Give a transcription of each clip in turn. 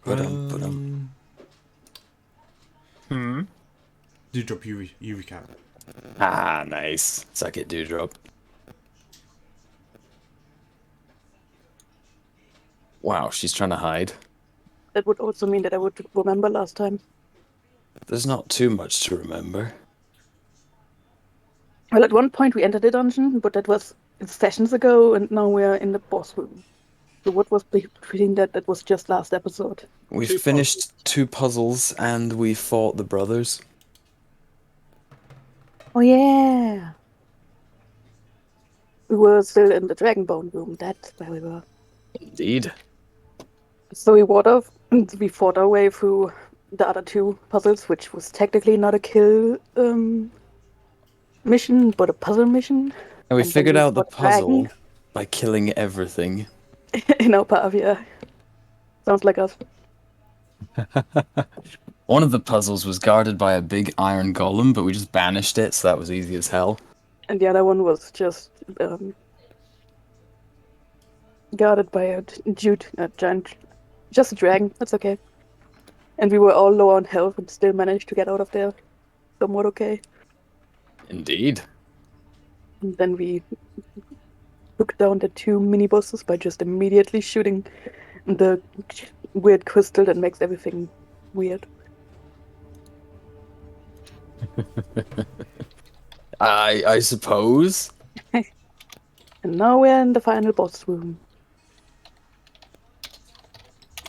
Dewdrop UV cap. Ah, nice. Suck it, Dewdrop. Wow, she's trying to hide. That would also mean that I would remember last time. There's not too much to remember. Well, at one point we entered the dungeon, but that was sessions ago, and now we're in the boss room. So what was between that? That was just last episode. We Two finished 2 puzzles and we fought the brothers. Oh yeah. We were still in the Dragonbone room. That's where we were. Indeed. So we fought our way through the other 2 puzzles, which was technically not a kill mission, but a puzzle mission. And we And then figured we out the fought puzzle dragon. by killing everything. In our path, yeah. Sounds like us. One of the puzzles was guarded by a big iron golem, but we just banished it, so that was easy as hell. And the other one was just guarded by a giant, just a dragon. That's okay. And we were all low on health and still managed to get out of there somewhat okay. Indeed. And then we took down the 2 mini bosses by just immediately shooting the weird crystal that makes everything weird. I suppose. And now we're in the final boss room.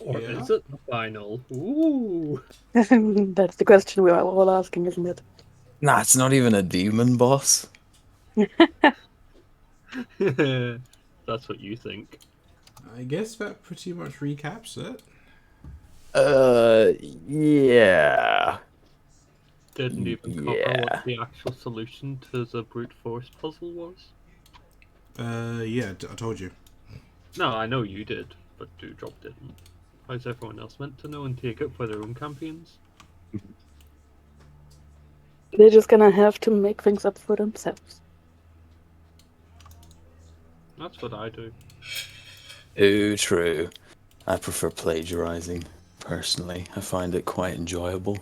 Or Yeah. is it the final? Ooh. That's the question we are all asking, isn't it? Nah, it's not even a demon boss. That's what you think. I guess that pretty much recaps it. Yeah. Didn't even cover Yeah. what the actual solution to the brute force puzzle was. Yeah, I told you. No, I know you did, but Dewdrop didn't. How's everyone else meant to know and take it for their own campaigns? They're just gonna have to make things up for themselves. That's what I do. Ooh, true. I prefer plagiarizing, personally. I find it quite enjoyable.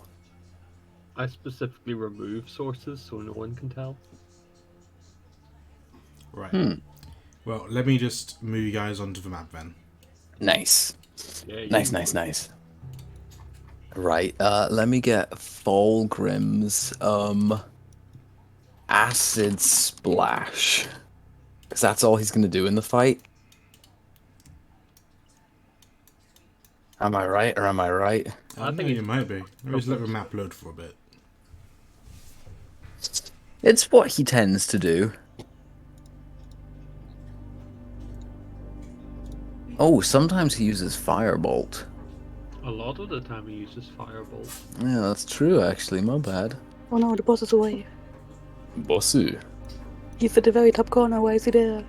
I specifically remove sources so no one can tell. Right. Well, let me just move you guys onto the map then. Nice. Yeah, you Nice. Right, let me get Fulgrim's, Acid Splash. Because that's all he's gonna do in the fight. Am I right, or am I right? I think think it's it might be. Maybe just let the map load for a bit. It's what he tends to do. Oh, sometimes he uses Firebolt. a lot of the time he uses Firebolt. Yeah, that's true, actually. My bad. Oh no, the boss is away. Bossu. He's at the very top corner. Why is he there?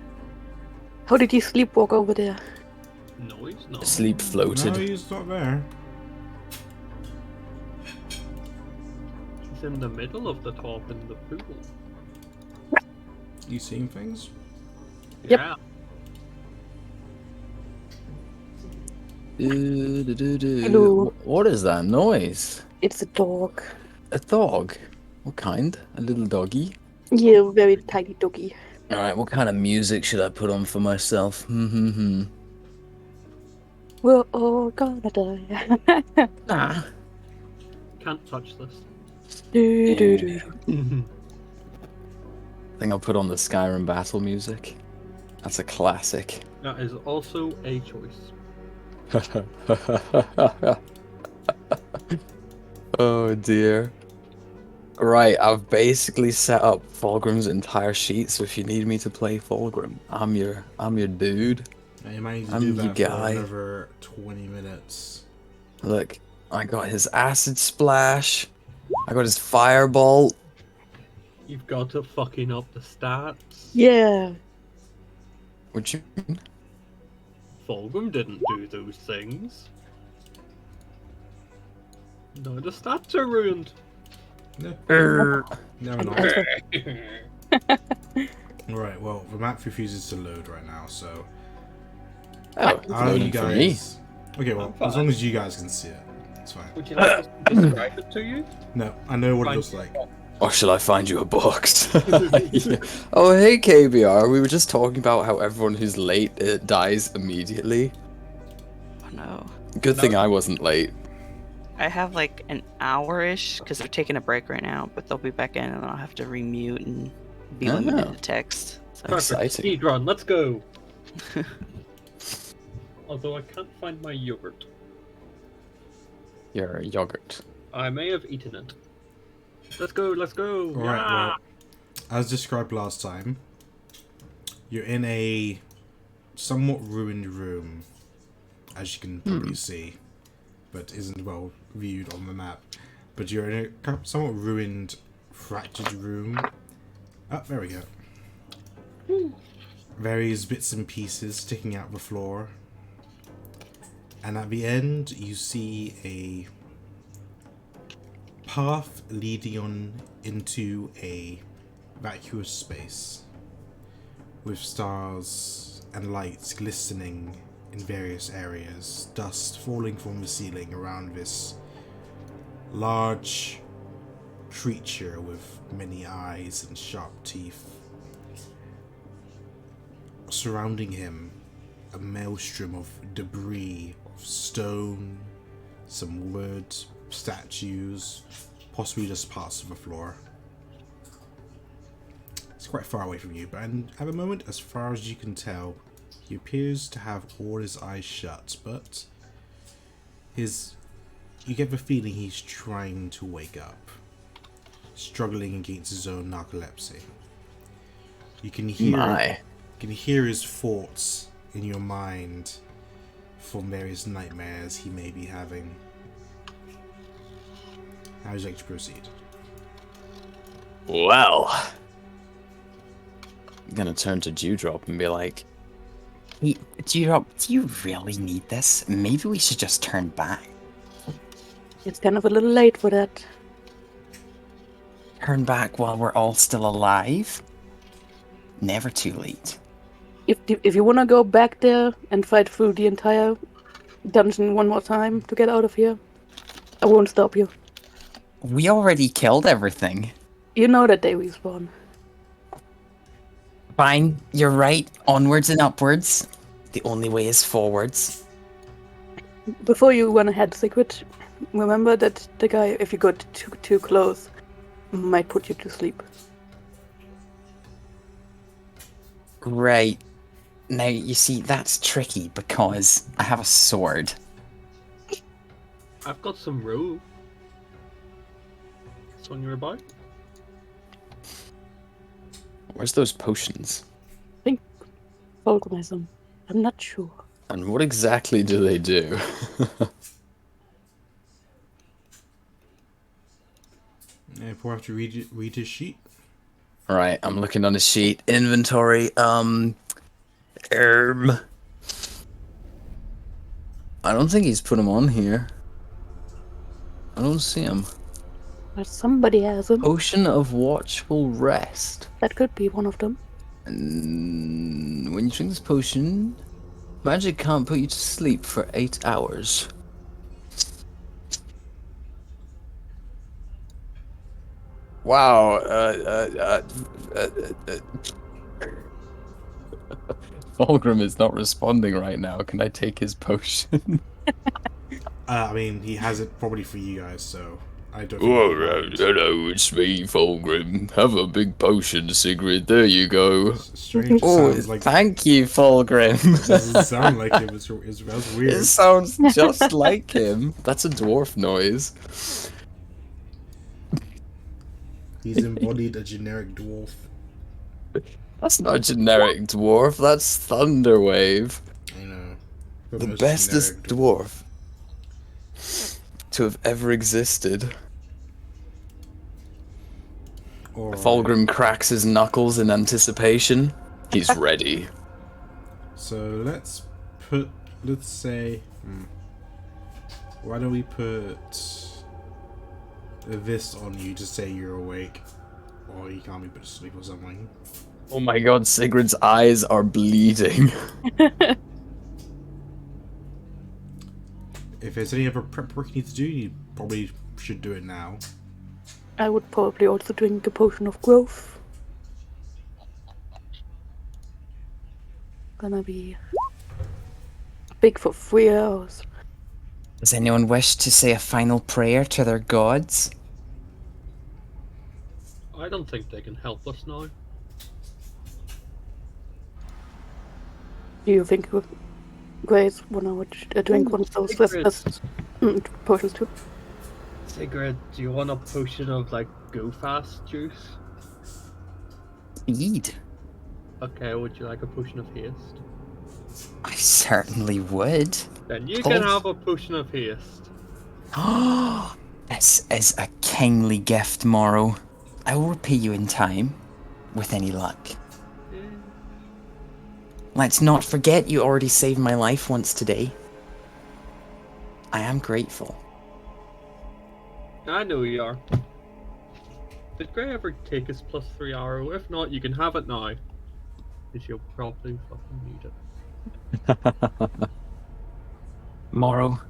How did he sleepwalk over there? No, he's not. Sleep floated. No, he's not there. He's in the middle of the top in the pool. You seeing things? Yep. Yeah. Hello. What is that noise? It's a dog. A dog? What kind? A little doggy? Yeah, very tiny doggy. Alright, what kind of music should I put on for myself? We're all gonna die. Nah. Can't touch this. Do, do, do. I think I'll put on the Skyrim battle music. That's a classic. That is also a choice. Oh dear. Right, I've basically set up Fulgrim's entire sheet, so if you need me to play Fulgrim, I'm your dude. Yeah, you might need to I'm do your that guy. for another 20 minutes. Look, I got his Acid Splash, I got his Firebolt. You've got to fucking up the stats. Yeah. What you mean? Fulgrim didn't do those things. No, the stats are ruined. No, Err. no, not. Right, well, the map refuses to load right now, so Oh, it's how are you loading for me. guys Okay, well, I'm as long fine. as you guys can see it, it's fine. Would you like us to describe it to you? No, I know what it Find looks you a like. box. Or should I find you a box? Yeah. Oh, hey, KBR. We were just talking about how everyone who's late dies immediately. Oh no. Good thing No. I wasn't late. I have like an hour-ish because they're taking a break right now, but they'll be back in and I'll have to remute and be limited Oh. to text. So. Perfect. Exciting. Speed run. Let's go. Although I can't find my yogurt. Your yogurt. I may have eaten it. Let's go. Let's go. Alright, Yeah! well, as described last time, you're in a somewhat ruined room, as you can probably see, but isn't well viewed on the map. But you're in a somewhat ruined, fractured room. Oh, there we go. Various bits and pieces sticking out the floor. And at the end, you see a path leading on into a vacuous space with stars and lights glistening in various areas, dust falling from the ceiling around this large creature with many eyes and sharp teeth. Surrounding him, a maelstrom of debris, of stone, some wood, statues, possibly just parts of the floor. It's quite far away from you, but at the moment, as far as you can tell, he appears to have all his eyes shut, but you get the feeling he's trying to wake up, struggling against his own narcolepsy. You can hear his thoughts in your mind from various nightmares he may be having. How would you like to proceed? Well, I'm gonna turn to Dewdrop and be like, "Hey, Dewdrop, do you really need this? Maybe we should just turn back." It's kind of a little late for that. Turn back while we're all still alive? Never too late. If you want to go back there and fight through the entire dungeon one more time to get out of here, I won't stop you. We already killed everything. You know that they respawn. Fine, you're right. Onwards and upwards. The only way is forwards. Before you run ahead, Secret, remember that the guy, if you got too close, might put you to sleep. Right. Now, you see, that's tricky because I have a sword. I've got some rope. It's on your bike. Where's those potions? Volcanism. I'm not sure. And what exactly do they do? If we have to read his sheet. Right, I'm looking on his sheet. Inventory, I don't think he's put them on here. I don't see him. But somebody has them. Potion of Watchful Rest. That could be one of them. And when you drink this potion, magic can't put you to sleep for 8 hours. Wow, Fulgrim is not responding right now. Can I take his potion? I mean, he has it probably for you guys, so I don't. Hello, it's me, Fulgrim. Have a big potion, Sigrid. There you go. Strange. Oh, Sounds like thank you, Fulgrim. it doesn't sound like him. That's weird. It sounds just like him. That's a dwarf noise. He's embodied a generic dwarf. That's not a generic dwarf. That's Thunderwave. I know. The most bestest generic dwarf to have ever existed. Alright. Fulgrim cracks his knuckles in anticipation. He's ready. So let's say, why don't we put this on you to say you're awake, or you can't be put to sleep or something. Oh my god, Sigrid's eyes are bleeding. there's any other prep work you need to do, you probably should do it now. I would probably also drink a potion of growth. Gonna be big for 3 hours. Does anyone wish to say a final prayer to their gods? I don't think they can help us now. Do you think Grace wanna drink one of those first potions too? Sigrid, do you want a potion of like go fast juice? Speed. Okay, would you like a potion of haste? I certainly would. Then you Pulse. can have a potion of haste. This is a kingly gift, Morrow. I will repay you in time, with any luck. Yeah. Let's not forget you already saved my life once today. I am grateful. I know you are. Did Gray ever take his +3 arrow? If not, you can have it now. Because you'll probably fucking need it. Morrow,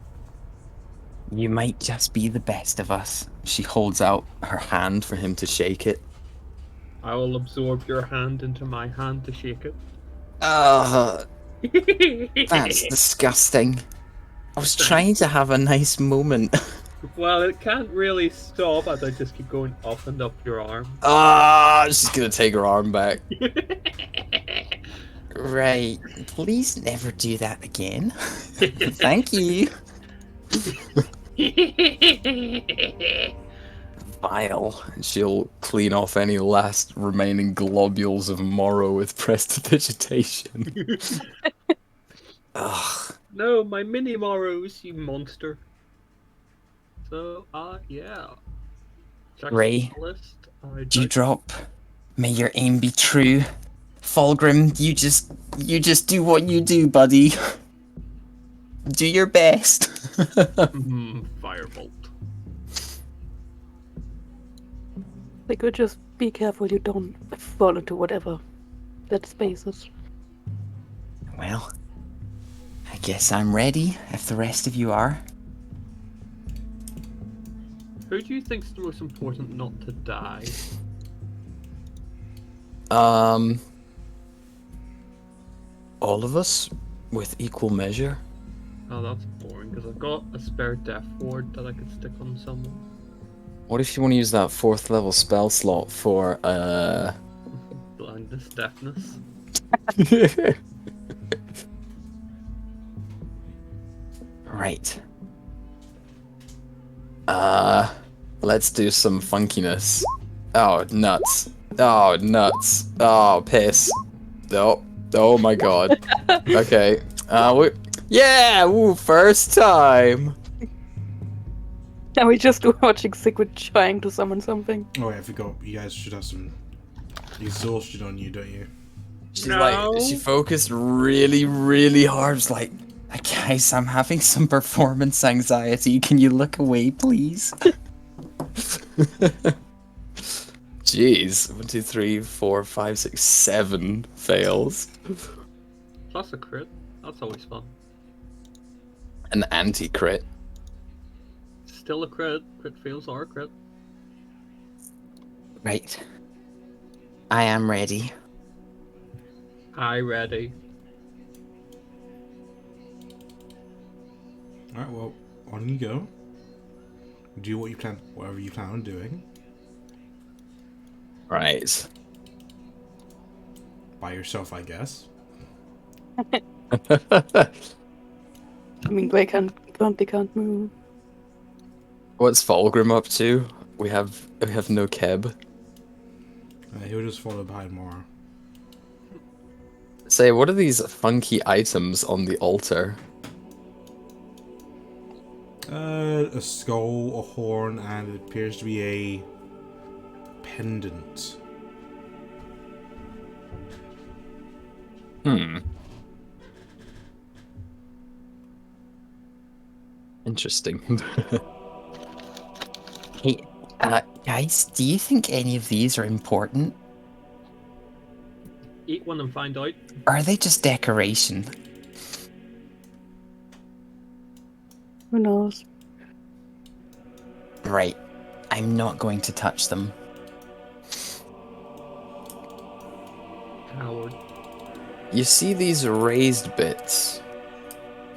you might just be the best of us. She holds out her hand for him to shake it. I will absorb your hand into my hand to shake it. That's disgusting. I was trying to have a nice moment. Well, it can't really stop as I just keep going up and up your arm. She's gonna take her arm back. Right. Please never do that again. Thank you. Vile. And she'll clean off any last remaining globules of Morrow with prestidigitation. Ugh. No, my mini morrows, you monster. So, yeah. Check Ray, the list. Dewdrop, may your aim be true. Fulgrim, you just do what you do, buddy. Do your best. Firebolt. They could just be careful you don't fall into whatever that space is. Well, I guess I'm ready, if the rest of you are. Who do you think's the most important not to die? All of us, with equal measure. Oh, that's boring, because I've got a spare death ward that I could stick on someone. What if you want to use that 4th level spell slot for, Blindness, deafness. Right. Let's do some funkiness. Oh, nuts. Oh, nuts. Oh, piss. Oh my god. Okay. Yeah! Woo, first time! Are we just watching Sigrid trying to summon something? Oh wait, I forgot. You guys should have some exhaustion on you, don't you? She's like, she focused really, really hard. She's like, guys, I'm having some performance anxiety. Can you look away, please? Jeez. 1, 2, 3, 4, 5, 6, 7 fails. Plus a crit. That's always fun. An anti-crit. Still a crit. Crit fails are a crit. Right. I am ready. I ready. Alright, well, on you go. Do what you plan, whatever you plan on doing. Right. By yourself, I guess. I mean, they can't move. What's Fulgrim up to? We have no Keb. He'll just follow behind Mora. Say, what are these funky items on the altar? A skull, a horn, and it appears to be a pendant. Interesting. Hey, guys, do you think any of these are important? Eat one and find out. Or are they just decoration? Who knows? Right. I'm not going to touch them. Coward. You see these raised bits?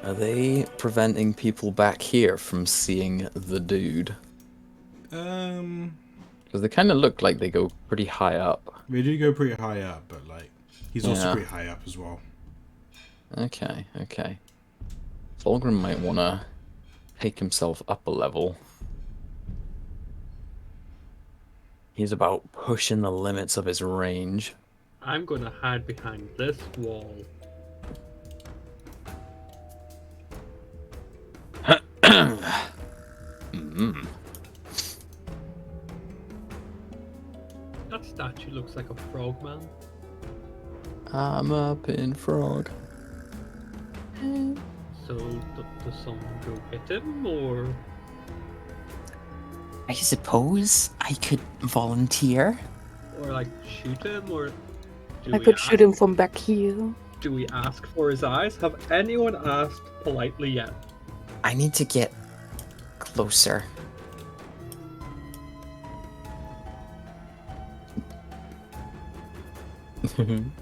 Are they preventing people back here from seeing the dude? Because they kind of look like they go pretty high up. They do go pretty high up, but like he's also Yeah. pretty high up as well. Okay, okay. Fulgrim might want to take himself up a level. He's about pushing the limits of his range. I'm gonna hide behind this wall. Mm. That statue looks like a frogman. I'm a pin frog. So, does someone go hit him, or I suppose I could volunteer. like shoot him, or do I we could ask, shoot him from back here. Do we ask for his eyes? Have anyone asked politely yet? I need to get closer. I'm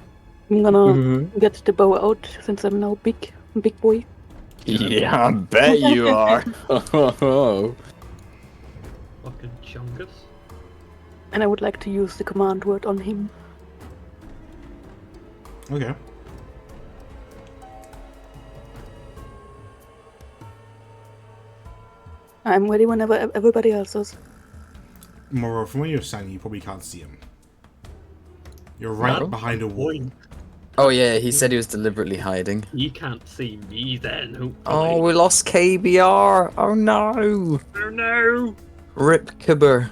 gonna get the bow out since I'm now big boy. Yeah, I bet you are. Fucking chungus. And I would like to use the command word on him. Okay. I'm ready whenever everybody else is. Moro, from where you're standing, you probably can't see him. You're right Moro? behind a wall. Point. Oh yeah, he said he was deliberately hiding. He can't see me then. Hopefully. Oh, we lost KBR. Oh no. Oh no! Rip Kibber.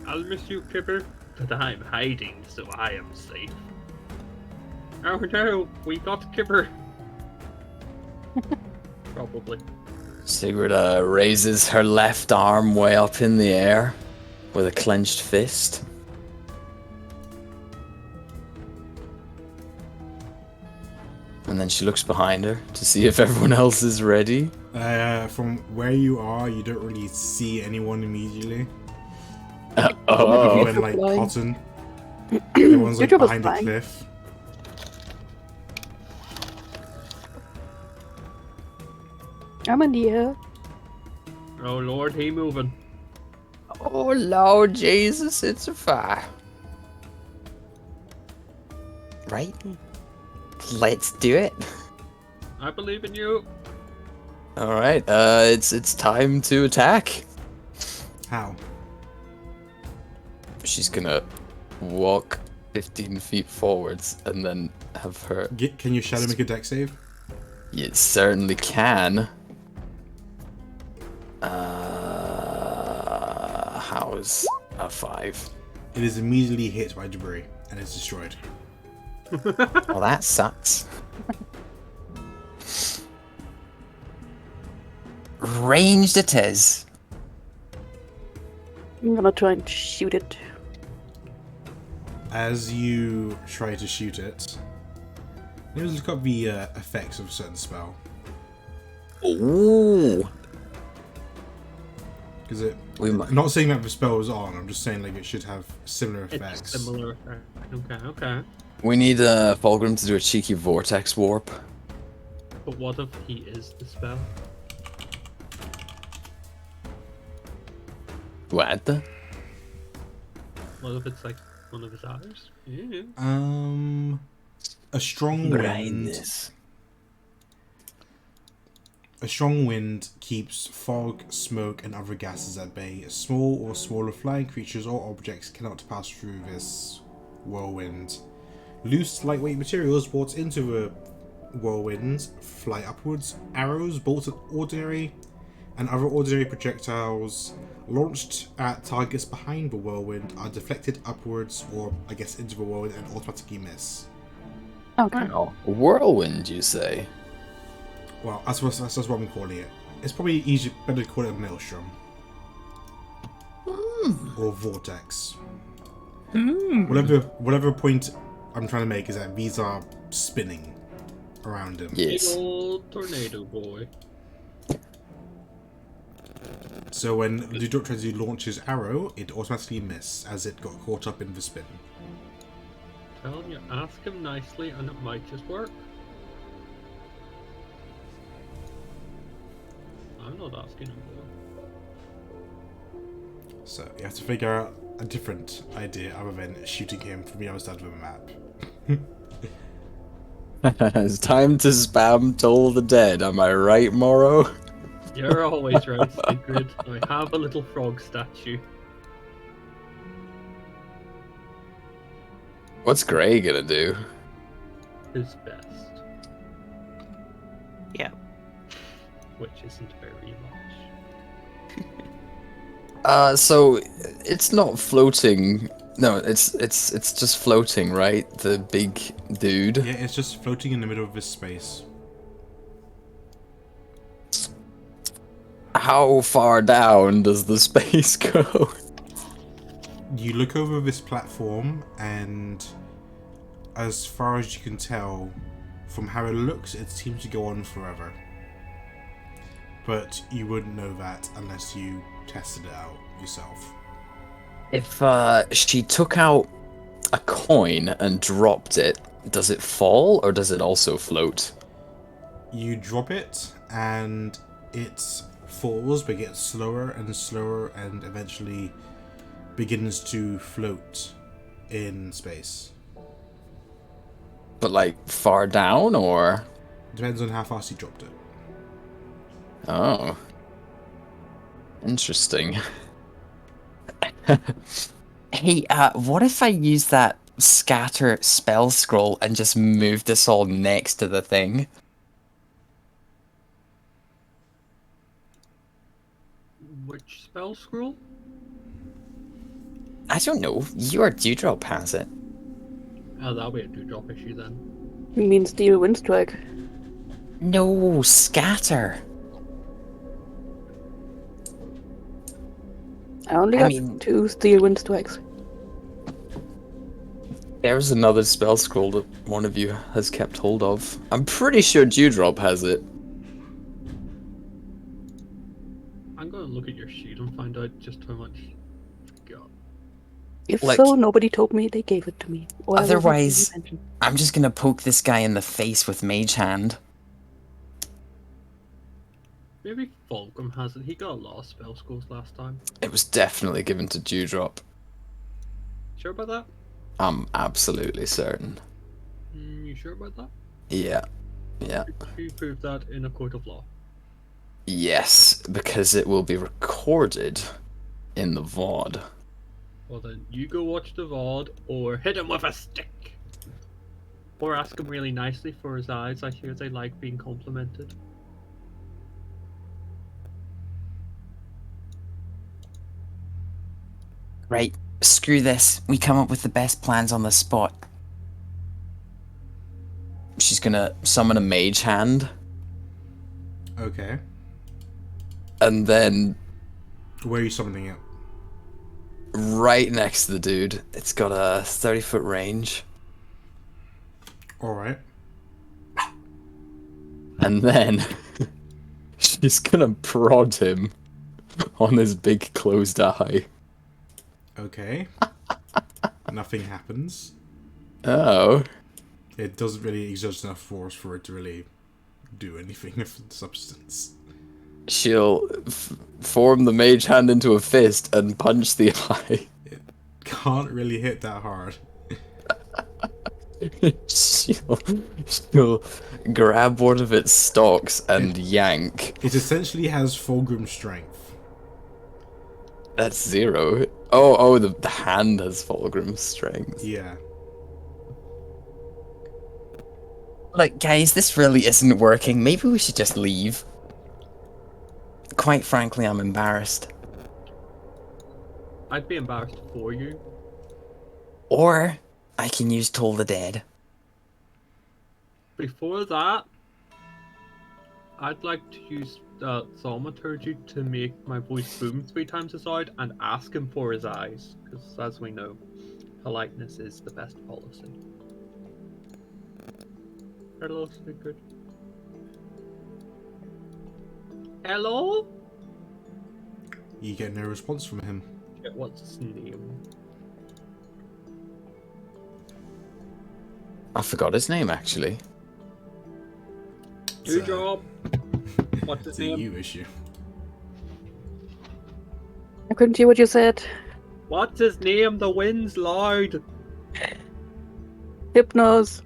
I'll miss you, Kipper. But I'm hiding, so I am safe. Oh no! We got Kipper. Probably. Sigrid raises her left arm way up in the air with a clenched fist. And then she looks behind her to see if everyone else is ready. From where you are, you don't really see anyone immediately. Oh. Even like Flying. Cotton. Everyone's Your like job is behind a flying. cliff. I'm in the air. Oh lord, he moving. Oh Lord Jesus, it's a fire. Right? Let's do it. I believe in you. Alright, it's time to attack. How? She's gonna walk 15 feet forwards and then have her. Can your shadow make a deck save? You certainly can. How's a 5? It is immediately hit by debris and it's destroyed. Well, that sucks. Ranged it is. I'm gonna try and shoot it. As you try to shoot it, let's look up the effects of a certain spell. Ooh. Because it. We might. I'm not saying that the spell is on. I'm just saying like it should have similar It's effects. similar effect. Okay. We need Fulgrim to do a cheeky vortex warp. But what if he is the spell? What? What if it's like one of his eyes? Yeah. A strong wind. Brightness. A strong wind keeps fog, smoke, and other gases at bay. Small or smaller flying creatures or objects cannot pass through this whirlwind. Loose, lightweight materials brought into the whirlwind fly upwards. Arrows, bolts, and other ordinary projectiles launched at targets behind the whirlwind are deflected upwards or, I guess, into the whirlwind and automatically miss. Okay. Wow. Whirlwind, you say? Well, that's what I'm calling it. It's probably easier, better to call it a maelstrom. Or vortex. Whatever point I'm trying to make is that these are spinning around him. Yes. Big old tornado boy. So when Dudok tries to launch his arrow, it automatically missed as it got caught up in the spin. Tell him you ask him nicely and it might just work. I'm not asking him for. So you have to figure out a different idea other than shooting him from the other side of the map. It's time to spam Toll the Dead, am I right, Morrow? You're always right, Sigrid. I have a little frog statue. What's Gray gonna do? His best. Yeah. Which isn't very much. So it's not floating. No, it's just floating, right? The big dude. Yeah, it's just floating in the middle of this space. How far down does the space go? You look over this platform, and as far as you can tell, from how it looks, it seems to go on forever. But you wouldn't know that unless you tested it out yourself. If she took out a coin and dropped it, does it fall or does it also float? You drop it, and it falls, but gets slower and slower, and eventually begins to float in space. But like far down or? Depends on how fast you dropped it. Oh. Interesting. Hey, what if I use that scatter spell scroll and just move this all next to the thing? Which spell scroll? I don't know. Your Dewdrop has it. Oh, that'll be a dewdrop issue then. You mean Steel Windstrike? No, scatter. I only I got mean- 2 Steel Windstrikes. There's another spell scroll that one of you has kept hold of. I'm pretty sure Dewdrop has it. I'm gonna look at your sheet and find out just how much you've got. If Like- so, nobody told me they gave it to me. Or I wasn't Otherwise- paying attention. I'm just gonna poke this guy in the face with Mage Hand. Maybe Fulcrum has it. He got a lot of spell scrolls last time. It was definitely given to Dewdrop. Sure about that? I'm absolutely certain. You sure about that? Yeah. Yeah. Could you prove that in a court of law? Yes, because it will be recorded in the VOD. Well then, you go watch the VOD, or hit him with a stick! Or ask him really nicely for his eyes. I hear they like being complimented. Right, screw this. We come up with the best plans on the spot. She's gonna summon a Mage Hand, Okay. and then Where are you summoning it? right next to the dude, it's got a 30-foot range. Alright. And then she's gonna prod him on his big closed eye. Okay. Nothing happens. Oh. It doesn't really exert enough force for it to really do anything of substance. She'll form the Mage Hand into a fist and punch the eye. Can't really hit that hard. she'll grab one of its stalks and yank. It essentially has Fulgrim strength. That's 0. Oh, the hand has Fulgrim's strength. Yeah. Look, guys, this really isn't working. Maybe we should just leave. Quite frankly, I'm embarrassed. I'd be embarrassed for you. Or I can use Toll the Dead. Before that, I'd like to use Thaumaturgy to make my voice boom 3 times as loud and ask him for his eyes. Because as we know, politeness is the best policy. Hello, Sigrid. Hello? You get no response from him. Shit, what's his name? I forgot his name actually. New job. What's his It's a name? you issue. I couldn't hear what you said. What's his name? The wind's loud. Hypnos.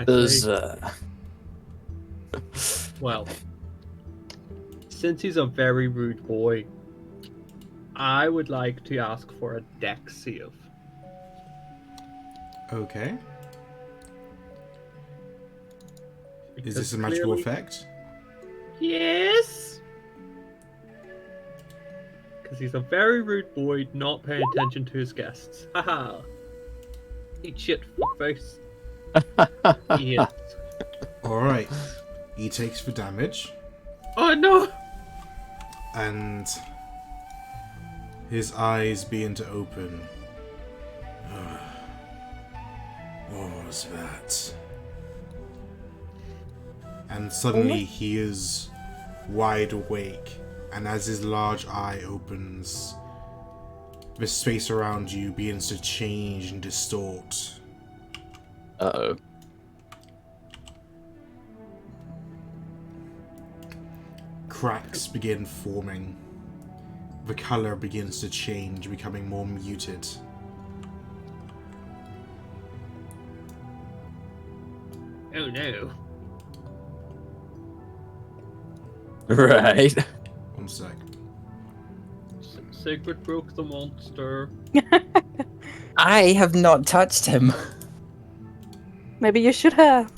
There's Actually, well, since he's a very rude boy, I would like to ask for a deck save. Okay. Is Because this a magical clearly- effect? Yes. Because he's a very rude boy, not paying attention to his guests. Haha. Eat shit, fuckface. Yes. Alright. He takes the damage, Oh no! and his eyes begin to open. What was that? And suddenly he is wide awake, and as his large eye opens, the space around you begins to change and distort. Uh-oh. Cracks begin forming. The color begins to change, becoming more muted. Oh no. Right. One sec. Sigrid broke the monster. I have not touched him. Maybe you should have.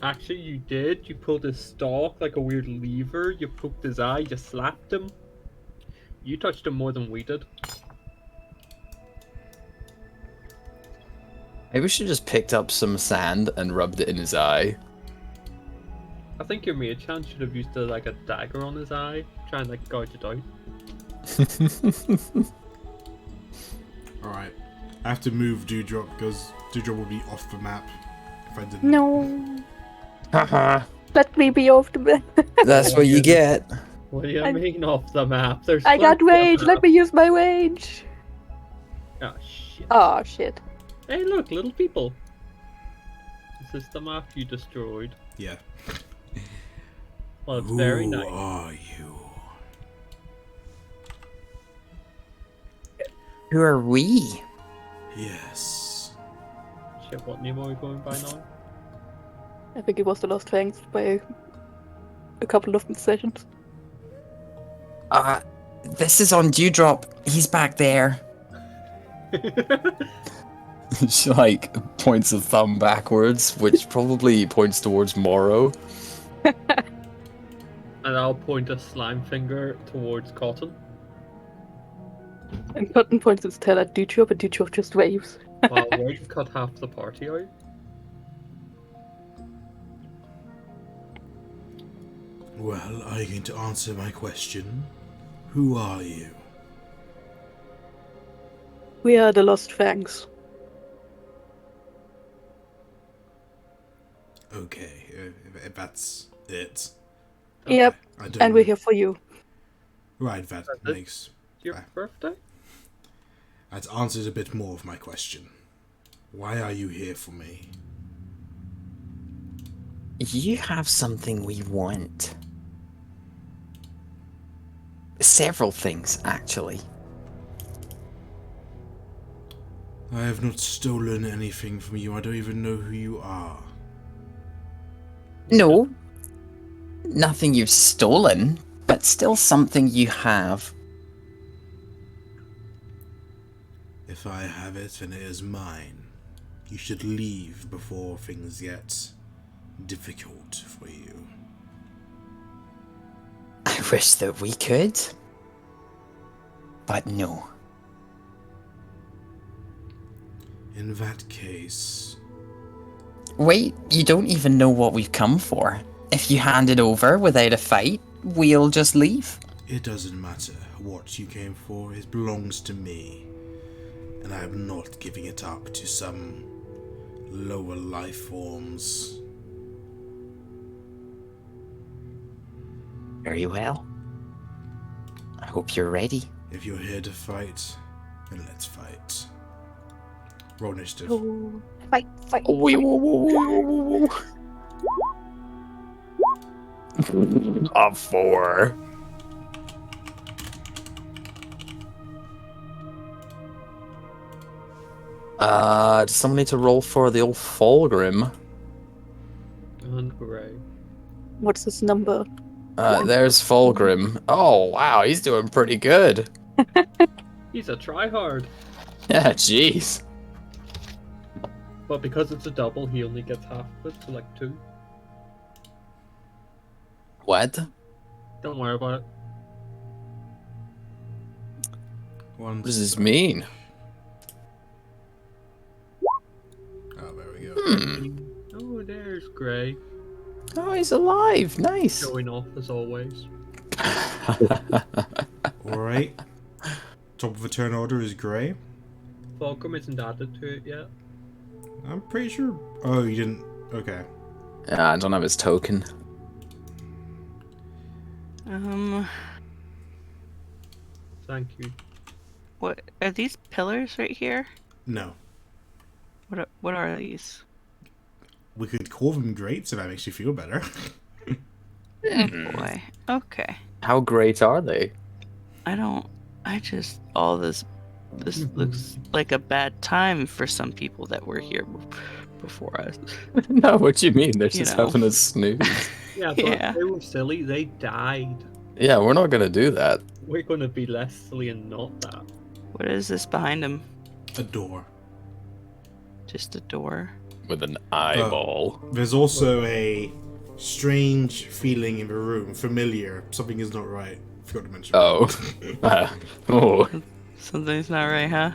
Actually, you did. You pulled his stalk like a weird lever. You poked his eye. You slapped him. You touched him more than we did. Maybe we should just picked up some sand and rubbed it in his eye. I think your mage hand should have used like a dagger on his eye, try and like gouge it out. Alright. I have to move Dewdrop because Dewdrop will be off the map if I didn't. No. Haha. Let me be off the map. That's what you get. What do you I- mean off the map? There's I got plenty of rage. Let map. me use my rage. Oh shit. Oh shit. Hey look, little people. This is the map you destroyed. Yeah. Well, it's very Who nice. are you? Who are we? Yes. Shit, what name are we going by now? I think it was the Lost Fangs by a couple of sessions. This is on Dewdrop. He's back there. She like points a thumb backwards, which probably points towards Morrow. And I'll point a slime finger towards Cotton. And Cotton points his tail at Dewdrop, and Dewdrop just waves. While we cut half the party out. Well, are you going to answer my question? Who are you? We are the Lost Fangs. Okay, if that's it. Yep, I don't and we're here for you. Right, that That's it? makes... Your Ah. birthday? That answers a bit more of my question. Why are you here for me? You have something we want. Several things, actually. I have not stolen anything from you. I don't even know who you are. No. Nothing you've stolen, but still something you have. If I have it, then it is mine. You should leave before things get difficult for you. I wish that we could. But no. In that case, Wait, you don't even know what we've come for. If you hand it over without a fight, we'll just leave. it doesn't matter what you came for. It belongs to me. And I am not giving it up to some lower life forms. Very well. I hope you're ready. If you're here to fight, then let's fight. Roll initiative. Oh, fight, fight. Oh, wait, whoa, whoa, whoa, whoa, whoa. A 4. Does someone need to roll for the old Fulgrim? And Gray. What's his number? There's Fulgrim. Oh, wow, he's doing pretty good. He's a tryhard. Yeah, jeez. But because it's a double, he only gets half of it, so like 2. What? Don't worry about it. One What does this mean? Oh, there we go. Oh, there's Gray. Oh, he's alive. Nice. Showing off as always. Alright. Top of the turn order is Grey. Fulcrum isn't added to it yet. I'm pretty sure. Oh, you didn't. Okay. Yeah, I don't have his token. Thank you. What are these pillars right here? No. What are these? We could call them great, so that makes you feel better. Boy. Okay. How great are they? All this looks like a bad time for some people that were here before us. No, what do you mean? They're You just know. having a snooze. Yeah, but Yeah. they were silly. They died. Yeah, we're not gonna do that. We're gonna be less silly and not that. What is this behind him? A door. Just a door? With an eyeball. There's also a strange feeling in the room. Familiar. Something is not right. Forgot to mention. Oh. Oh. Something's not right, huh?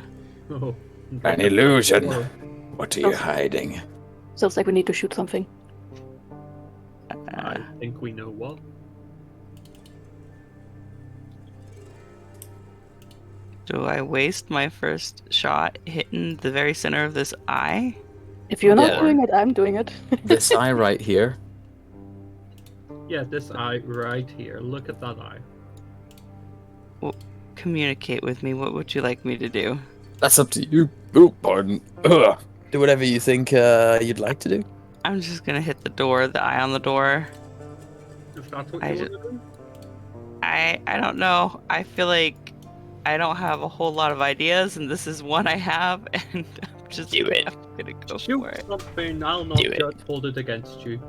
Oh. An illusion. Oh. What are you hiding? Sounds like we need to shoot something. I think we know what. Do I waste my first shot hitting the very center of this eye? If you're not Yeah. doing it, I'm doing it. This eye right here. Yeah, this eye right here. Look at that eye. Communicate with me. What would you like me to do? That's up to you. Oh, pardon. Ugh. Do whatever you think you'd like to do. I'm just gonna hit the door, the eye on the door. If that's what I you ju- want to do. I don't know. I feel like I don't have a whole lot of ideas, and this is one I have, and Do it. I'm gonna go Shoot for it. something. I'll not Do it. just hold it against you.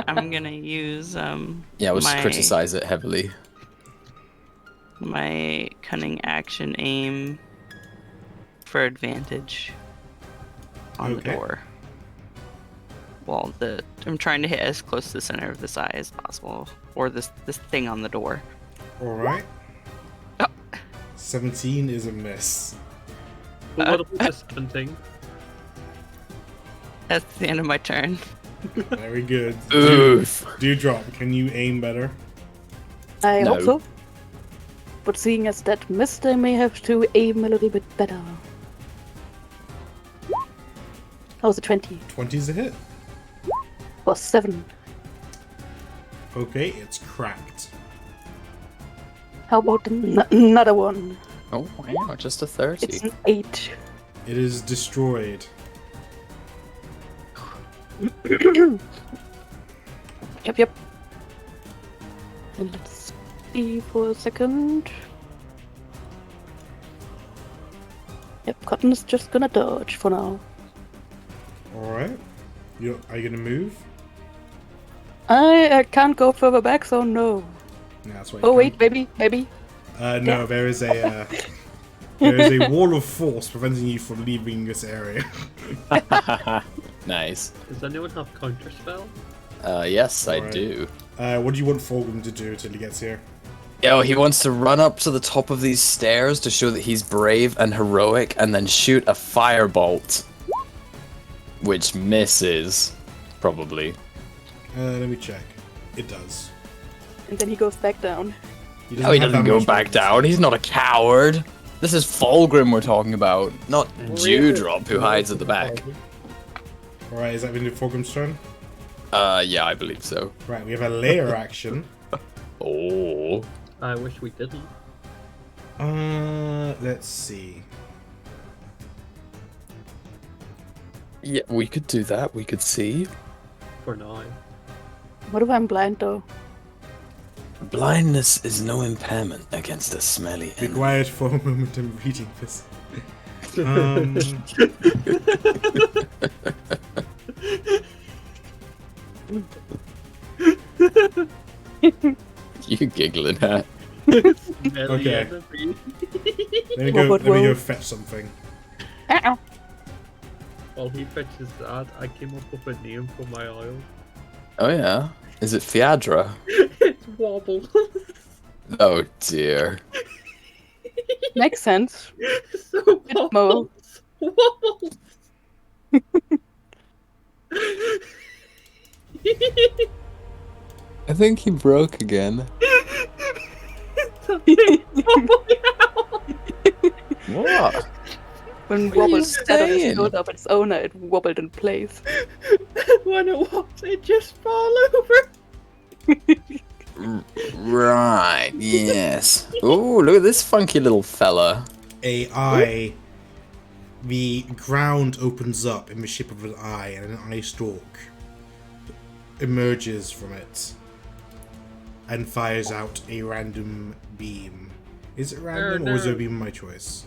I'm gonna use Yeah, we'll just my criticize it heavily. my cunning action aim for advantage on the Okay. door. Well, I'm trying to hit as close to the center of this eye as possible, or this thing on the door. Alright. Oh. 17 is a miss. But what about this 17? That's the end of my turn. Very good. Oof. Dewdrop, can you aim better? I No. hope so. But seeing as that missed, I may have to aim a little bit better. That was a 20. 20's a hit. Plus 7. Okay, it's cracked. How about another one? Oh, wow, just a 30. It's an 8. It is destroyed. Yep. And let's see for a second. Yep, Cotton is just gonna dodge for now. Alright. Are you gonna move? I can't go further back, so no. No, that's why. Oh wait, maybe. No, there is a there is a wall of force preventing you from leaving this area. Nice. Does anyone have counterspell? Yes, I Alright. do. What do you want Fulgrim to do till he gets here? Yo, he wants to run up to the top of these stairs to show that he's brave and heroic, and then shoot a firebolt. Which misses. Probably. Let me check. It does. And then he goes back down. No, he have doesn't that go much back movement down. speed. He's not a coward. This is Fulgrim we're talking about, not Dewdrop who hides at the back. Alright, is that been Fulgrim's turn? Yeah, I believe so. Right, we have a layer action. Oh. I wish we didn't. Let's see. Yeah, we could do that. We could see. For now. What if I'm blind though? Blindness is no impairment against a smelly Be enemy. quiet for a moment. I'm reading this. Um, You giggling at? Okay. let me go fetch something. Uh-oh. While he fetches that, I came up with a name for my oil. Oh yeah. Is it Fiadra? It's Wobble. Oh dear. Makes sense. So Mo. Wobbles. I think he broke again. What? When What are you Wobble sat on saying? his shoulder of its owner, it wobbled in place. When it wobbles, it just fall over. Right, yes. Ooh, look at this funky little fella. A eye. The ground opens up in the shape of an eye, and an eye stalk emerges from it and fires out a random beam. Is it random, or is it a beam of my choice?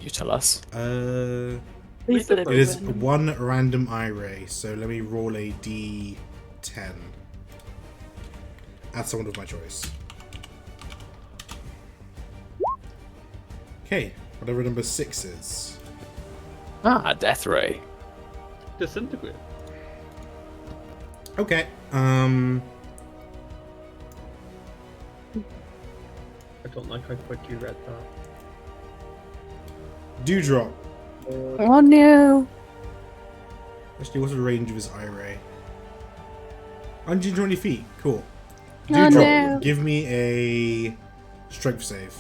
You tell us. Please let It be is random. one random eye ray, so let me roll a d10. Add someone of my choice. Okay, whatever number 6 is. Ah, Death Ray. Disintegrate. Okay, I don't like how quick you read that. Dewdrop. Oh no! Actually, what's the range of his eye ray? 120 feet, cool. Oh, Dewdrop, no. give me a strength save.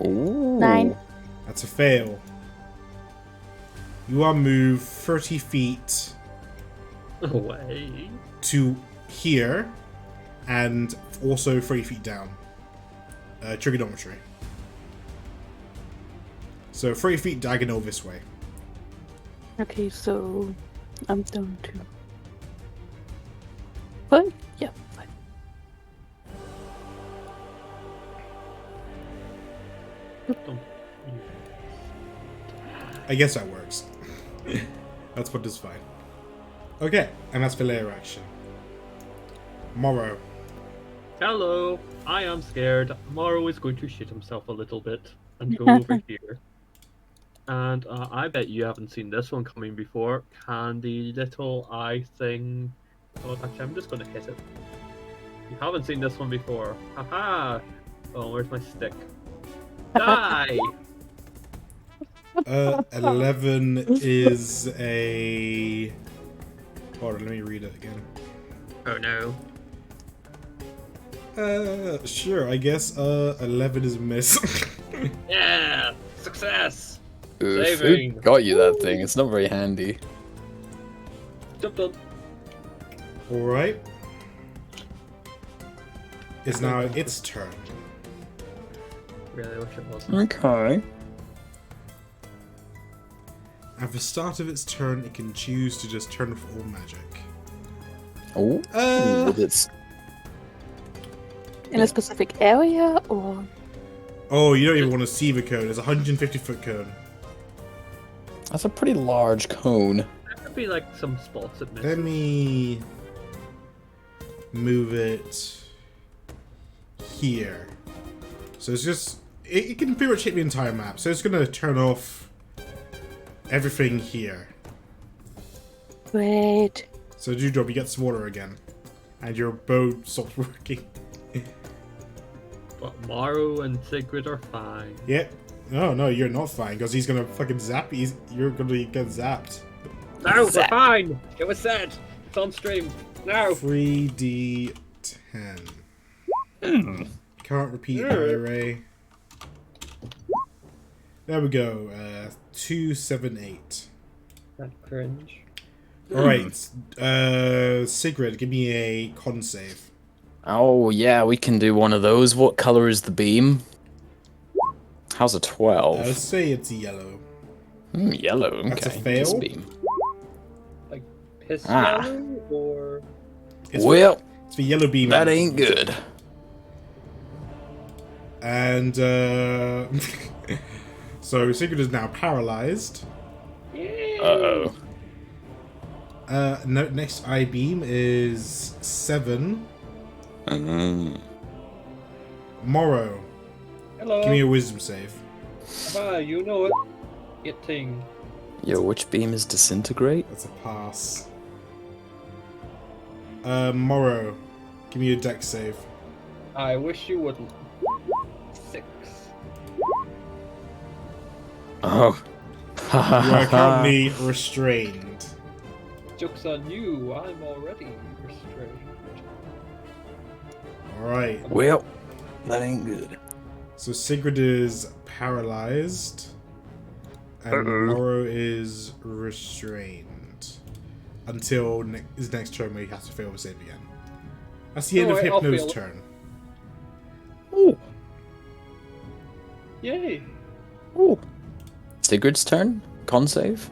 Ooh. 9. That's a fail. You are moved 30 feet Away. to here, and also 30 feet down. Trigonometry. So 30 feet diagonal this way. Okay, so I'm down to 5? Yeah, 5. I guess that works. That's what is fine. Okay, and that's the layer action. Morrow. Hello, I am scared. Morrow is going to shit himself a little bit and go over here. And I bet you haven't seen this one coming before. Can the little eye thing... Oh, actually, I'm just going to hit it. You haven't seen this one before. Haha! Oh, where's my stick? Die! 11 is a... Hold on, let me read it again. Oh no. Sure, I guess 11 is a miss. Yeah! Success! Oof, who Saving. got you that thing? It's not very handy. Jump done. Alright. It's now its turn. Really wish it was. Okay. At the start of its turn, it can choose to just turn off all magic. Oh, it's In a specific area, or Oh, you don't even want to see the cone. It's a 150-foot cone. that's a pretty large cone. There could be like some spots it Let misses. me move it here. So it's just... It can pretty much hit the entire map. So it's going to turn off everything here. great. So Dewdrop, you get smaller again. And your bow stops working. But Morrow and Sigrid are fine. Yep. No, you're not fine, because he's gonna fucking zap you. You're gonna get zapped. No, we're Zap. fine! It was said! It's on stream. Now! 3d10. Can't repeat eye ray. There we go. 2, 7, 8. That cringe. Alright. Sigrid, give me a con save. Oh, yeah, we can do one of those. What color is the beam? How's a 12? Let's say it's yellow. Yellow, okay. That's a This fail. beam. Like piss Ah. yellow or Well, It's the yellow beam. that ain't good. And so Sigurd is now paralyzed. Uh-oh. No, next I beam is 7. Morrow, hello. give me a wisdom save. You know it. Getting. Yo, which beam is disintegrate? That's a pass. Morrow, give me a dex save. I wish you would. 6. Oh. You are currently restrained. Joke's on you. I'm already restrained. Alright, Well, that ain't good. so Sigurd is paralyzed. And Morrow is restrained. Until his next turn where he has to fail the save again. That's the end of Alright, I'll Hypno's fail it. turn. Ooh. Yay. Ooh. Sigurd's turn? Con save?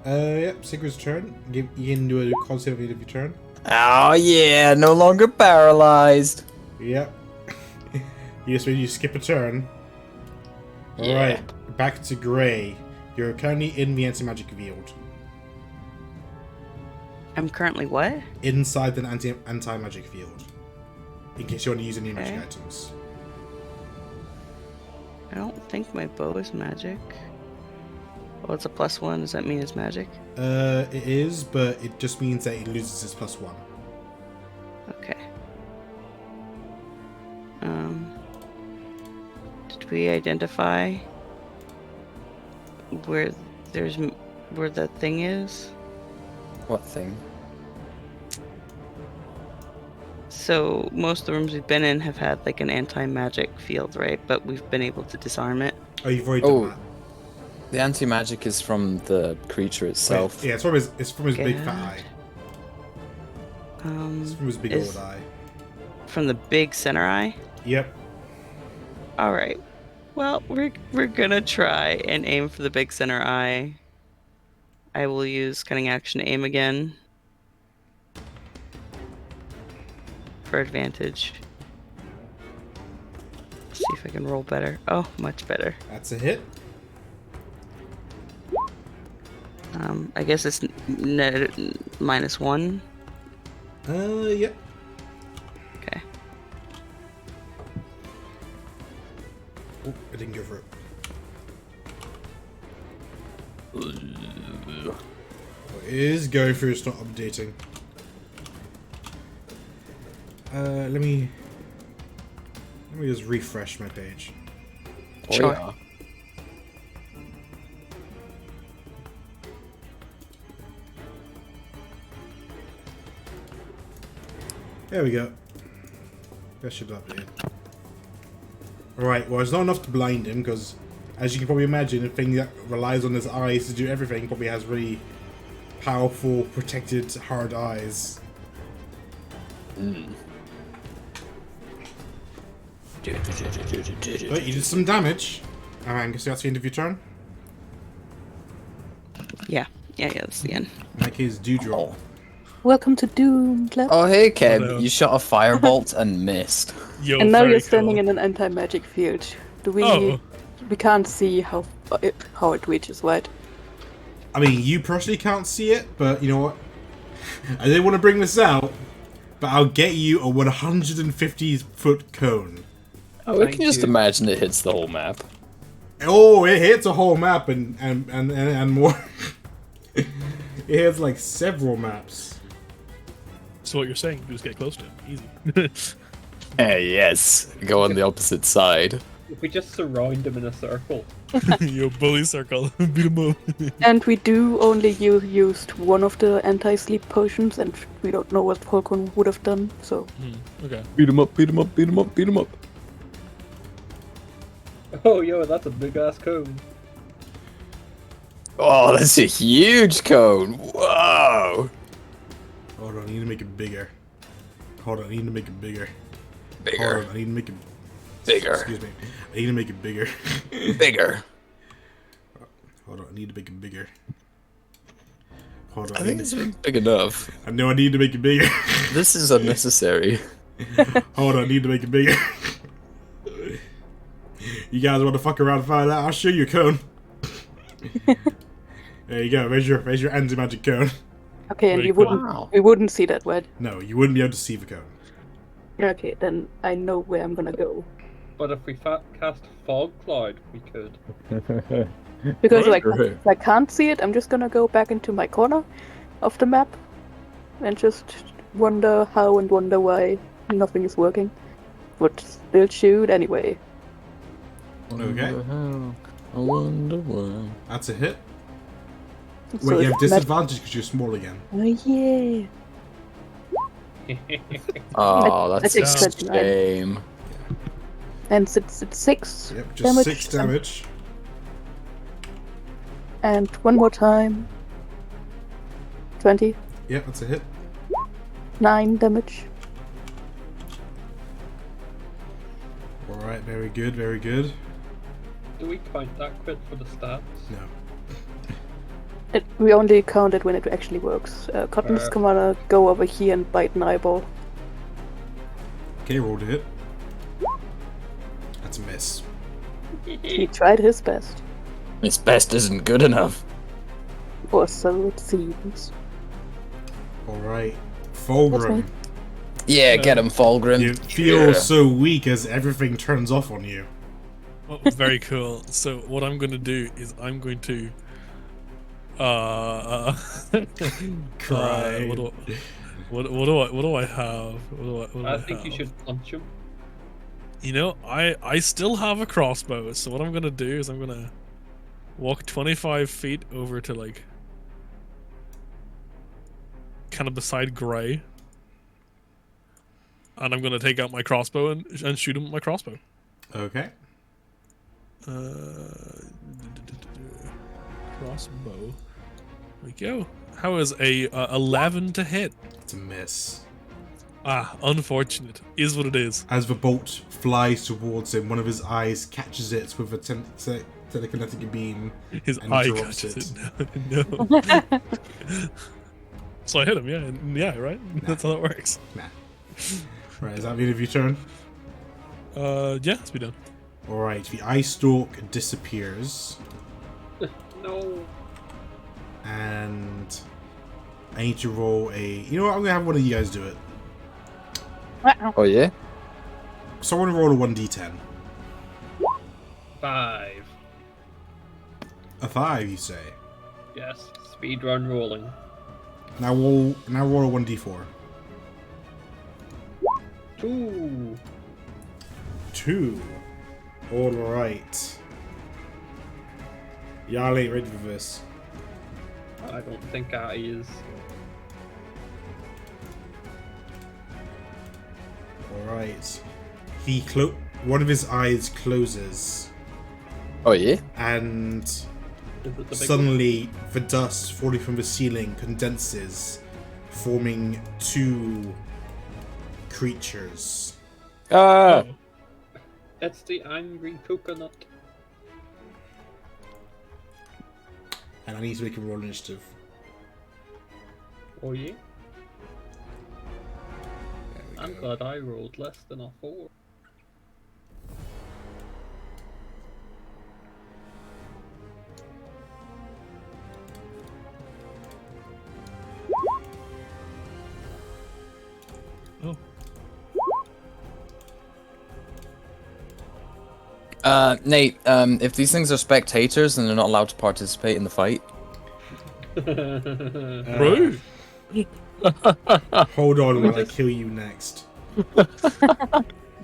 Yep, Sigurd's turn. You can do a con save at the end of your turn. Oh yeah, no longer paralyzed. Yep. You skip a turn. Yeah. Alright, back to Grey. You're currently in the anti-magic field. I'm currently what? Inside the anti-magic field. In case you want to use any magic Okay. items. I don't think my bow is magic. Oh, it's a +1. Does that mean it's magic? It is, but it just means that it loses its +1. Okay. Did we identify where where the thing is? What thing? So most of the rooms we've been in have had like an anti-magic field, right? But we've been able to disarm it. Oh, you've already done Oh, that. the anti-magic is from the creature itself. Yeah, it's from his big fat eye. It's from his big Is- old eye. From the big center eye. Yep. All right. Well, we're gonna try and aim for the big center eye. I will use cunning action to aim again for advantage. See if I can roll better. Oh, much better. That's a hit. I guess it's -1. Yep. Okay. Oh, I didn't go for it. It is going through, it's not updating. Let me just refresh my page. Oh, Sure. yeah. There we go. That should update. Alright, well it's not enough to blind him, because as you can probably imagine, a thing that relies on his eyes to do everything probably has really powerful, protected, hard eyes. But you did some damage. I'm guessing that's the end of your turn. Yeah, that's the end. In that case, Dewdrop. Welcome to Doom, Clap. Oh, hey, Keb. Hello. You shot a firebolt and missed. Yo, And now very you're standing cool. in an anti-magic field. Do we? Oh. We can't see how it reaches, right? I mean, you personally can't see it, but you know what? I didn't want to bring this out, but I'll get you a 150-foot cone. Oh, we Thank can just you. imagine it hits the whole map. Oh, it hits a whole map and more. It hits like several maps. So what you're saying, just get close to him. Easy. Yes. Go on the opposite side. If we just surround him in a circle. Yo, bully circle. Beat him up. And we do only used one of the anti-sleep potions, and we don't know what Falcon would have done. So Okay. Beat him up, beat him up, beat him up, beat him up. Oh, yo, that's a big ass cone. Oh, that's a huge cone. Whoa. Hold on, I need to make it bigger. Hold on, I need to make it bigger. Bigger. Hold on, I need to make it Bigger. Excuse me. I need to make it bigger. Bigger. Hold on, I need to make it bigger. Hold on. I think it's big enough. I know I need to make it bigger. This is unnecessary. Hold on, I need to make it bigger. You guys want to fuck around and find out? I'll show you a cone. There you go. Where's your anti-magic cone? Okay, and Very you cool. wouldn't Wow. we wouldn't see that, right? No, you wouldn't be able to see the cone. Okay, then I know where I'm gonna go. But if we cast Fog Cloud, we could. Because Right. if I can't see it, I'm just gonna go back into my corner of the map and just wonder how and wonder why nothing is working. But still shoot anyway. Okay. I wonder why. That's a hit. So Wait, you have it's disadvantage because you're small again. Oh yeah. Oh, I that's think a that's nine. shame. And it's 6 Yep, just damage. 6 damage. And one more time. 20. Yep, that's a hit. 9 damage. Alright, very good, very good. Do we count that crit for the stats? No. We only count it when it actually works. Cotton's gonna go over here and bite an eyeball. Okay, roll to hit. That's a miss. He tried his best. His best isn't good enough. Or so it seems. Alright. That's Fulgrim. me. Yeah, get him, Fulgrim. You feel Yeah. so weak as everything turns off on you. Well, very cool. So what I'm going to do is I'm going to Cry. what do I have? What do I think you have? should punch him. You know, I still have a crossbow, so what I'm gonna do is I'm gonna walk 25 feet over to like kind of beside Gray, and I'm gonna take out my crossbow and shoot him with my crossbow. Okay. Crossbow. There we go. How is a 11 to hit? It's a miss. Ah, unfortunate. Is what it is. As the bolt flies towards him, one of his eyes catches it with a telekinetic beam. His And eye drops catches it. it. No. So I hit him, yeah, right? That's how that works. Nah. Right, is that the end of your turn? Yeah, let's be done. Alright, the eye stalk disappears. No. And I need to roll a... You know what? I'm going to have one of you guys do it. Oh, yeah? Someone roll a 1d10. 5. A 5, you say? Yes. Speedrun rolling. Now roll a 1d4. 2. 2. Alright. Y'all ain't ready for this. I don't think I is. Alright. One of his eyes closes, Oh, yeah? and Is it the big suddenly the dust falling from the ceiling condenses, forming 2 creatures. Ah! one? It's the angry coconut. And I need to make him roll initiative. Oh yeah? There we I'm go. glad I rolled less than a 4. Oh. Nate, if these things are spectators, then they're not allowed to participate in the fight. Bro. Hold on while I kill you next.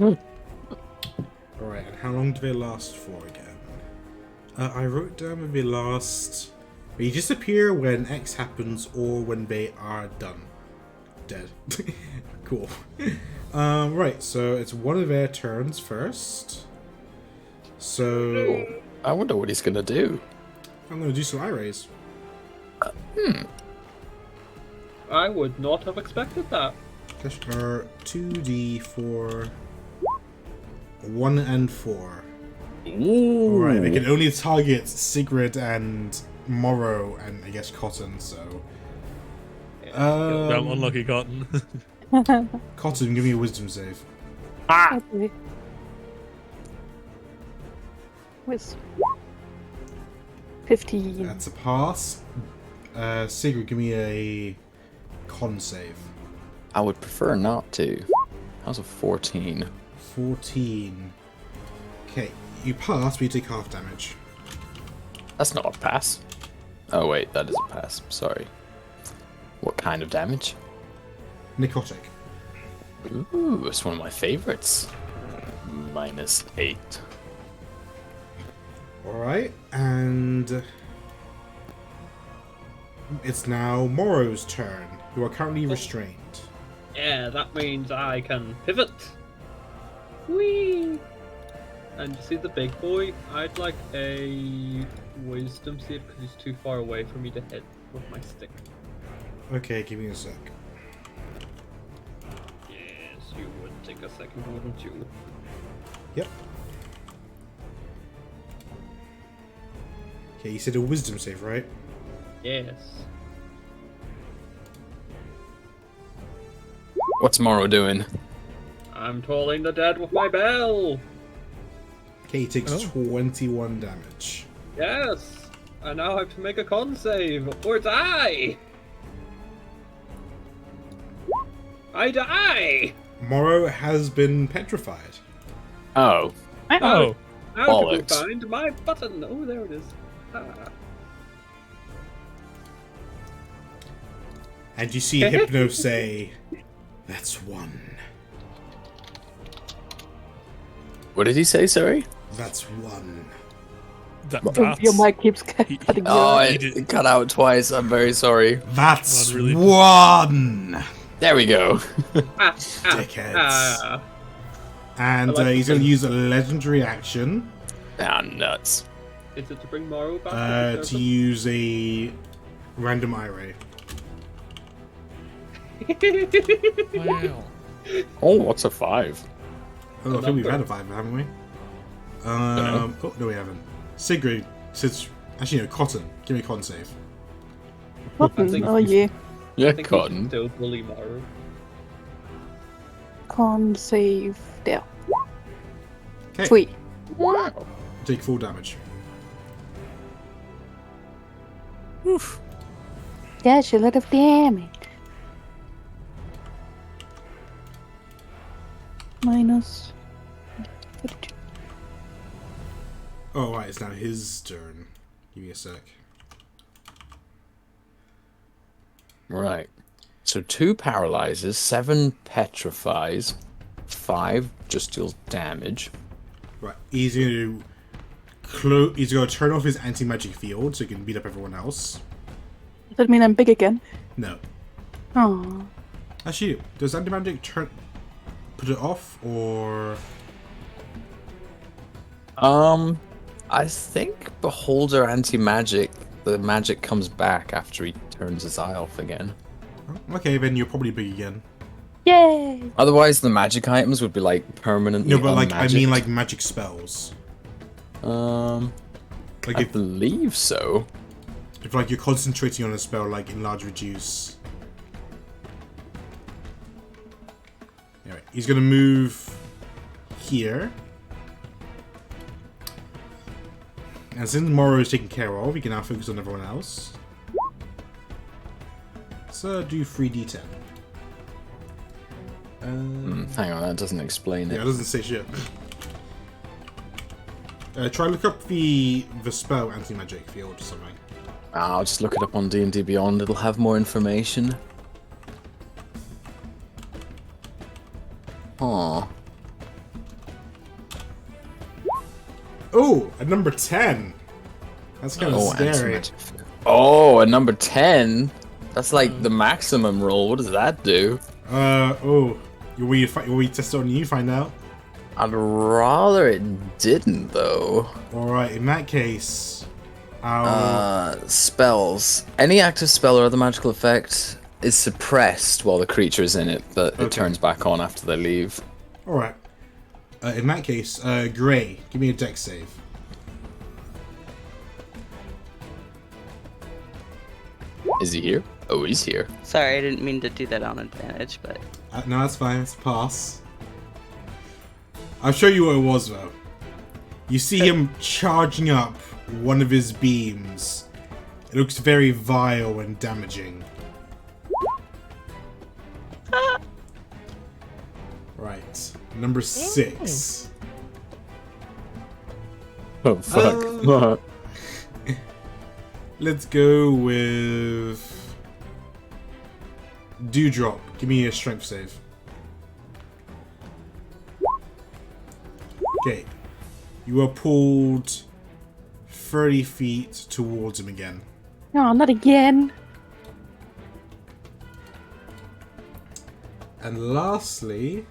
Alright, and how long do they last for again? I wrote down when they last... They disappear when X happens or when they are done. Dead. Cool. Right, so it's one of their turns first. So I wonder what he's gonna do. I'm going to do some eye rays. I would not have expected that. Or 2d4. 1 and 4. Ooh. Alright, they can only target Sigrid and Morrow and I guess Cotton, so. Damn unlucky Cotton. Cotton, give me a wisdom save. Okay. With 15. That's a pass. Sigrid, give me a con save. I would prefer not to. How's a 14? 14. Okay, you pass, but you take half damage. That's not a pass. Oh wait, that is a pass. Sorry. What kind of damage? Necrotic. Ooh, it's one of my favorites. -8. Alright, and it's now Morrow's turn, who are currently restrained. Yeah, that means I can pivot. Whee! And you see the big boy? I'd like a wisdom save because he's too far away for me to hit with my stick. Okay, give me a sec. Yes, you would take a second, wouldn't you? Yep. Okay, you said a wisdom save, right? Yes. What's Morrow doing? I'm tolling the dead with my bell. Okay, he takes Oh. 21 damage. Yes. I now have to make a con save or die. I die. Morrow has been petrified. Oh. Oh. How to Bollocks. find my button? Oh, there it is. Ah. And you see Hypno say, "That's one. What did he say, sorry? That's one." Your mic keeps cutting you Oh, off. it cut out twice. I'm very sorry. That's Not really. one! There we go. Dickheads. And I like he's the going to thing. use a legendary action Ah, nuts. Is it to bring Morrow back? to use a random eye ray. Wow. Oh, what's a 5? Oh, I think we've number. had a 5, haven't we? Oh, no, we haven't. Sigrid, since. Actually, no, Cotton. Give me a con save. Button, oh yeah. Yeah, I think we can Cotton. still bully Morrow. Con save there. Okay, Sweet. Wow. take full damage. Oof. That's a lot of damage. Minus 52. Oh, right, it's now his turn. Give me a sec. Right. So 2 paralyzes, 7 petrifies, 5 just deals damage. Right, he's going to turn off his anti-magic field so he can beat up everyone else. Does that mean I'm big again? No. Oh. Actually, does anti-magic put it off, or... I think Beholder anti-magic, the magic comes back after he turns his eye off again. Okay, then you're probably big again. Yay! Otherwise, the magic items would be like permanently No, but like, I mean unmagicked. like magic spells. Like I believe so. if like you're concentrating on a spell like enlarge, reduce. Alright, he's gonna move here. And since Morrow is taken care of, we can now focus on everyone else. So do 3d10. Hang on, that doesn't explain Yeah, it. it doesn't say shit. Try look up the spell anti-magic field or something. I'll just look it up on D&D Beyond. It'll have more information. Aw. Oh, at number 10. That's kind of Oh, scary. anti-magic field. Oh, at number 10? That's like the maximum roll. What does that do? Oh, you test it on you, find out. I'd rather it didn't, though. Alright, in that case, I'll... Spells. Any active spell or other magical effect is suppressed while the creature is in it, but Okay. it turns back on after they leave. Alright. In that case, Gray, give me a dex save. Is he here? Oh, he's here. Sorry, I didn't mean to do that on advantage, but No, that's fine. It's a pass. I'll show you what it was, though. You see him charging up one of his beams. It looks very vile and damaging. Right. Number 6. Oh, fuck. Let's go with... Dewdrop. Give me a strength save. Okay. You are pulled 30 feet towards him again. No, not again. And lastly,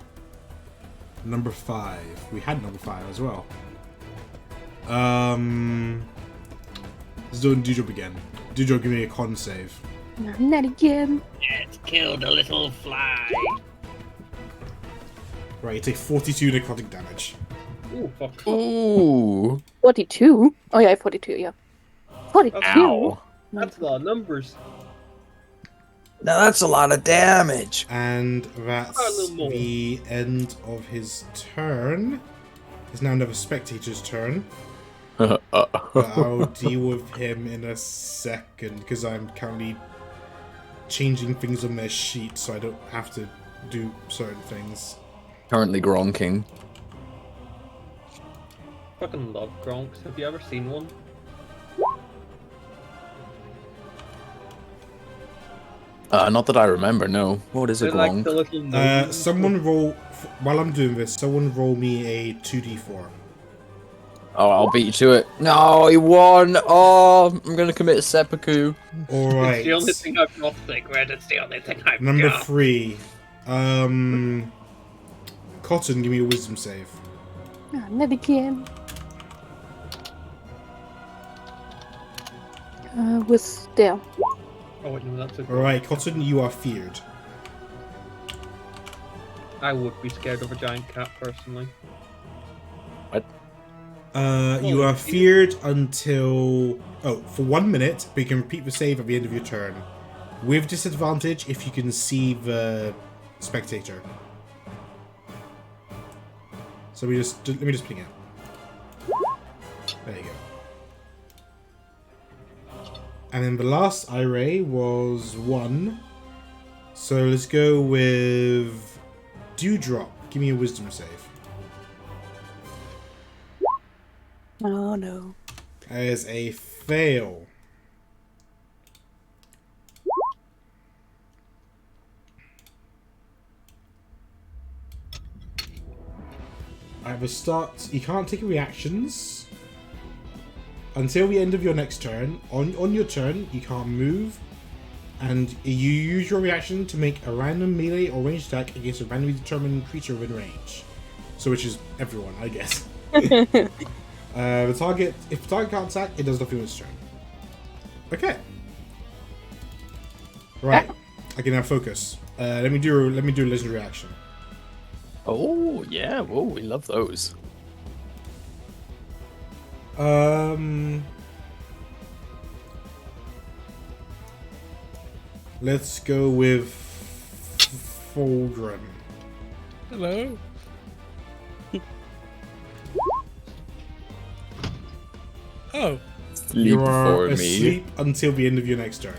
number 5. We had number 5 as well. Let's do Dewdrop again. Dewdrop, give me a con save. No, not again. Let's kill the little fly. Right, you take 42 necrotic damage. Ooh, fuck. Ooh. 42? Oh yeah, 42, yeah. 42? Ow. That's a lot of numbers. Now that's a lot of damage. And A that's little more. the end of his turn. It's now another spectator's turn. But I'll deal with him in a second because I'm currently changing things on their sheet so I don't have to do certain things. Currently gronking. Fucking love Gronks. Have you ever seen one? Not that I remember, no. What is a They're like gronk? the little noses. Someone roll, while I'm doing this, someone roll me a 2d4. Oh, I'll beat you to it. No, he won. Oh, I'm gonna commit seppuku. Alright. It's the only thing I've got, Sigrid. It's the only thing I've Number got. 3. Cotton, give me a wisdom save. No, not again. Was there. Oh wait, no, that's a Alright, Cotton, you are feared. I would be scared of a giant cat, personally. You are feared until... Oh, for 1 minute, but you can repeat the save at the end of your turn. With disadvantage if you can see the spectator. So let me just ping it. There you go. And then the last ira was 1. So let's go with Dewdrop. Give me a wisdom save. Oh no. That is a fail. At the start, you can't take reactions until the end of your next turn. On your turn, you can't move, and you use your reaction to make a random melee or ranged attack against a randomly determined creature within range. So, which is everyone, I guess. If the target can't attack, it does nothing on its turn. Okay. Right. I can now focus. Let me do a legendary action. Oh, yeah. Whoa, we love those. Let's go with Fulgrim. Hello. Oh, Sleep You are for me. asleep until the end of your next turn.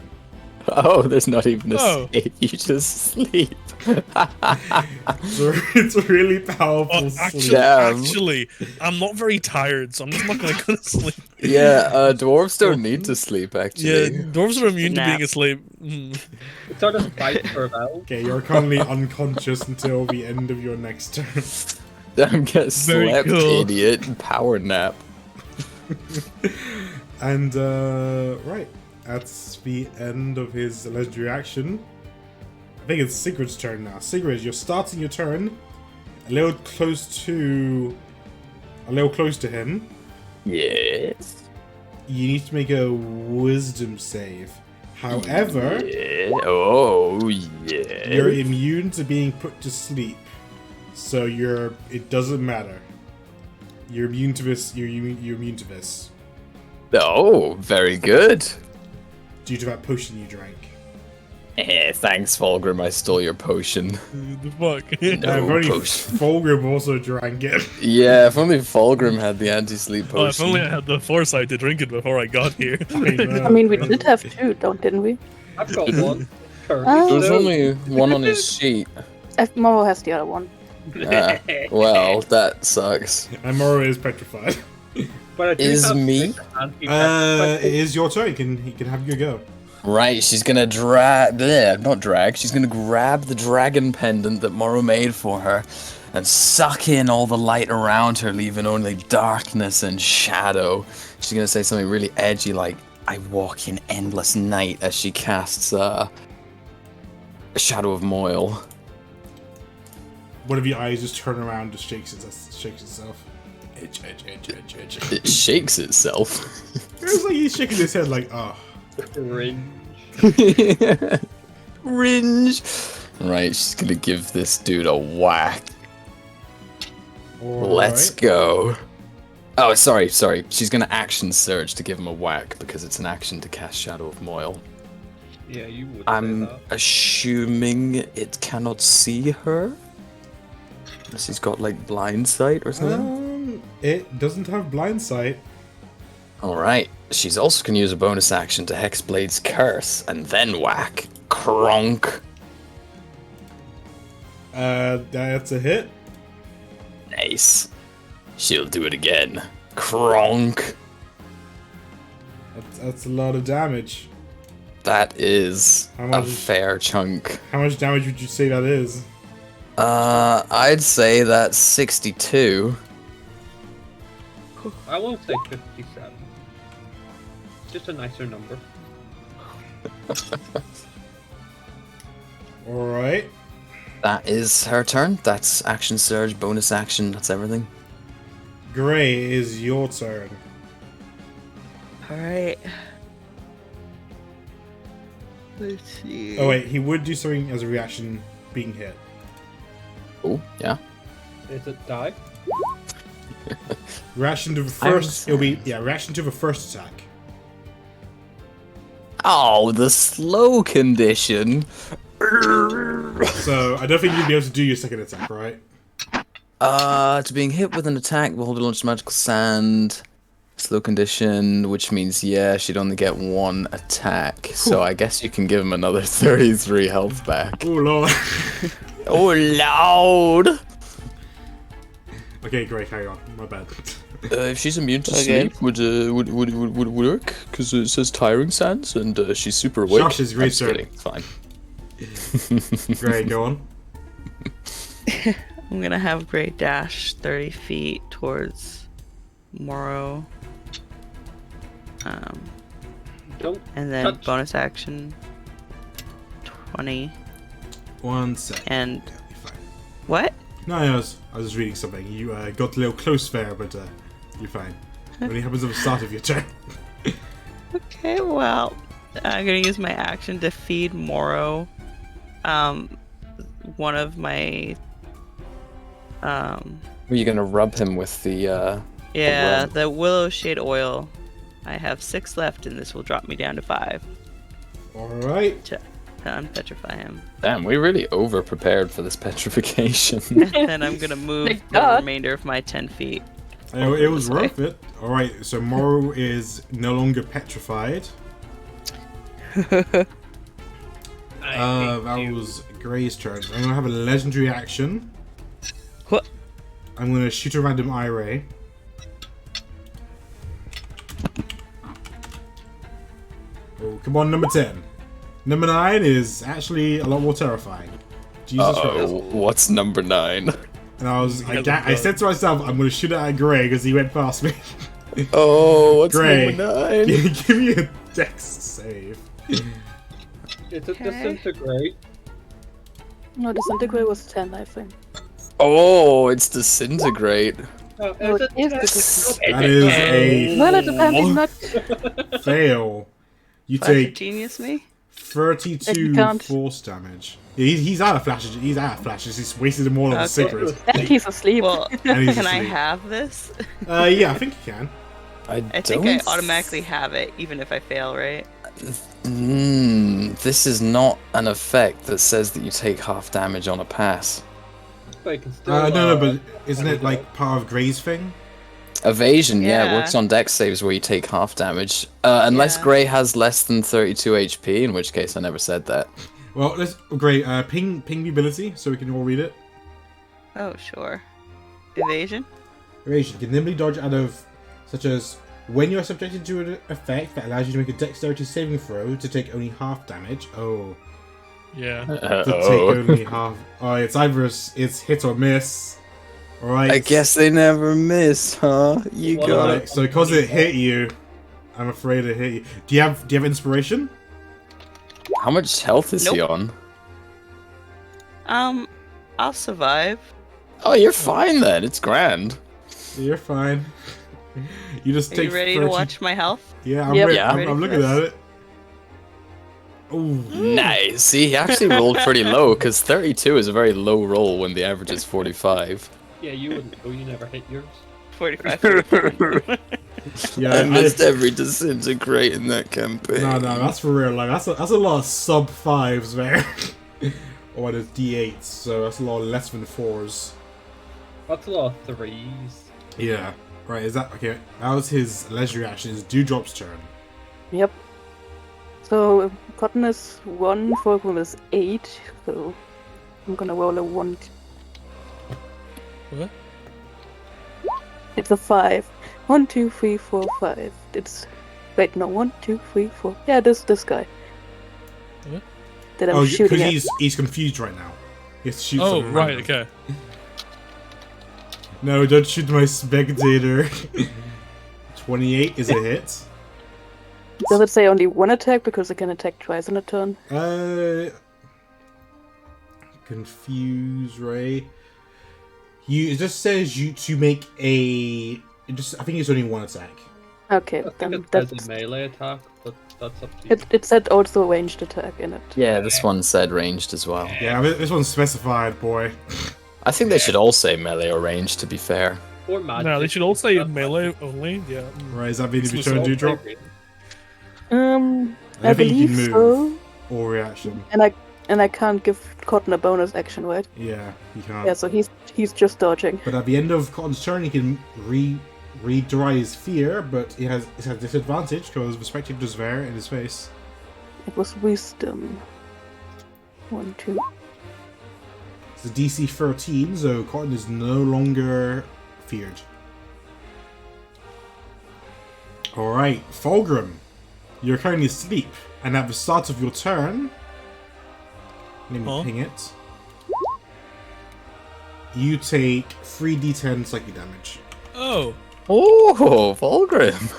Oh, there's not even a Oh. save. You just sleep. It's a really powerful sleep. Damn. actually, I'm not very tired, so I'm just not gonna go to sleep. Yeah, dwarves don't need to sleep, Yeah, actually. dwarves are immune to Nap. being asleep. Mm. It's sort of spite for a bell. Okay, you're currently unconscious until the end of your next turn. Damn, get Very slept, cool. idiot. Power nap. And, right. That's the end of his legendary action. I think it's Sigrid's turn now. Sigrid, you're starting your turn a little close to him. Yes. You need to make a wisdom save. However, Yeah. Oh, yeah. you're immune to being put to sleep, so it doesn't matter. You're immune to this. You're immune to this Oh, very good. due to that potion you drank. Thanks, Fulgrim. I stole your potion. The fuck? No if only potion. Fulgrim also drank it. Yeah, if only Fulgrim had the anti-sleep Oh, if potion. only I had the foresight to drink it before I got here. I mean, we did have two, didn't we? I've got one. There's only one on his sheet. Moro has the other one. Ah, well, that sucks. And Moro is petrified. But I do Is have me? six anti-petrified It is your turn. You can have your go. Right, she's gonna she's gonna grab the dragon pendant that Moro made for her and suck in all the light around her, leaving only darkness and shadow. She's gonna say something really edgy like, I walk in endless night, as she casts a Shadow of Moil. One of your eyes just turn around, just shakes itself. Edge. It shakes itself. It's like he's shaking his head like, oh. Cringe. Ringe. Right, she's gonna give this dude a whack. Let's go. Oh, sorry. She's gonna action surge to give him a whack because it's an action to cast Shadow of Moil. Yeah, you would. I'm say that. assuming it cannot see her. Unless he's got like blind sight or something. It doesn't have blind sight. Alright. She's also gonna use a bonus action to Hexblade's Curse and then whack. Kronk. That's a hit. Nice. She'll do it again. Kronk. That's a lot of damage. That is How a much? fair chunk. How much damage would you say that is? I'd say that's 62. I won't say 57. Just a nicer number. Alright. That is her turn. That's action surge, bonus action, that's everything. Gray, it is your turn. Alright. Let's see. Oh wait, he would do something as a reaction being hit. Oh, yeah. Is it die? Reaction to the first reaction to the first attack. Oh, the slow condition. So I don't think you'd be able to do your second attack, right? To being hit with an attack, will launch magical sand. Slow condition, which means, yeah, she'd only get one attack. So I guess you can give him another 33 health back. Oh lord. Oh, loud! Okay, great, carry on. My bad. If she's immune to Okay. sleep, would work, because it says tiring sands, and she's super awake. Josh, it's I'm great, just sir. kidding, it's fine. Gray, go on. I'm gonna have Gray dash 30 feet towards Moro. Don't. And then Touch. bonus action 20. 1 sec. And Yeah, you're fine. what? No, I was just reading something. You got a little close there, but you're fine. It only happens at the start of your turn. Okay, well, I'm gonna use my action to feed Moro. One of my. Are you gonna rub him with the, Yeah, rub? the willow shade oil. I have 6 left, and this will drop me down to 5 Alright. to unpetrify him. Damn, we really over-prepared for this petrification. And then I'm gonna move Thank the God. remainder of my 10 feet. It was this way. worth it. Alright, so Moro is no longer petrified. That was Gray's turn. I'm gonna have a legendary action. What? I'm gonna shoot a random eye ray. Oh, come on, number 10. Number 9 is actually a lot more terrifying. Jesus Christ. Uh-oh, what's number 9? And I said to myself, I'm gonna shoot it at Gray because he went past me. Oh, what's Gray, number 9? give me a dex save. Is it Okay. disintegrate? No, disintegrate was 10, I think. Oh, it's disintegrate. Oh, No, is it is it? disintegrate. That is a Well, it depends, it's not. fail. You Flash of take genius me? 32 can't. force damage. Yeah, he's out of flashes. He's out of flashes. He's wasted them all on the Okay. cigarette. And he's asleep. Well, And he's can I asleep. have this? Yeah, I think you can. I think I automatically have it, even if I fail, right? This is not an effect that says that you take half damage on a pass. But you can still, No, but isn't it like part of Gray's thing? Evasion, yeah, Yeah. works on dex saves where you take half damage. Unless Yeah. Gray has less than 32 HP, in which case I never said that. Well, let's Gray. Ping the ability so we can all read it. Oh, sure. Evasion? Evasion can nimbly dodge out of, such as when you are subjected to an effect that allows you to make a dexterity saving throw to take only half damage. Oh, Yeah. to take only half. Oh, it's either it's hit or miss. All right. I guess they never miss, huh? You What got about- it. Alright, so because it hit you, I'm afraid it hit you. Do you have inspiration? How much health is he Nope. on? I'll survive. Oh, you're fine then. It's grand. You're fine. You just Are take. you ready to 30 watch my health? Yeah, I'm Yep. ready. Yeah. I'm Ready for looking this? at it. Ooh. Nice. See, he actually rolled pretty low because 32 is a very low roll when the average is 45. Yeah, you wouldn't know. You never hit yours. 45. Yeah, I missed every disintegrate in that campaign. No, that's for real. Like that's a lot of sub fives there. Or there's D8s, so that's a lot less than fours. That's a lot of threes. Yeah. Right. Is that okay? That was his legendary action. It's Dewdrop's turn. Yep. So Cotton is 1, Fulcrum is 8, so I'm gonna roll a 1. What? It's a 5. 1, 2, 3, 4, 5. It's wait, no, 1, 2, 3, 4. Yeah, this guy. What? That I'm Oh, shooting because at. he's confused right now. He has to shoot Oh, someone right, random. okay. No, don't shoot my spectator. 28 is a hit. Does it say only one attack because I can attack twice in a turn? Confuse Ray. It just says you to make a. I think it's only one attack. Okay, I think then it says that's a melee attack, but that's up to you. it said also ranged attack in it. Yeah, this one said ranged as well. Yeah, this one's specified, boy. I think they should all say melee or ranged, to be fair. Or magic. No, they should all say That's fine. melee only. Yeah. Right, is that mean if you It's turn all Dewdrop? I I think you believe can so. Or reaction? And I can't give Cotton a bonus action, right? Yeah, you can't. Yeah, so he's just dodging. But at the end of Cotton's turn, he can re-dry his fear, but it has disadvantage because the spectator's there in his face. It was wisdom. 1, 2. It's a DC 13, so Cotton is no longer feared. Alright, Fulgrim. You're currently asleep, and at the start of your turn, let me Huh? ping it. You take 3d10 psychic damage, Oh. Oh, Fulgrim.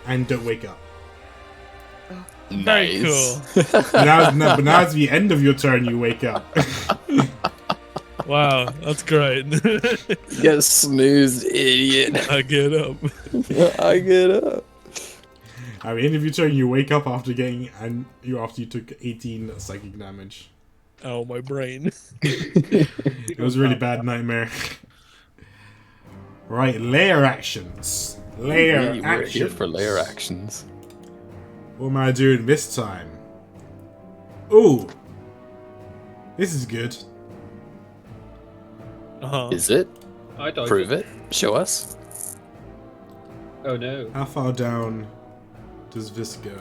and don't wake up. Very Nice. cool. But now it's the end of your turn, you wake up. Wow, that's great. Get snoozed, idiot. I get up. I get up. At the end of your turn, you wake up after you took 18 psychic damage. Oh, my brain. It was a really bad nightmare. Right, layer actions. Layer We're actions. here for layer actions. What am I doing this time? Ooh, this is good. Uh-huh. Is it? I dodged Prove it. Show us. Oh no. How far down does this go?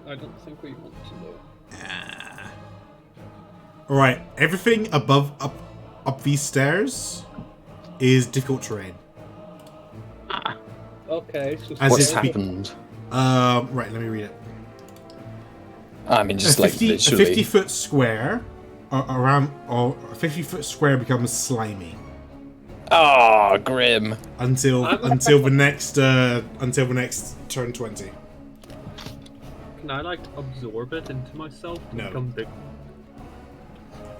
I don't think we want to know. Alright, everything above up these stairs is difficult terrain. Okay, so As What's if we- happened? Right, let me read it. I mean, just a like 50, a visually. 50-foot square around, or a 50-foot square becomes slimy Oh, grim. until the next turn 20. can I like absorb it into myself to No. become big?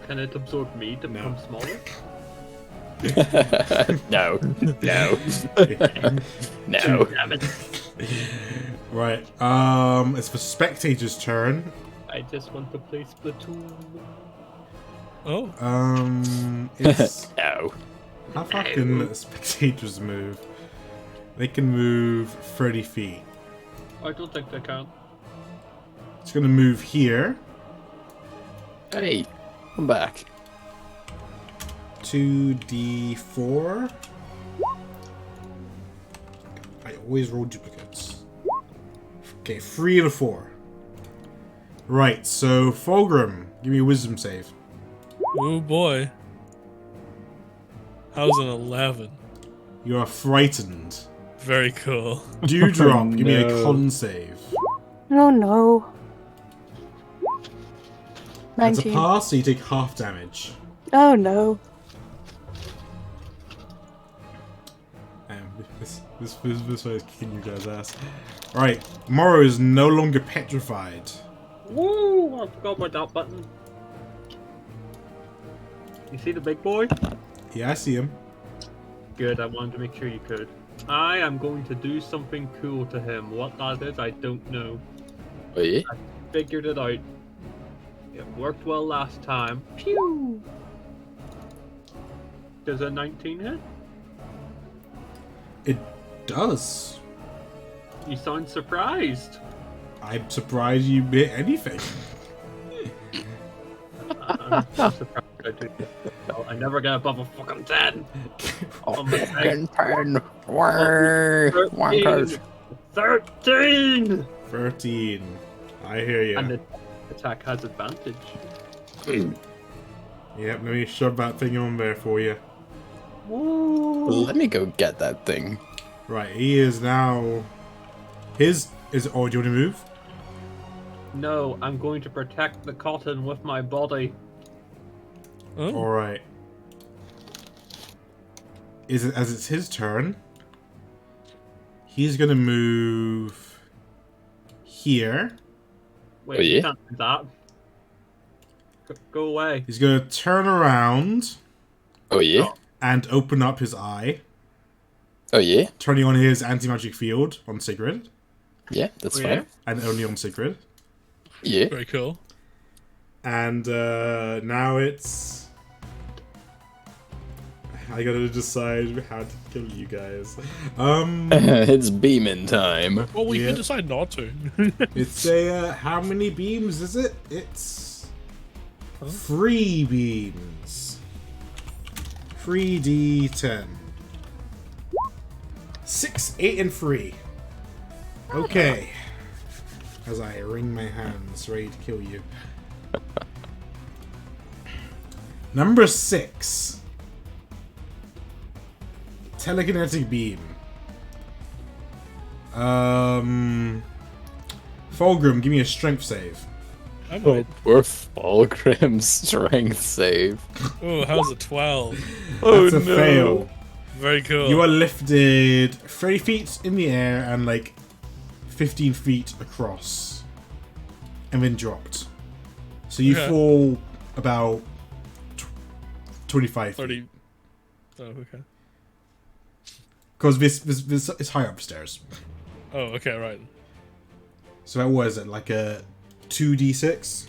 Can it absorb me to No. become smaller? No. No. No. Damn it. Right. It's the spectator's turn. I just want to play Splatoon. Oh, It's No. how far can the spectators move? They can move 30 feet. I don't think they can. It's gonna move here. Hey, come back. 2d4. I always roll duplicates. Okay, 3 to 4. Right, so Fulgrim, give me a wisdom save. oh boy. How's an 11? You are frightened. Very cool. Dewdrop, give me a no. con save. Oh no. That's a 19. pass, so you take half damage. Oh no. This way is kicking you guys' ass. Alright, Morrow is no longer petrified. Woo! I forgot about that button. You see the big boy? Yeah, I see him. Good, I wanted to make sure you could. I am going to do something cool to him. What that is, I don't know. Oh, yeah? Figured it out. It worked well last time. Pew. Does a 19 hit? It does. You sound surprised. I'm surprised you hit anything. I'm surprised I do. No, I never get above a fucking 10. Oh, my fucking pen. Wankers. 13! 13. I hear you. And the attack has advantage. Yep, let me shove that thing on there for you. Let me go get that thing. Right, he is now... His is... Oh, do you want to move? No, I'm going to protect the cotton with my body. Oh, Alright. Is it as it's his turn? He's gonna move... Here. Wait, Oh, you yeah? can't do that. Go away. He's gonna turn around Oh, yeah? and open up his eye, Oh, yeah? turning on his anti-magic field on Sigrid, Yeah, that's Oh, yeah? fine. and only on Sigrid. Yeah. very cool. And now it's... I gotta decide how to kill you guys. It's beaming time. Well, we Yeah. can decide not to. It's a... how many beams is it? It's... 3 beams. 3d10. 6, 8, and 3. Okay. As I wring my hands, ready to kill you. Number 6. Telekinetic beam. Fulgrim, give me a strength save. I'm Oh, right. poor Fulgrim's strength save. Oh, how's a 12? That's a fail. Very cool. You are lifted 30 feet in the air and like 15 feet across. And then dropped. So you Okay. fall about 25 feet. 30. Oh, okay. Because this is high upstairs. Oh, okay, right. So that was it, like a 2d6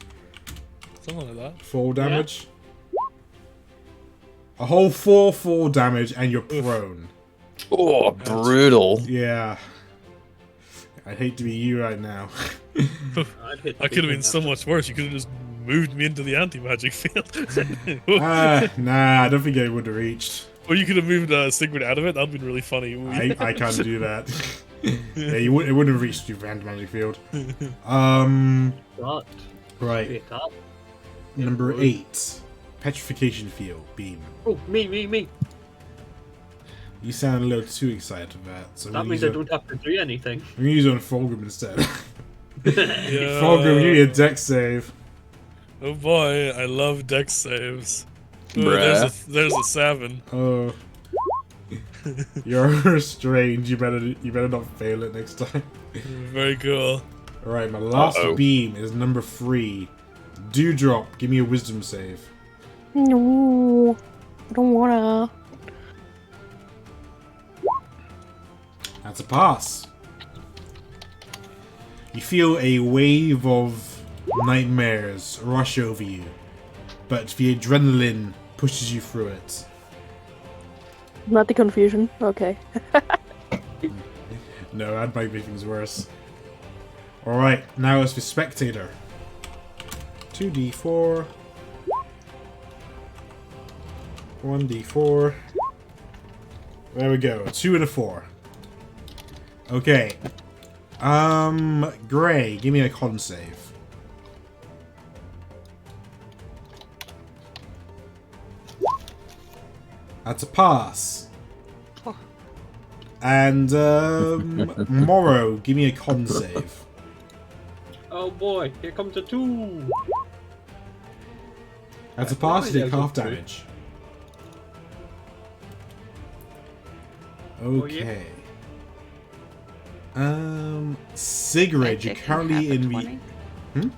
Something like that. fall damage. A whole 4 fall damage and you're prone. Oh, brutal. Yeah. I'd hate to be you right now. I'd hit I could have been so that. much worse. You could have just moved me into the anti-magic field. Nah, I don't think I would have reached. Or you could have moved Sigrid out of it. That would have been really funny. I can't do that. Yeah, it wouldn't have reached you for magic field. But, Right. wait up. Number would. 8. Petrification field beam. Oh, me. You sound a little too excited for that. So That means I don't have to do anything. I'm gonna use it on Fulgrim instead. Yeah. Fulgrim, you need a dex save. Oh boy, I love dex saves. Oh, Bruh. there's a 7. Oh. You're strange. You better not fail it next time. Very cool. Alright, my last Uh-oh. beam is number 3. Dewdrop, give me a wisdom save. No. I don't wanna. That's a pass. You feel a wave of nightmares rush over you, but the adrenaline pushes you through it. Not the confusion. Okay. No, that might make things worse. Alright, now it's the spectator. 2d4. 1d4. There we go. 2 and a 4. Okay. Gray, give me a con save. That's a pass. Oh. And, Morrow, give me a con save. Oh boy, here comes a 2. That's a pass, you take There's a half 2. damage. Oh, Okay. Am Sigrid, I you're taking currently half of in 20? the... Oh Am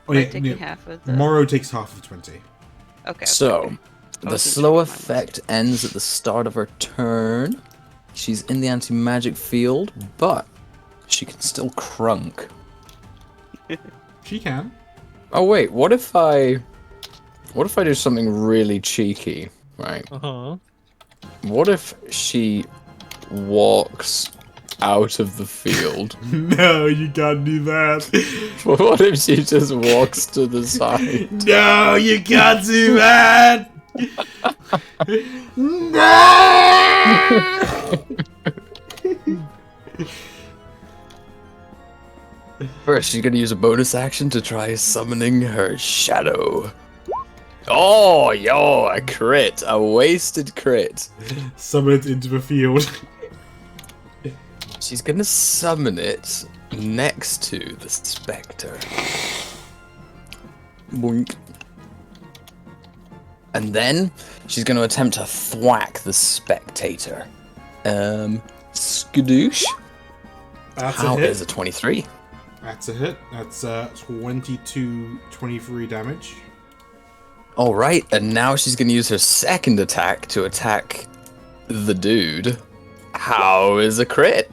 I yeah, taking no, half of the... Morrow takes half of 20. Okay. So, okay. I the wasn't slow sure what mine was. effect ends at the start of her turn. She's in the anti-magic field, but she can still crunk. She can. Oh wait, what if I do something really cheeky, right? Uh-huh. What if she walks out of the field? No, you can't do that. What if she just walks to the side? No, you can't do that. No! First, she's gonna use a bonus action to try summoning her shadow. Oh, yo, a crit. A wasted crit. Summon it into the field. She's gonna summon it next to the spectre. Boink. And then she's gonna attempt to thwack the spectator. Skadoosh. That's How a hit. is a 23? That's a hit. That's 23 damage. Alright, and now she's gonna use her second attack to attack the dude. How is a crit?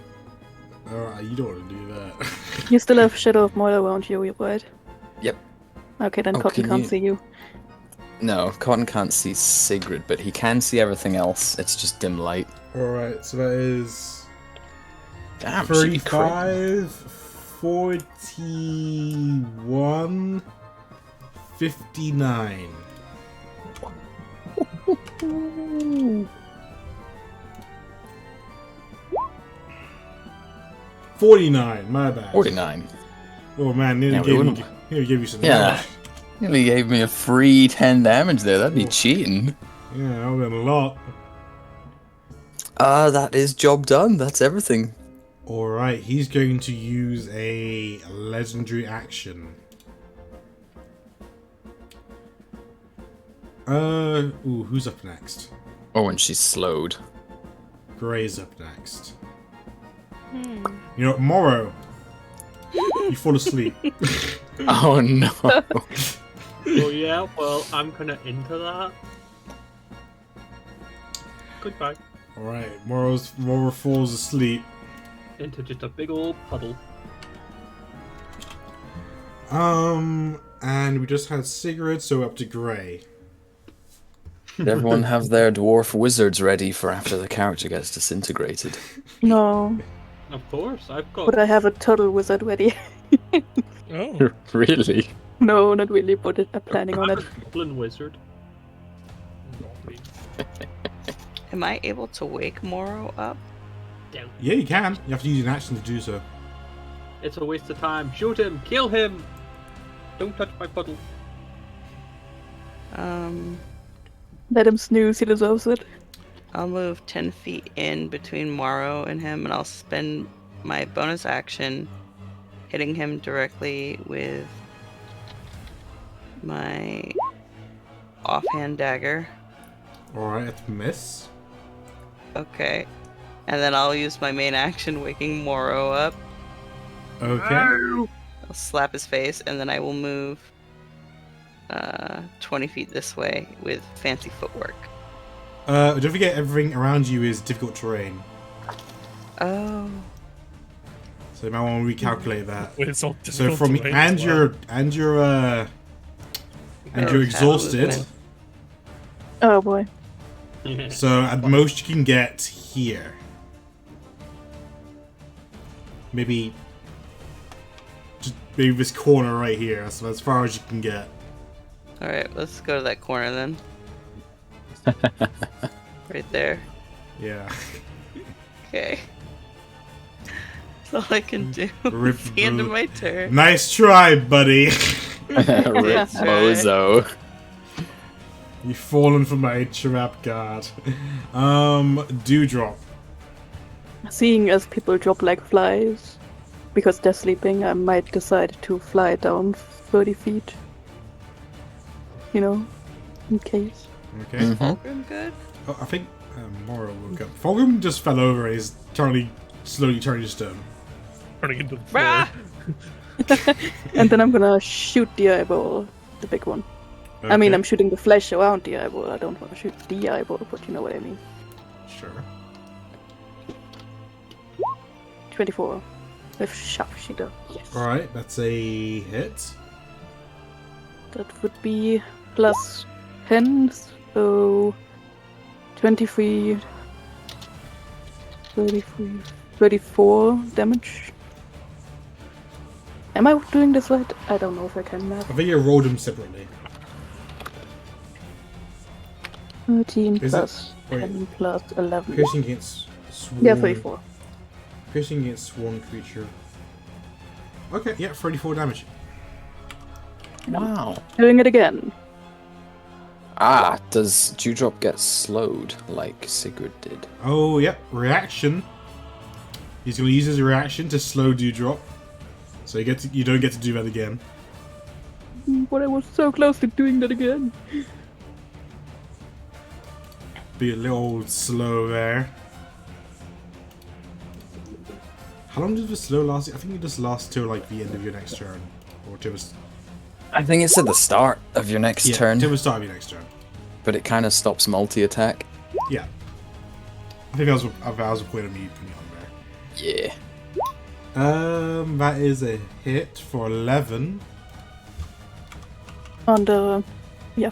Alright, you don't want to do that. You still have Shadow of Mordor around you, right? Yep. Okay, then Oh, Cotton can can't you- see you. No, Cotton can't see Sigrid, but he can see everything else. It's just dim light. Alright, so that is Damn, she crit. 35, 41, 59. $49, my bad. 49. Oh man, nearly Yeah, we gave wouldn't- you some Yeah. damage. Nearly gave me a free 10 damage there. That'd be cheating. Yeah, that would have been a lot. That is job done. That's everything. Alright, he's going to use a legendary action. Ooh, who's up next? Oh, and she's slowed. Gray's up next. You know what, Morrow? You fall asleep. Oh no. Oh yeah, well, I'm kinda into that. Goodbye. Alright, Morrow falls asleep. Into just a big old puddle. And we just had Sigrid, so up to Gray. Did everyone have their dwarf wizards ready for after the character gets disintegrated? No, Of course, I've got but I have a total wizard ready. Oh. Really? No, not really, but I'm planning on I'm it. a goblin wizard. Am I able to wake Morrow up? Down. Yeah, you can. You have to use an action to do so. It's a waste of time. Shoot him! Kill him! Don't touch my puddle. Let him snooze, he deserves it. I'll move 10 feet in between Morrow and him, and I'll spend my bonus action hitting him directly with my offhand dagger. Alright, that's a miss. Okay. And then I'll use my main action waking Morrow up. Okay. I'll slap his face, and then I will move 20 feet this way with fancy footwork. Don't forget everything around you is difficult terrain. Oh. So you might want to recalculate that. Wait, it's all So difficult from terrain as well. you're exhausted. Oh boy. So at most you can get here. Maybe just maybe this corner right here. That's as far as you can get. Alright, let's go to that corner then. Right there. Yeah. Okay. That's all I can do. Rip It's the end of boot. my turn. Nice try, buddy. Rip bozo. You've fallen for my trap guard. Dewdrop. Seeing as people drop like flies because they're sleeping, I might decide to fly down 30 feet. You know, in case. Okay. Fulgrim good? Oh, I think Mora woke up. Fulgrim just fell over and is slowly turning to stone. Turning into the floor. Ah! And then I'm gonna shoot the eyeball, the big one. I mean, Okay. I'm shooting the flesh around the eyeball. I don't want to shoot the eyeball, but you know what I mean. Sure. 24 with sharpshooter. Yes. Alright, that's a hit. That would be plus 10, so 23, 33, 34 damage. Am I doing this right? I don't know if I can math. I think you rolled them separately. 13 Is plus it- 10 plus 11. Piercing against sworn. Yeah, 34. Piercing against sworn creature. Okay, yeah, 34 damage. Wow. Doing it again. Ah, does Dewdrop get slowed like Sigurd did? Oh, yep, reaction. He's going to use his reaction to slow Dewdrop. So you don't get to do that again. But I was so close to doing that again. Be a little slow there. How long does the slow last? I think it just lasts till like the end of your next turn. Or till the, I think it's at the start of your next turn, till the start of your next turn. but it kind of stops multi-attack. Yeah. I think that was a point of me putting it on there. Yeah. That is a hit for 11. On the... yeah,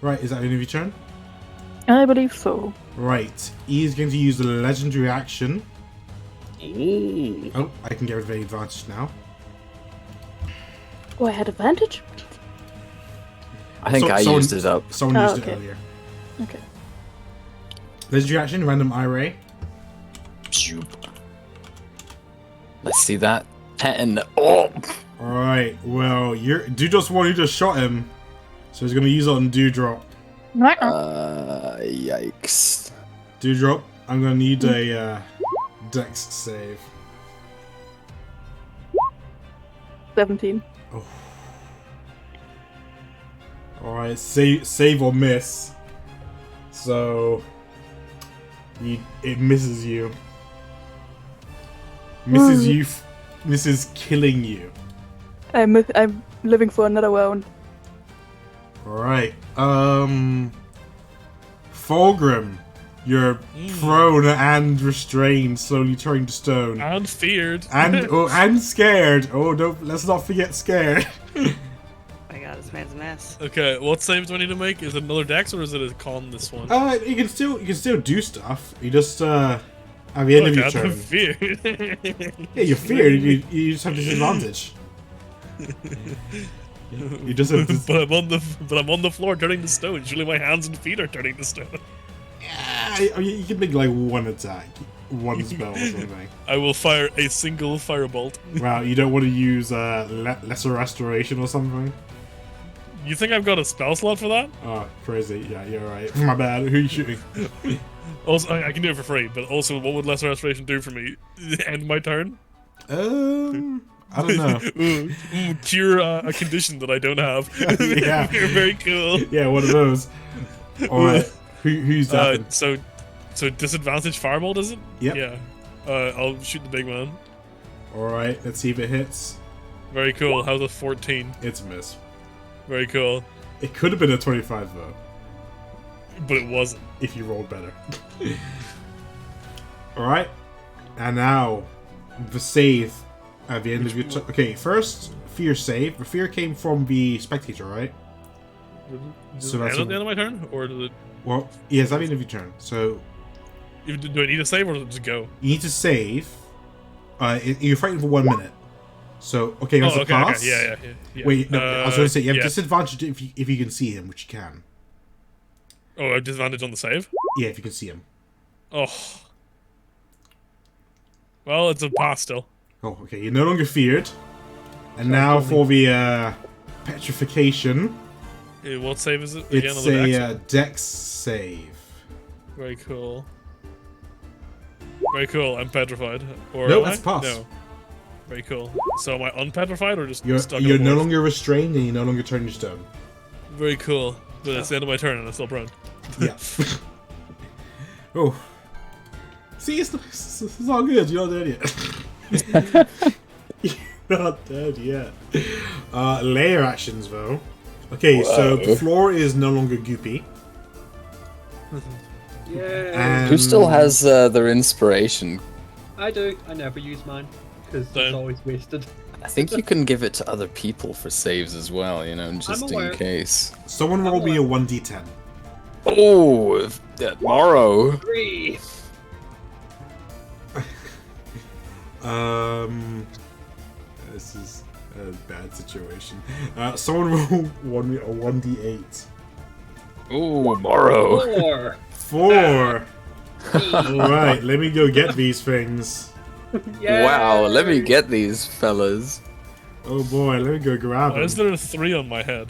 Right, is that the end of your turn? I believe so. Right, he's going to use the legendary action. Ooh. Oh, I can get rid of any advantage now. Oh, I had advantage? I think I someone- used it up. Someone Oh, used okay. it earlier. Okay. Legendary action, random eye ray. Shoop. Let's see that. 10. Oh! Alright, well, Dewdrop's one who just shot him. So he's going to use it on Dewdrop. Yikes. Dewdrop, I'm going to need a dex save. 17. Alright, save or miss. So it misses you. Misses killing you. I'm living for another round. Alright. Fulgrim, you're prone and restrained, slowly turning to stone. And feared. And scared. Oh, let's not forget scared. Oh my god, this man's a mess. Okay, what saves do I need to make? Is it another dex or is it a con this one? You can still do stuff. You just at the end of your I'm turn. feared. Yeah, you're feared. You just have disadvantage. You just have this. but I'm on the floor turning to stone. Usually my hands and feet are turning to stone. Yeah, you can make like one attack, one spell or something. I will fire a single firebolt. Wow, you don't want to use lesser restoration or something? You think I've got a spell slot for that? Oh, crazy. Yeah, you're right. My bad. Who are you shooting? Also, I can do it for free, but also, what would lesser restoration do for me? End my turn? I don't know. Cure a condition that I don't have. Yeah. You're very cool. Yeah, one of those. Alright. Who's that? So disadvantage firebolt, is it? Yep. Yeah. I'll shoot the big man. Alright, let's see if it hits. Very cool. How's a 14? It's a miss. Very cool. It could have been a 25 though, But it wasn't. if you rolled better. Alright. And now, the save at the end of your turn. Okay, first, fear save. The fear came from the spectator, right? Does So it that's end at the end of my turn, or does it? Well, yes, at the end of your turn. So, Do I need to save, or does it just go? you need to save. You're fighting for 1 minute. So, okay, that's a pass. Okay. Yeah. Wait, no, I was going to say, you have yeah. disadvantage if you can see him, which you can. Oh, a disadvantage on the save? Yeah, if you can see him. Oh. Well, it's a pass still. Oh, okay, you're no longer feared. And now for the petrification. What save is it? Again, It's on the a dex save. Very cool. Very cool. I'm petrified. Or No, am that's I? pass. No. Very cool. So am I unpetrified or just You're stuck? no on board? longer restrained and you no longer turn your stone. Very cool. But it's the end of my turn and I'm still prone. Yeah. Oh. See, it's all good. You're not dead yet. You're not dead yet. Layer actions, though. Okay, so the floor is no longer goopy. Yeah. And Who still has their inspiration? I do. I never use mine because it's Same. always wasted. I think you can give it to other people for saves as well, you know, just in aware. case. someone roll me a 1d10. Oh, Morrow. 3. This is a bad situation. Someone roll a 1d8. Ooh, Morrow. 4. 4. Alright, let me go get these things. Yeah. Wow, let me get these fellas. Oh boy, let me go grab Why them. is there a 3 on my head?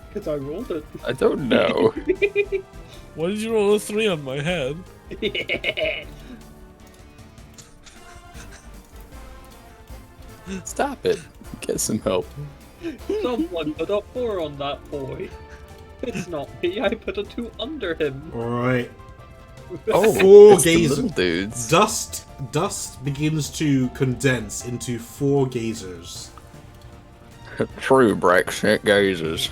Because I rolled it. I don't know. Why did you roll a 3 on my head? Stop it. Get some help. Someone put a 4 on that boy. It's not me. I put a 2 under him. Alright. Oh, Four it's the gaze- little dudes. Dust begins to condense into 4 gazers. True Brexit gazers.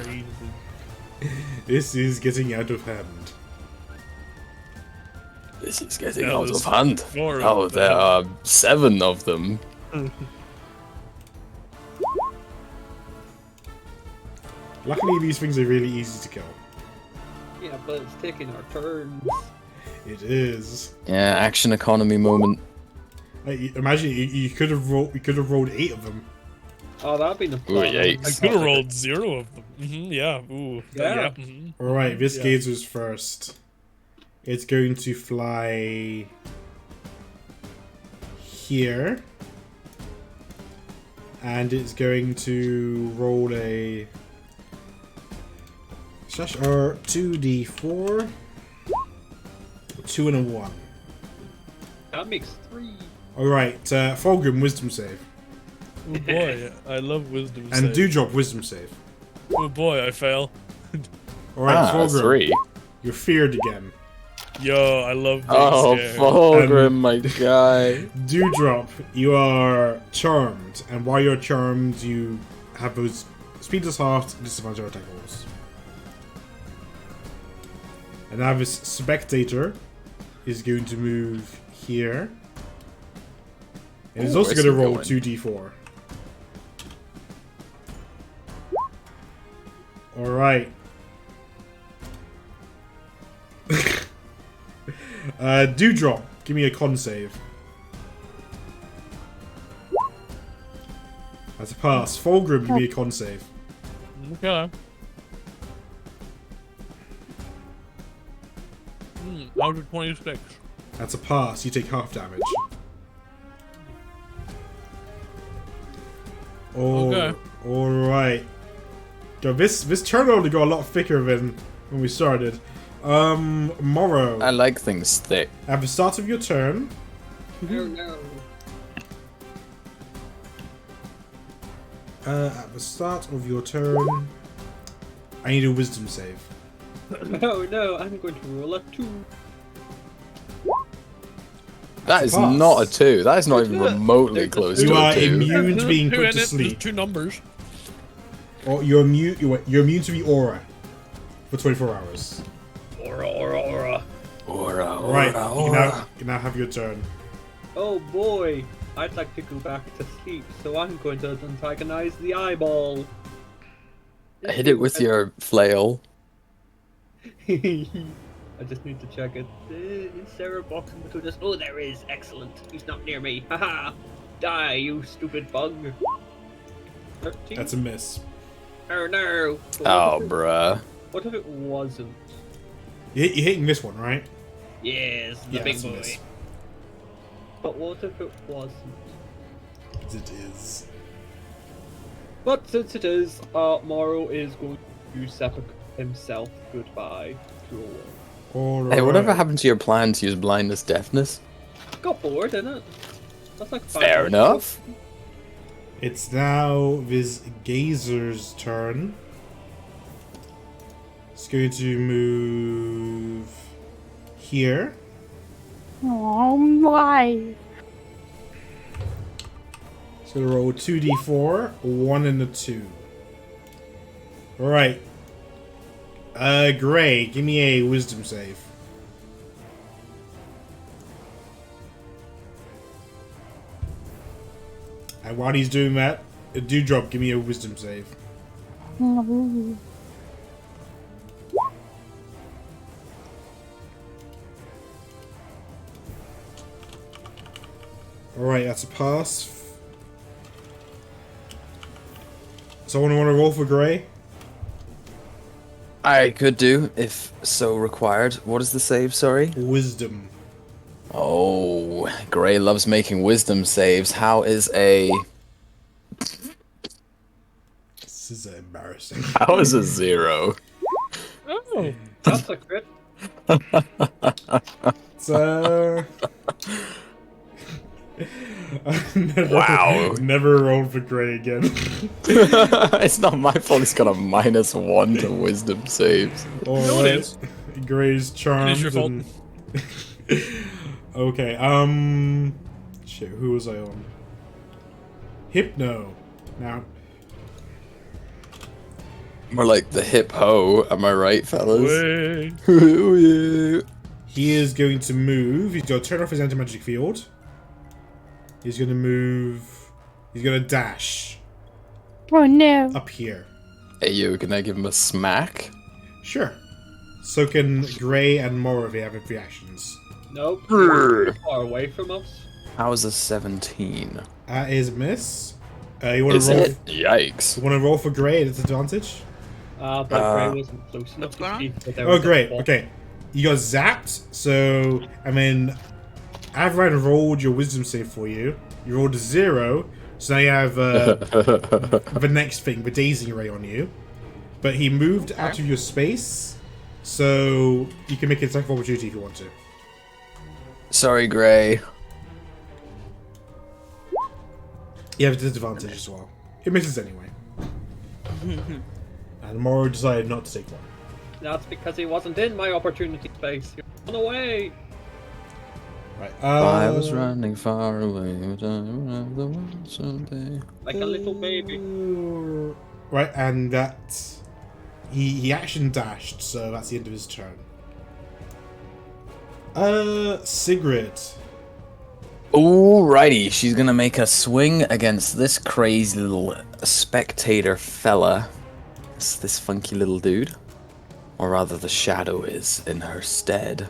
This is getting out of hand. This is getting Yeah, out there's of hand. 4 of Oh, them. there are 7 of them. Luckily, these things are really easy to kill. Yeah, but it's taking our turns. It is. Yeah, action economy moment. Imagine you could have rolled. We could have rolled 8 of them. Oh, that'd been a Ooh, fun. yikes. I could have rolled 0 of them. Yeah, ooh. Yeah. Mm-hmm. All right, this Yeah. gazer's first. It's going to fly here, and it's going to roll a slash R 2d4, 2 and a 1. That makes 3. All right, Fulgrim, wisdom save, Oh boy, I love wisdom and save. Dewdrop, wisdom save. Oh boy, I fail. All right, Fulgrim, 3. you're feared again. Yo, I love being Oh, scared. Fulgrim, my guy. Dewdrop, you are charmed, and while you're charmed, you have those speedless heart disadvantage on attack rolls. And now this spectator is going to move here. And he's Ooh, also where's going to he roll going? 2d4. Alright. Dewdrop, give me a con save. That's a pass. Fulgrim, give me a con save. Okay. Out of 26. That's a pass. You take half damage. Oh, Okay. alright. God, this turn only got a lot thicker than when we started. Morrow. I like things thick. At the start of your turn, Oh no. at the start of your turn, I need a wisdom save. Oh no, I'm going to roll a 2. That is pass. not a 2. That is not even remotely There's a close You to are a 2. immune to being Two put in to it, sleep. there's 2 numbers. Or you're immune. You're immune to the aura for 24 hours. Aura, aura, aura. Aura, Right. aura, You aura. now have your turn. Oh boy, I'd like to go back to sleep, so I'm going to antagonize the eyeball. Hit it with your flail. I just need to check it. Is there a box in between us? Oh, there is. Excellent. He's not near me. Haha. Die, you stupid bug. 13? That's a miss. Oh no. But Oh, bruh. what if it wasn't? You're hitting this one, right? Yes, the Yeah, big that's a boy. miss. But what if it wasn't? It is. But since it is, Morrow is going to seppuku himself goodbye to a world. Alright. Hey, whatever happened to your plan to use blindness deafness? Got bored, didn't it? That's like 5 Fair minutes. enough. It's now this Gazer's turn. It's going to move here. Oh my. It's going to roll 2d4, 1 and a 2. Alright. Gray, give me a wisdom save. And while he's doing that, Dewdrop, give me a wisdom save. Alright, that's a pass. Someone want to roll for Gray? I could do, if so required. What is the save, sorry? Wisdom. Oh, Gray loves making wisdom saves. How is a... This is embarrassing. How is a 0? Oh. That's a crit. So... Wow. Never rolled for Gray again. It's not my fault he's got a -1 to wisdom saves. No, it is. Gray's charmed. It is your fault. and- okay, shit, who was I on? Hypno. Now, More like the hip ho, am I right, fellas? Wait. Oh, yeah. he is going to move. He's going to turn off his anti-magic field. He's going to move. He's going to dash Oh no. up here. Hey, yo, can I give him a smack? Sure. So can Gray and Mora if they have reactions. Nope. Brr. You're far away from us. How is a 17? That is a miss. You want Is to roll? it? Yikes. You want to roll for Gray at disadvantage? But Gray wasn't close enough to see that there Oh, was a great. spot. Okay. You got zapped, so, I mean, Avrad rolled your wisdom save for you. You rolled a 0, so now you have the next thing, the dazing ray on you. But he moved out of your space, so you can make an attack of opportunity if you want to. Sorry, Gray. You have a disadvantage as well. It misses anyway. And Moro decided not to take one. That's because he wasn't in my opportunity space. He ran away. Right. I was running far away, but I remember the one someday. Like a little baby. Right, and that... He action dashed, so that's the end of his turn. Sigrid. Alrighty, she's gonna make a swing against this crazy little spectator fella. This funky little dude. Or rather, the shadow is in her stead.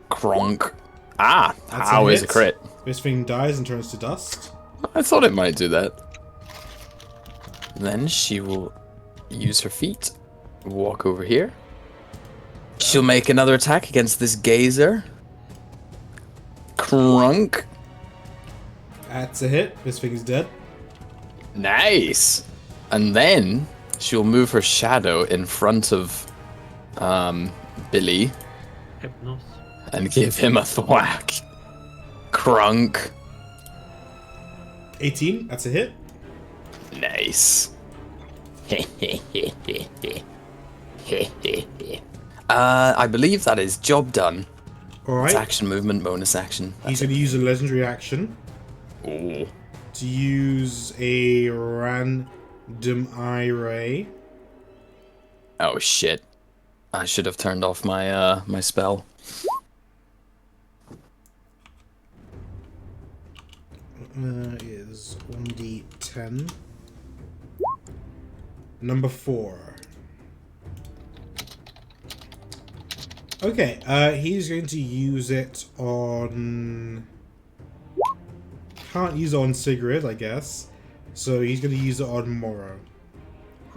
Kronk. Ah, That's how is a hit. crit? This thing dies and turns to dust. I thought it might do that. Then she will use her feet, walk over here. She'll make another attack against this gazer. Krunk. That's a hit. This thing is dead. Nice. And then she'll move her shadow in front of Billy Hypnos. and give him a thwack. Krunk. 18. That's a hit. Nice. I believe that is job done. It's Alright. action, movement, bonus action. He's going to use a legendary action Ooh. to use a random eye ray. Oh shit. I should have turned off my my spell. is 1d10. Number 4. Okay, he's going to use it on... Can't use it on Sigrid, I guess. So he's going to use it on Morrow.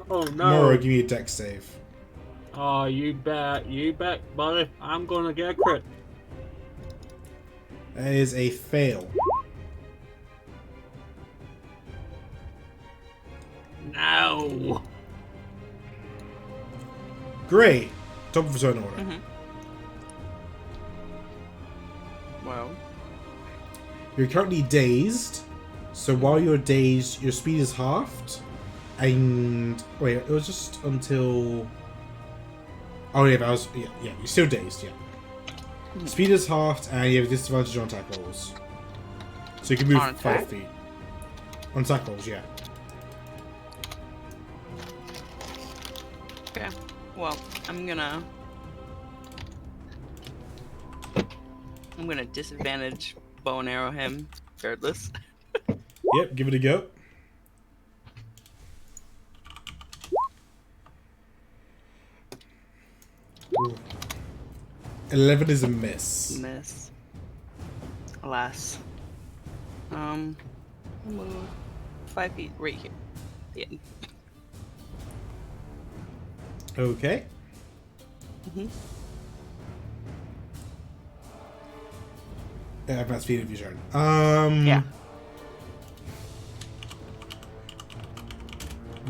Oh no! Morrow, give me a dex save. Oh, you bet, buddy. I'm gonna get a crit. That is a fail. No. Great. Top of turn order. Wow. You're currently dazed. So while you're dazed, your speed is halved. And wait, it was just until. Oh yeah, you're still dazed. Yeah. Speed is halved, and you have a disadvantage on attack rolls. So you can move On 5 attack? feet. On attack rolls, yeah. Okay. Well, I'm gonna disadvantage bow and arrow him, regardless. Yep, give it a go. Ooh. 11 is a miss. Miss. Alas. Move 5 feet right here. Yeah. Okay. Advanced speed of your turn. Yeah.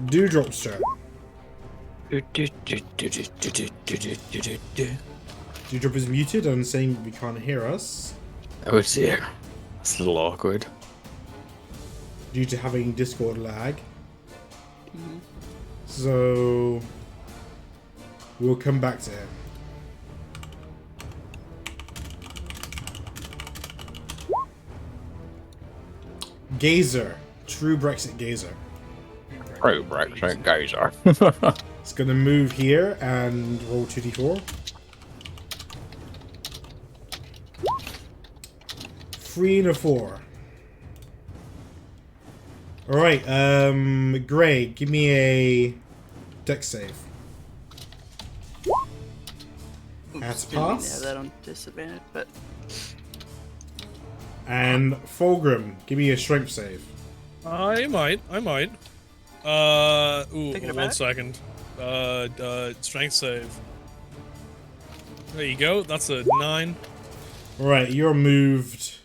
Dewdrop's turn. Dewdrop is muted and saying we can't hear us Oh dear. That's a little awkward. due to having Discord lag. So we'll come back to him. Gazer. True Brexit Gazer. Pro Brexit Gazer. It's gonna move here and roll 2d4. 3 and a 4. Alright, Gray, give me a dex save. That's a Didn't mean to pass. have that on disadvantage, but And Fulgrim, give me a strength save. I might. Thinking about One it? second. Strength save. There you go. That's a 9. Alright, you're moved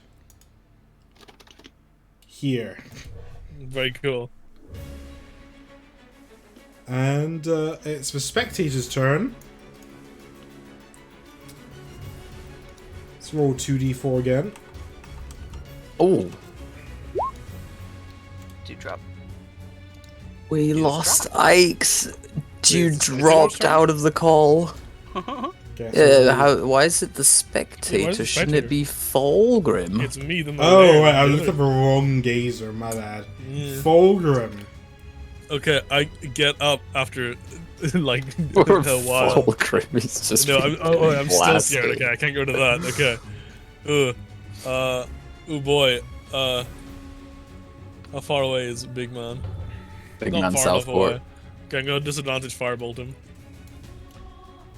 here. Very cool. And it's the spectator's turn. Let's roll 2d4 again. Oh, do drop. we lost Ike's. You dropped out of the call. Okay, Why is it the spectator? Shouldn't it be Fulgrim? It's me, the Oh, Malayan, right, I the looked other- at the wrong Gazer, my bad. Yeah. Fulgrim. Okay, I get up after like Poor a while. Fulgrim is just. No, I'm still blasted. scared. Okay, I can't go to that. Okay. Oh boy. How far away is Big Man? Big Not man far enough Southport. away. Okay, I'm gonna disadvantage firebolt him.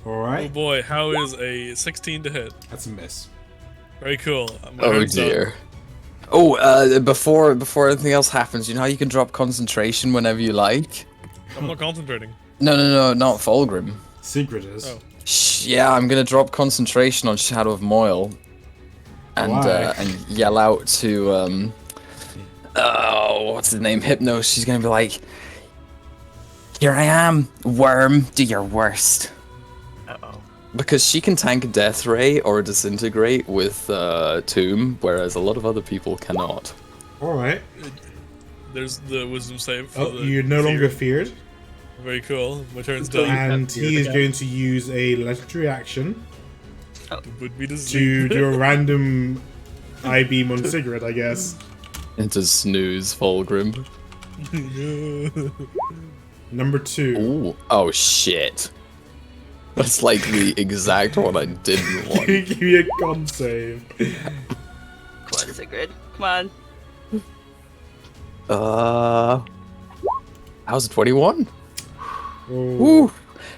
Oh Alright, boy, how is a 16 to hit? that's a miss. Very cool. My Oh turn's done. dear. Oh, before anything else happens, you know how you can drop concentration whenever you like? I'm not concentrating. No, not Fulgrim. Secret is. Oh. Yeah, I'm gonna drop concentration on Shadow of Moyle, and Why? and yell out to oh, what's his name? Hypnos. She's gonna be like, "Here I am, worm. Do your worst." Uh-oh. Because she can tank a death ray or disintegrate with Tomb, whereas a lot of other people cannot. Alright. There's the wisdom save. For Oh, the you're no fear. longer feared. Very cool. My turn's Until you- done. And he is going to use a legendary action Would be the to do a random eye beam on Sigrid, I guess. Into snooze, Fulgrim. Number 2. Ooh. Oh shit. That's like the exact one I didn't want. Give me a con save. Come on, Sigrid. Come on. How's it 21? Oh. Woo!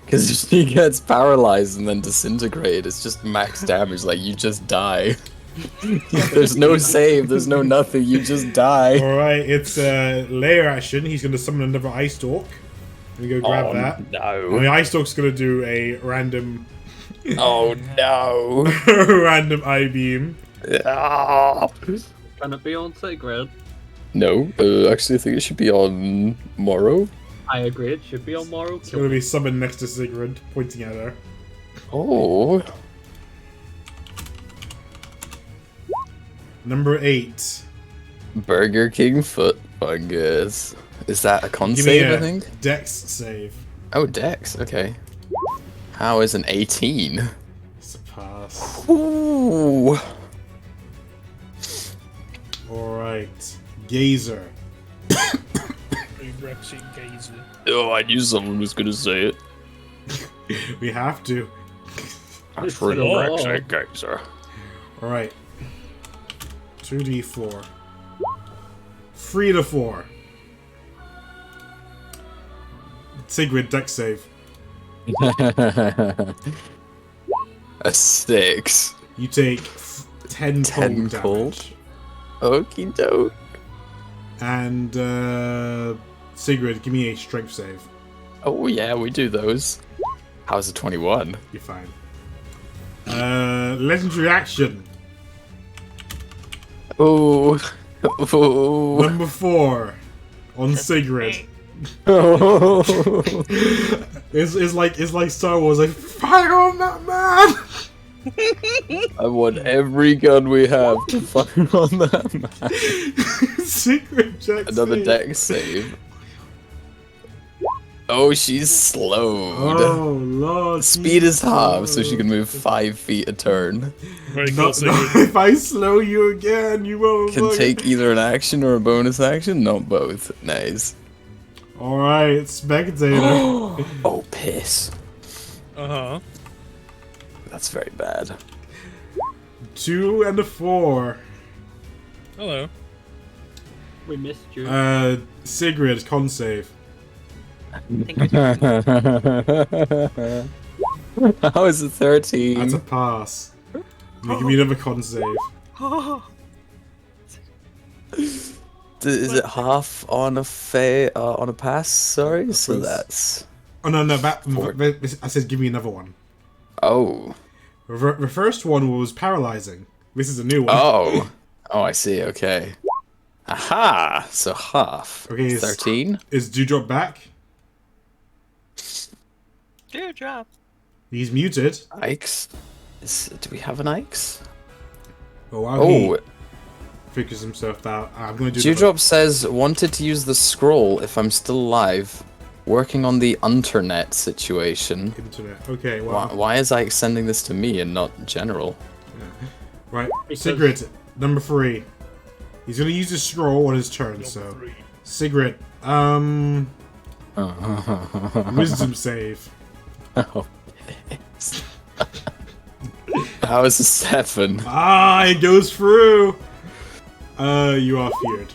Because if he gets paralyzed and then disintegrated, it's just max damage. Like you just die. There's no save. There's no nothing. You just die. All right, it's layer action. He's going to summon another Ice Stalk. Let me go grab that. And No. the Ice Stalk's going to do a random, Oh no. random eye beam. Ah. Can it be on Sigrid? No. Actually, I think it should be on Morrow. I agree, it should be on Morrow. It's going to be summoned next to Sigrid, pointing at her. Oh. Number 8. Burger King foot fungus. Is that a con Give me save, a I think? Dex save. Oh, Dex. Okay. How is an 18? It's a pass. Ooh. Alright. Gazer. Rexy Gazer. Oh, I knew someone was gonna say it. We have to. It's For the so- Rexy Gazer. Alright. 2d4. 3 to 4. Sigrid, Dex save. A 6. You take 10 10 cold cold. damage. Okie doke. And Sigrid, give me a strength save. Oh yeah, we do those. How's a 21? You're fine. Legendary action. Oh. Oh. Number 4 on Sigrid. It's like Star Wars. Like fire on that man. I want every gun we have to fire on that man. Secret check. Another save. dex save. Oh, she's slowed. Oh lord. Speed is half, so slowed. she can move 5 feet a turn. Very No, cool, no, Sigrid. if I slow you again, you won't. Can take either an action or a bonus action, not both. Nice. All right, spectator. Oh, piss. Uh-huh. That's very bad. 2 and a 4. Hello. We missed you. Sigrid, con save. How is it 13? That's a pass. Give me another con save. Is it half on a on a pass? Sorry, so Pass. that's Oh no, no, Four. I said give me another one. oh The first one was paralyzing. This is a new one. oh oh. I see. Okay. Aha! So half. Okay, it's- 13. Is Dewdrop back? Dewdrop. He's muted. Ike's. Do we have an Ike's? Oh, wow. Oh, He figures himself out. I'm going to do Dewdrop says wanted to use the scroll if I'm still alive. Working on the internet situation. the internet. Okay, Why, well. why is Ike sending this to me and not general? Right, Because- Sigrid, number 3. He's going to use his scroll on his turn, so. Three. Sigrid, wisdom save. Oh, piss. How is a 7? Ah, it goes through! You are feared.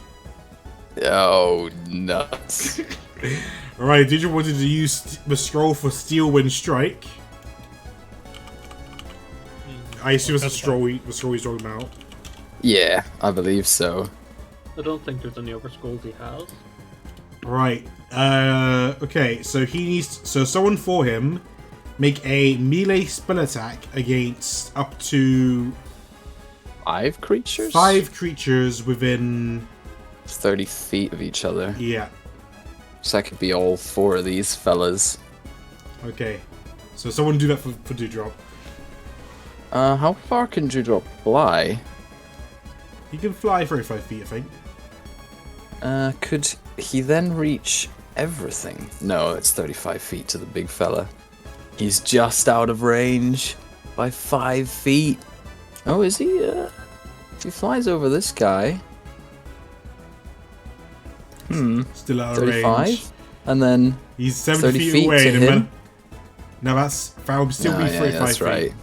Oh, nuts. Alright, did you wanted to use the scroll for Steel Wind Strike? I assume it's the scroll he's talking about. Yeah, I believe so. I don't think there's any other scrolls he has. Right. Okay, so he needs... So someone for him make a melee spell attack against up to 5 creatures? 5 creatures within... 30 feet of each other. Yeah. So that could be all 4 of these fellas. Okay. So someone do that for Dewdrop. How far can Dewdrop fly? He can fly 35 feet, I think. Could he then reach everything? No, it's 35 feet to the big fella. He's just out of range by 5 feet. Oh, is he? If he flies over this guy. Still out of 35? range. And then... He's 70 30 feet feet away. to no him? matter- Now that would still be Ah, 35 yeah, that's feet. right.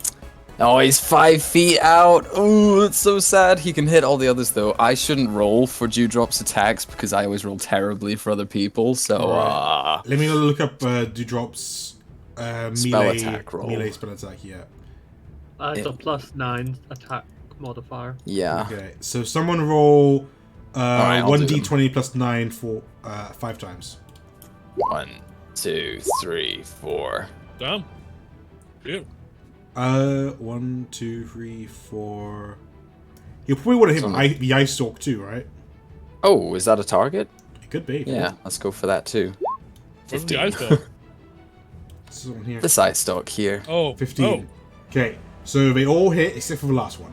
Oh, he's 5 feet out. Oh, it's so sad. He can hit all the others though. I shouldn't roll for Dewdrop's attacks because I always roll terribly for other people. So, Alright. Let me look up Dewdrop's Spell attack roll. melee spell attack. Yeah. It's a +9 attack modifier. Yeah. Okay. So someone roll Alright, I'll do them. 1d20 plus 9 for 5 times. 1, 2, 3, 4. Damn. Yeah. 1, 2, 3, 4. You probably want to hit the ice stalk too, right? Oh, is that a target? It could be. Yeah, let's go for that too. Where's the ice though? This is on here. This ice stock here. Oh. 15. Okay. So they all hit except for the last one.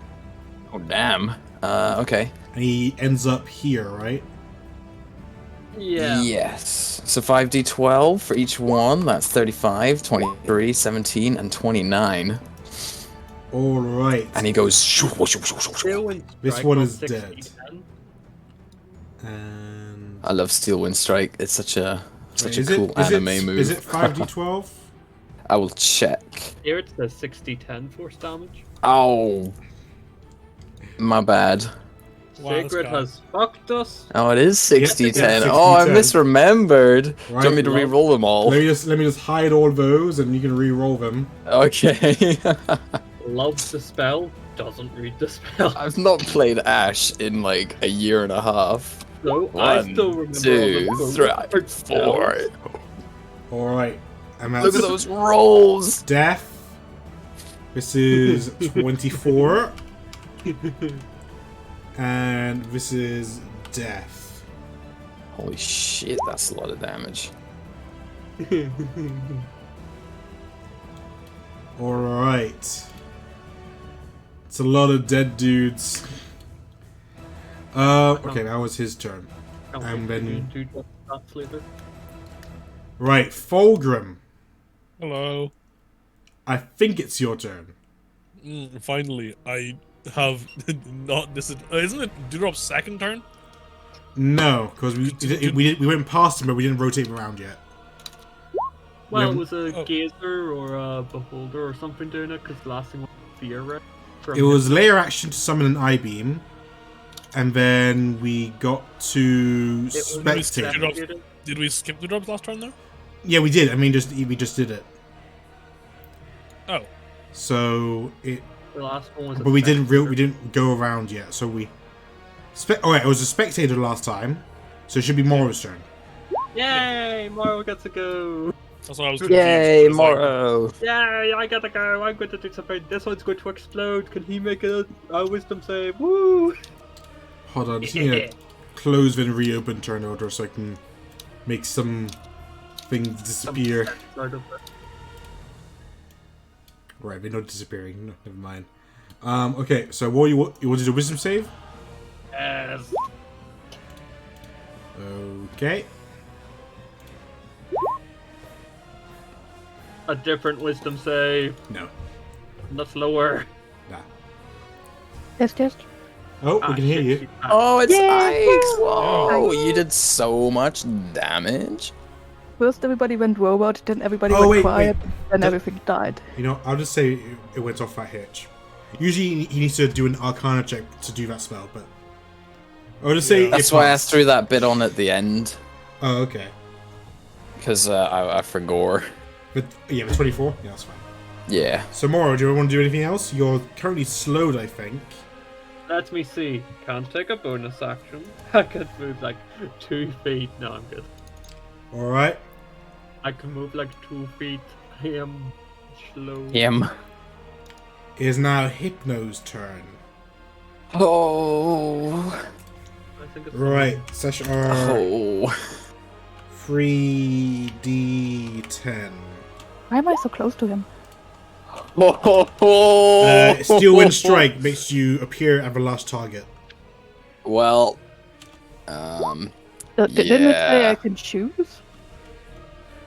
Oh, damn. Okay. And he ends up here, right? Yeah. Yes. So 5d12 for each one. That's 35, 23, 17, and 29. Alright. And he goes. Steel Wind This Strike one on is dead. 60-10. And I love Steel Wind Strike. It's such a Is cool anime move. Is it 5d12? I will check. Here it says 60-10 force damage. Oh. My bad. Wow, that's Sacred bad. has fucked us. Oh, it is 60-10. Yeah, Oh, I 60-10. misremembered. Do you want me to Right. re-roll them all? Let me just hide all those, and you can re-roll them. Okay. Loves the spell, doesn't read the spell. I've not played Ash in like a year and a half. So I 1, still remember 2, all the 3, quotes for 4. spells. All right. And Look at that's those rolls. death. This is 24. And this is death. Holy shit, that's a lot of damage. All right. It's a lot of dead dudes. Okay, that was his turn. Can't And wait to then- do stats later. Right, Fulgrim. Hello. I think it's your turn. Finally, I have not this. Isn't it Dewdrop's second turn? No, because we went past him, but we didn't rotate him around yet. Well, Yeah. it was a Oh. gazer or a beholder or something doing it, because the last thing was fear, right? From It was layer action to summon an I-beam, and then we got to spectate. Did we skip Dewdrop's last turn though? Yeah, we did. I mean, we just did it. Oh. So it, The last one was. a but we spectator. didn't go around yet. So we, oh yeah, it was a spectator last time, so it should be Moro's turn. Yay! Moro gets to go. That's what I was confused. Yay, I was like, Moro. Yay! I gotta go. I'm going to do something. This one's going to explode. Can he make a wisdom save? Woo! Hold on, just need to close and reopen turn order so I can make some things disappear. Sort of. Right, they're not disappearing. No, never mind. Okay, so what you want to do? A wisdom save? Yes. Okay. A different wisdom save. No. That's lower. Nah. Test. Oh, we Ah, can hear shit, you. shit. Oh, it's Yay! ice. Whoa, you did so much damage. First everybody went robot, then everybody Oh, went wait, quiet, wait. then That- everything died. You know, I'll just say it went off that hitch. Usually he needs to do an Arcana check to do that spell, but I'll just say That's it why I passed. threw that bit on at the end. Oh, okay. Because I forgot. But yeah, the 24. Yeah, that's fine. Yeah. So Moro, do you want to do anything else? You're currently slowed, I think. Let me see. Can't take a bonus action. I can move like 2 feet. No, I'm good. All right. I can move like 2 feet. I am slow. Him. It is now Hypnos' turn. Oh. I think it's Right. Session Oh. 3d10. Why am I so close to him? Steel Wind Strike makes you appear at the last target. Well. Didn't it say Yeah. I can choose?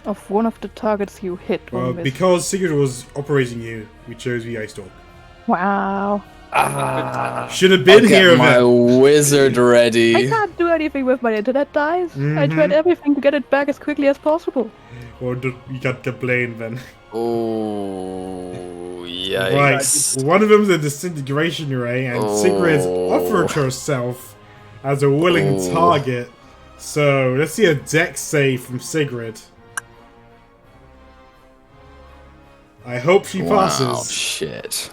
Of one of the targets you hit or Well, miss. because Sigurd was operating you, we chose the Ice Dog. Wow. Should have I'll been get here, my man. wizard I ready. can't do anything with my internet dies. I Mhm. tried everything to get it back as quickly as possible. Or you can't complain then. Oh, Yikes. Right. One of them's a disintegration ray, and Sigrid's offered herself as a willing target. So let's see a dex save from Sigrid. I hope she passes. Wow, shit.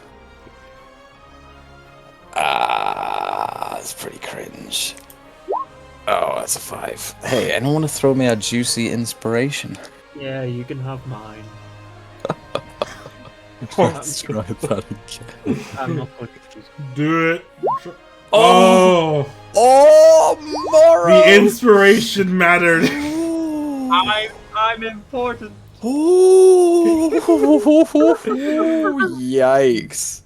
That's pretty cringe. Oh, that's a 5. Hey, anyone want to throw me a juicy inspiration? Yeah, you can have mine. Let's try that again. I'm not going to choose. Do it. Oh! Oh, Moro! The inspiration mattered. I'm important. Ooh, yikes.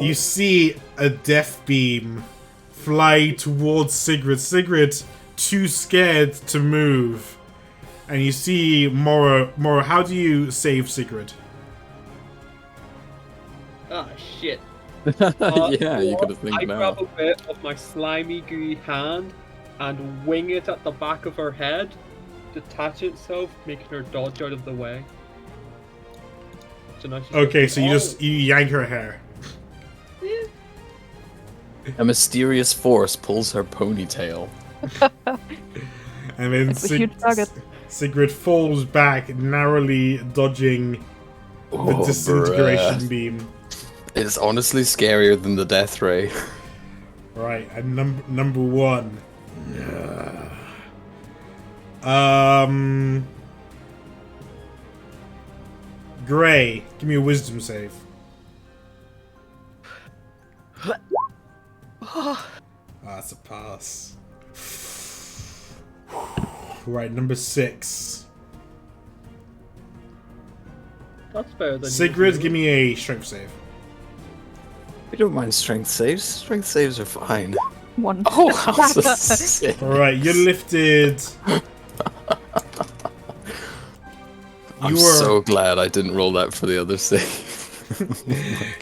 You see a death beam fly towards Sigrid. Sigrid, too scared to move. And you see Moro. Moro, how do you save Sigrid? Ah, shit. Yeah, you could have think I now. grab a bit of my slimy, gooey hand and wing it at the back of her head, detach itself, making her dodge out of the way. So now she's Okay, like, so you yank her hair. A mysterious force pulls her ponytail. And then It's a huge target. Sigrid falls back, narrowly dodging the disintegration bruh. beam. It's honestly scarier than the death ray. Right, and number 1. Gray, give me a wisdom save. That's a pass. Right, number 6. That's better than Sigrid, you. give me a strength save. We don't mind strength saves. Strength saves are fine. 1. Oh, that's a 6. Alright, you're lifted. I'm so glad I didn't roll that for the other save.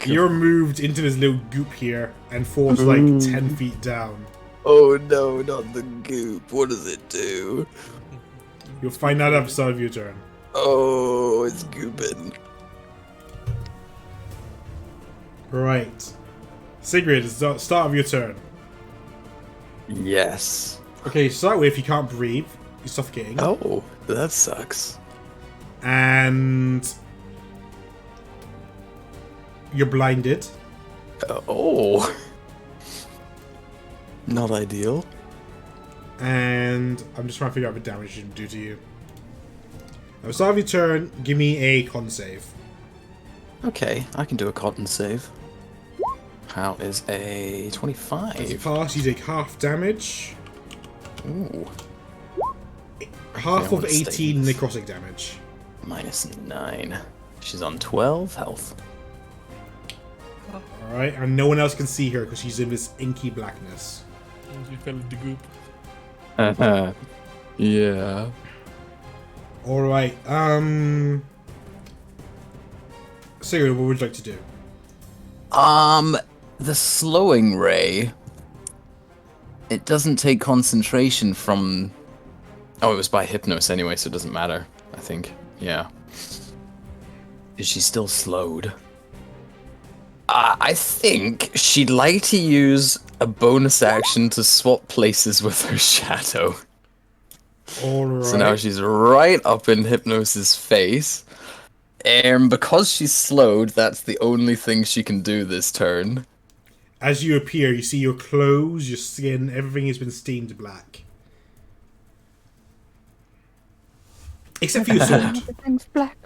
You're moved into this little goop here and forced like 10 feet down. Oh no, not the goop. What does it do? You'll find out at the start of your turn. Oh, it's gooping. Right. Sigrid, it's the start of your turn. Yes. Okay, start with you can't breathe. You're suffocating. Oh, that sucks. And you're blinded. Oh. Not ideal. And I'm just trying to figure out the damage you can do to you. At the start of your turn, give me a con save. Okay, I can do a cotton save. How is a 25? As a pass, you take half damage. Ooh. Half of Everyone 18 stays. necrotic damage. Minus 9. She's on 12 health. Alright, and no one else can see her because she's in this inky blackness. As we fell in the goop. Yeah. Alright, Sigrid, what would you like to do? The slowing ray. It doesn't take concentration from. Oh, it was by Hypnos anyway, so it doesn't matter. I think. Yeah. Is she still slowed? I think she'd like to use a bonus action to swap places with her shadow. Alright. So now she's right up in Hypnos's face. Because she's slowed, that's the only thing she can do this turn. As you appear, you see your clothes, your skin, everything has been stained black. Except for your sword. Everything's black.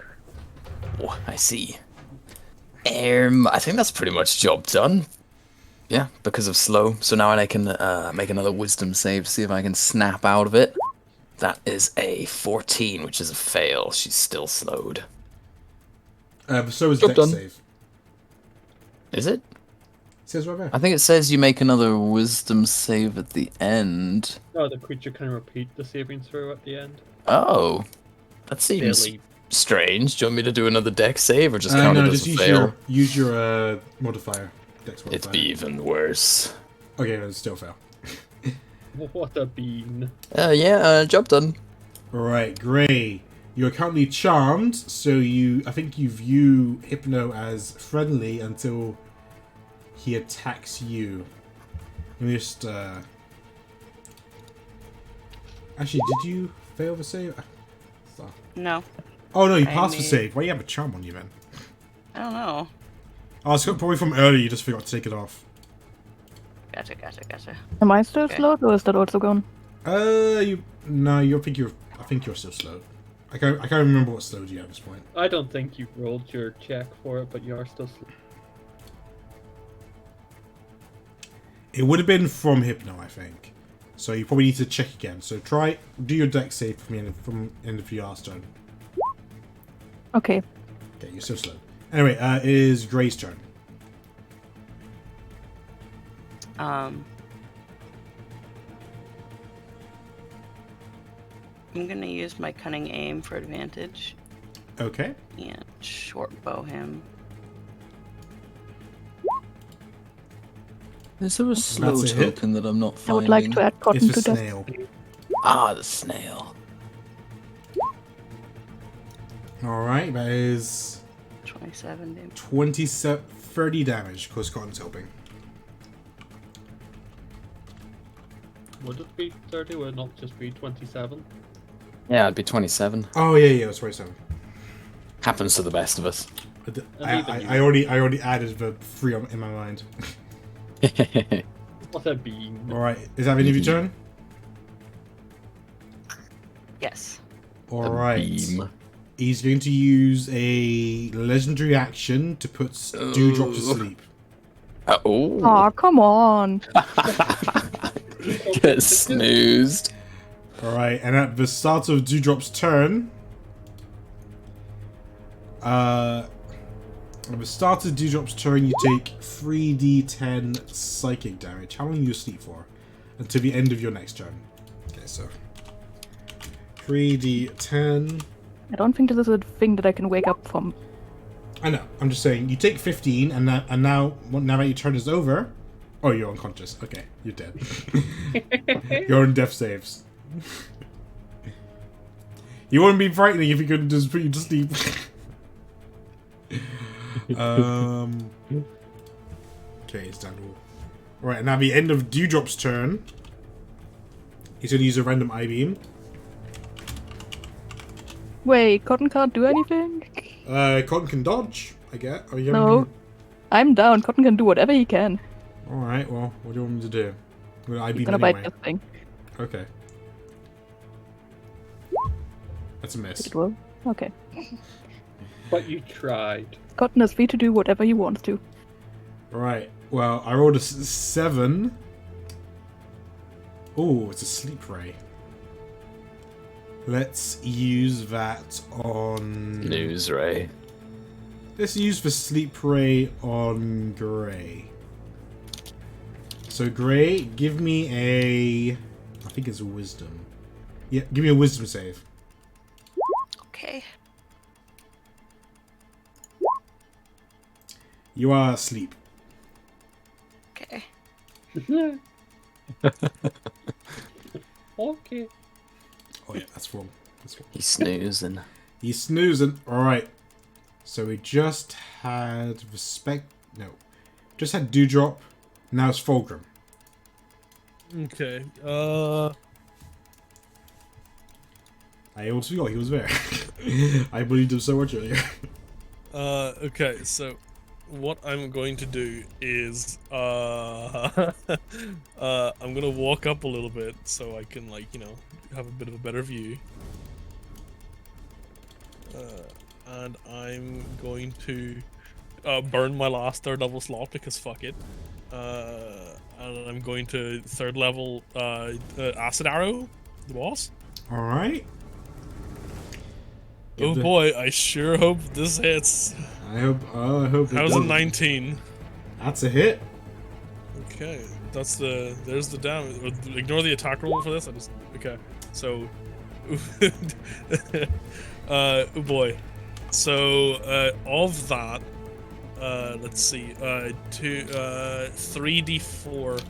Oh, I see. I think that's pretty much job done. Yeah, because of slow. So now I can make another wisdom save, see if I can snap out of it. That is a 14, which is a fail. She's still slowed. So is Job dex done. save. Is it? Says right there. I think it says you make another wisdom save at the end. No, the creature can repeat the saving throw at the end. Oh. That seems Fairly. strange. Do you want me to do another deck save or just count No, it as just a use fail? your modifier. Dex modifier. It'd be even worse. Okay, no, it's still fail. What a bean. Yeah, job done. Alright, Gray. You're currently charmed, so I think you view Hypno as friendly until he attacks you. Let me just, Actually, did you fail the save? No, Oh no, you I passed the made- save. Why do you have a charm on you then? I don't know. Oh, it's probably from earlier, you just forgot to take it off. Gotcha. Am I still Okay. slowed, or is that also gone? I think you're still slow. I can't remember what slowed you at this point. I don't think you've rolled your check for it, but you are still slow. It would have been from Hypno, I think. So you probably need to check again. So do your deck save for me from end of your last turn. Okay. Okay, you're so slow. Anyway, it is Gray's turn. I'm gonna use my cunning aim for advantage Okay. and short bow him. Is there a slow That's a hit. token that I'm not I finding? would like to add It's cotton the to that. snail. Ah, the snail. Alright, that is 27 damage. 30 damage because Cotton's helping. Would it be 30? Would it not just be 27? Yeah, it'd be 27. Oh yeah, it's 27. Happens to the best of us. I already added the 3 in my mind. What a beam. Alright, is that the end of your turn? Yes. Alright. Beam. He's going to use a legendary action to put Dewdrop to sleep. Oh. Aw, come on. Get snoozed. Alright, and at the start of Dewdrop's turn, at the start of Dewdrop's turn, you take 3d10 psychic damage. How long are you asleep for? Until the end of your next turn. Okay, so 3d10. I don't think this is a thing that I can wake up from. I know. I'm just saying. You take 15, and now that your turn is over, oh, you're unconscious. Okay, you're dead. You're in death saves. You wouldn't be frightening if you could just put you to sleep. Okay, it's done. Right, and now the end of Dewdrop's turn. He's gonna use a random eye beam. Wait, Cotton can't do anything? Cotton can dodge. I get. Are you No. I'm down. Cotton can do whatever he can. All right. Well, what do you want me to do? I'm gonna eye He's beam gonna anyway. bite this thing. Okay. That's a miss. It will. Okay. But you tried. Cotton is free to do whatever he wants to. Right. Well, I rolled a 7. Oh, it's a sleep ray. Let's use that on... News, Ray. Let's use the sleep ray on Gray. So Gray, give me a... I think it's a wisdom. Yeah, give me a wisdom save. Okay. You are asleep. Okay. Okay. Oh yeah, that's wrong. He's snoozing. He's snoozing. Alright. So we just had just had Dewdrop. Now it's Fulgrim. Okay. I almost forgot he was there. I believed him so much earlier. Okay, so what I'm going to do is I'm gonna walk up a little bit so I can, like, have a bit of a better view. And I'm going to burn my last third level slot because fuck it. And I'm going to third level Acid Arrow the boss. Alright. Oh boy, I sure hope this hits. I hope it How's a does. 19? That's a hit. Okay, there's the damage. Ignore the attack roll for this. Okay, so, oh boy. So of that, let's see, 3d4.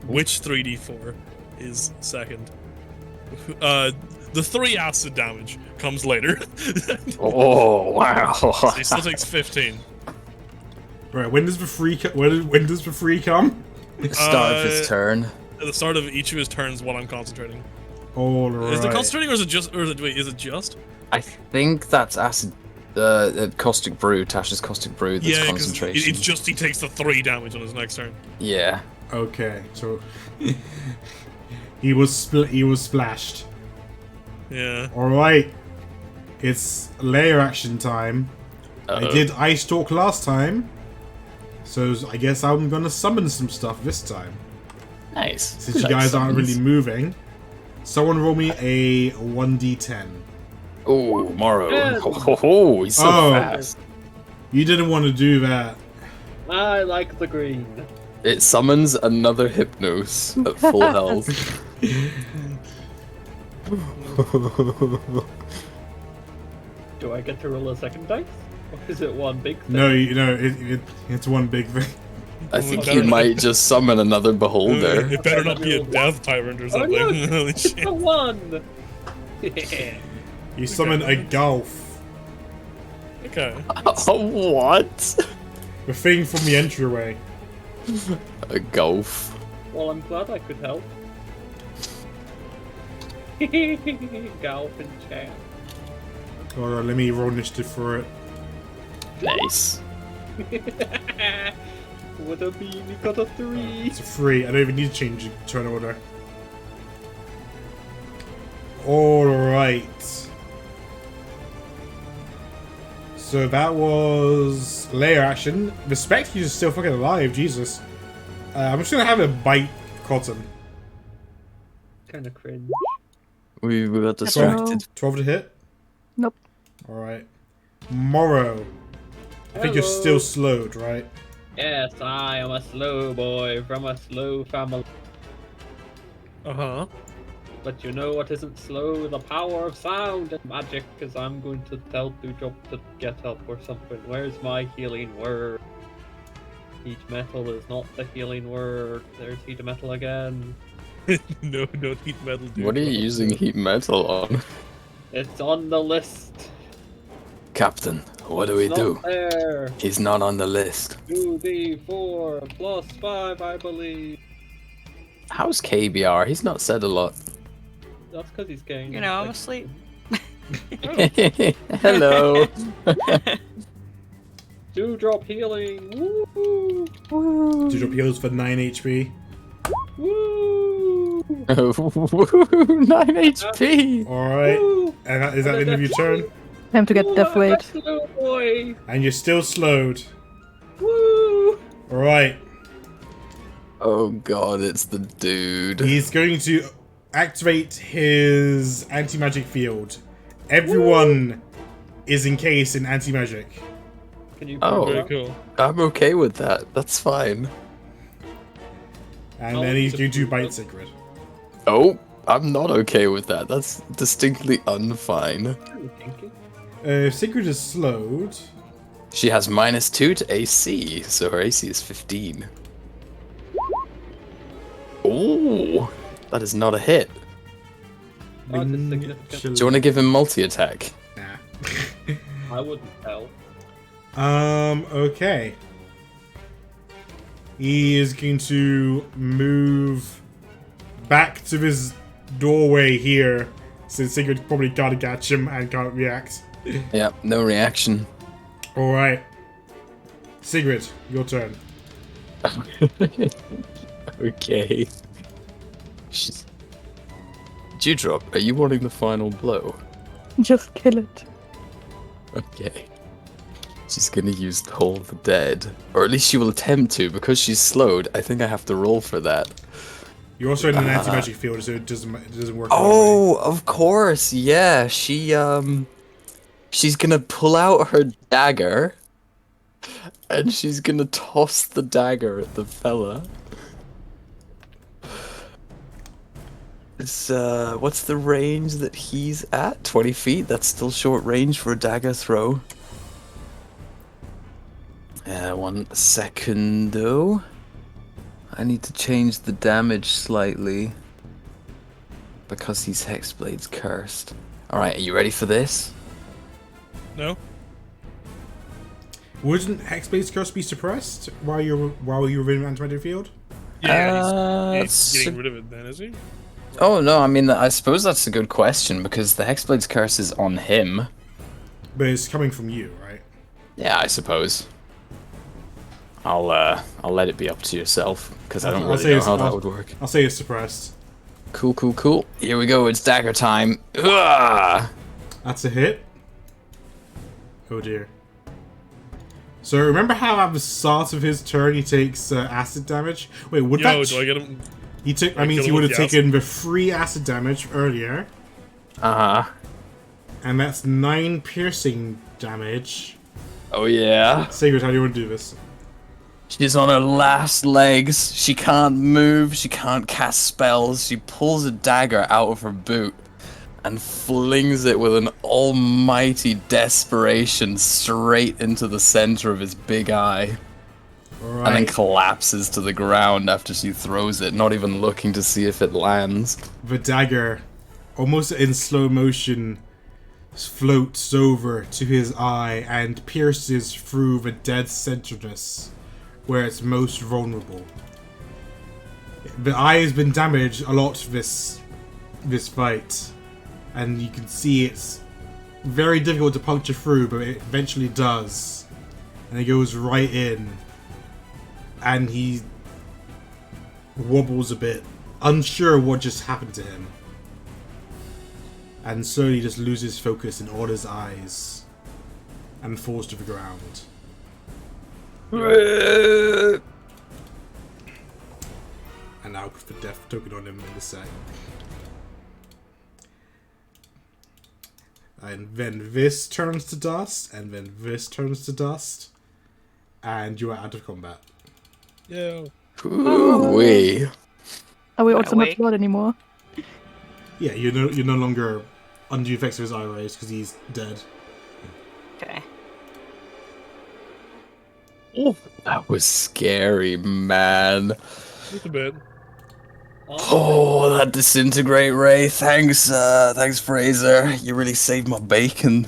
Which 3d4 is second? The 3 acid damage comes later. Oh wow! So he still takes 15. Right, when does the free when does the free come? Start of his turn. At the start of each of his turns while I'm concentrating. All right. Is it concentrating or is it just? Or is it, wait, is it just? I think that's acid. Caustic brew. Tash's caustic brew. That's Yeah, because concentration. it's just he takes the 3 damage on his next turn. Yeah. Okay, so he was splashed. Yeah. All right, it's layer action time. I did ice talk last time, so I guess I'm gonna summon some stuff this time. Nice. Since you guys aren't really moving, someone roll me a 1d10. Oh, Morrow. Yeah. Oh, he's so fast. You didn't want to do that. I like the green. It summons another Hypnos at full health. Do I get to roll a second dice? Or is it one big thing? No, it's one big thing. I think you might just summon another beholder. It better not be a death tyrant or Oh something. look! Holy It's shit. a one! Yeah. You summon a golf. Okay. Oh, what? The thing from the entryway. A golf. Well, I'm glad I could help. Golf and chat. Hold on, let me roll initiative for it. Nice. Would have been, you got a 3. It's a 3. I don't even need to change the turn order. Alright. So that was layer action. Respect, he's still fucking alive, Jesus. I'm just gonna have a bite Cotton. Kinda cringe. We got distracted. 12 to hit? Nope. Alright. Morrow. I think you're Hello. still slowed, right? Yes, I am a slow boy from a slow family. Uh-huh. But you know what isn't slow? The power of sound and magic, because I'm going to tell Dewdrop to get up or something. Where's my healing word? Heat metal is not the healing word. There's heat metal again. No heat metal, dude. What are you using heat metal on? It's on the list. Captain, what do we It's do? not there. He's not on the list. 2d4 plus 5, I believe. How's KBR? He's not said a lot. That's because he's getting. You know, I'm asleep. Hello. Dewdrop healing. Woo! Woo. Dewdrop heals for 9 HP. Woo! 9 HP. Alright. Woo! And is that the end of your turn? Time to get Ooh, death I'm a weight. slow boy. And you're still slowed. Woo! Alright. Oh god, it's the dude. He's going to activate his anti-magic field. Everyone is encased in anti-magic. Can you Oh. prove Very that? cool. I'm okay with that. That's fine. And I'll then he's use going to it. bite Sigrid. Oh, I'm not okay with that. That's distinctly unfine. I'm thinking. Sigrid is slowed. She has -2 to AC, so her AC is 15. Oh, that is not a hit. Oh, it's Min- significant. Do you want to give him multi-attack? Nah. I wouldn't tell. Okay. He is going to move back to his doorway here, since Sigrid probably can't catch him and can't react. Yeah, no reaction. Alright. Sigrid, your turn. Okay. Dewdrop, are you wanting the final blow? Just kill it. Okay. She's gonna use Toll of the Dead. Or at least she will attempt to, because she's slowed. I think I have to roll for that. You're also in an anti-magic field, so it doesn't work. Oh, of course, yeah. She's gonna pull out her dagger, and she's gonna toss the dagger at the fella. It's, what's the range that he's at? 20 feet? That's still short range for a dagger throw. 1 second, though. I need to change the damage slightly. because he's Hexblade's cursed. Alright, are you ready for this? No. Wouldn't Hexblade's curse be suppressed while you were in antimatter field? Yeah, he's it's getting rid of it then, is he? Oh no, I mean, I suppose that's a good question because the Hexblade's curse is on him. But it's coming from you, right? Yeah, I suppose. I'll let it be up to yourself because I don't I'll really say know it's- how that I'll- would work. I'll say it's suppressed. Cool, cool, cool. Here we go. It's dagger time. Ugh! That's a hit. Oh dear. So remember how at the start of his turn he takes acid damage? Wait, would Yo, that... do I get him? He took. I That means kill he him would with have the acid? taken the free acid damage earlier, Uh-huh. and that's 9 piercing damage. Oh yeah. Sigurd, how do you want to do this? She's on her last legs. She can't move. She can't cast spells. She pulls a dagger out of her boot and flings it with an almighty desperation straight into the center of his big eye. And then Alright. collapses to the ground after she throws it, not even looking to see if it lands. The dagger, almost in slow motion, floats over to his eye and pierces through the dead centerness, where it's most vulnerable. The eye has been damaged a lot this fight, and you can see it's very difficult to puncture through, but it eventually does, and it goes right in, and he wobbles a bit, unsure what just happened to him, and slowly just loses focus in all his eyes and falls to the ground. And now put the death token on him in a sec. And then this turns to dust, and then this turns to dust, and you are out of combat. Yeah. Ooh-wee. Are we also not Awake. blood anymore? Yeah, you're no longer under the effects of his eye rays because he's dead. Okay. That was scary, man. Just a bit. Oh, that disintegrate ray. Thanks, Fraser. You really saved my bacon.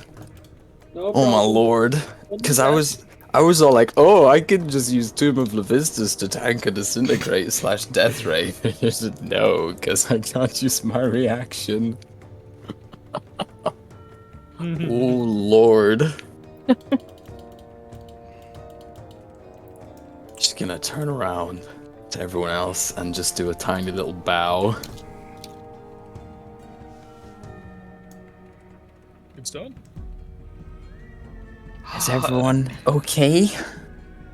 No Oh my problem. lord. Because I was all like, oh, I could just use Tomb of Levistus to tank a disintegrate / death ray. You said no, because I can't use my reaction. Oh lord. Just gonna turn around to everyone else and just do a tiny little bow. It's done. Is everyone okay?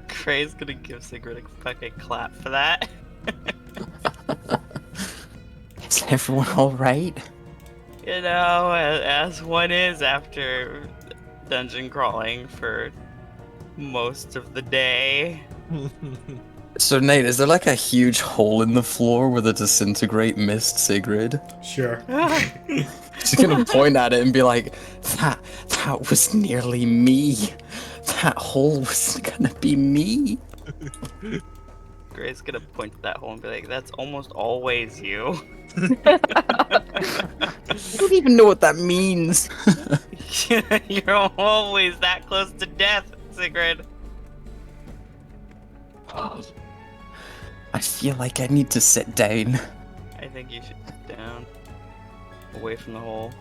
Cray's gonna give Sigrid a fucking clap for that. Is everyone alright? You know, as one is after dungeon crawling for most of the day. So Nate, is there like a huge hole in the floor where the disintegrate missed Sigrid? Sure. She's gonna point at it and be like, That was nearly me. That hole was gonna be me. Gray's gonna point to that hole and be like, that's almost always you. I don't even know what that means. You're always that close to death, Sigrid. I feel like I need to sit down. I think you should sit down. Away from the hole.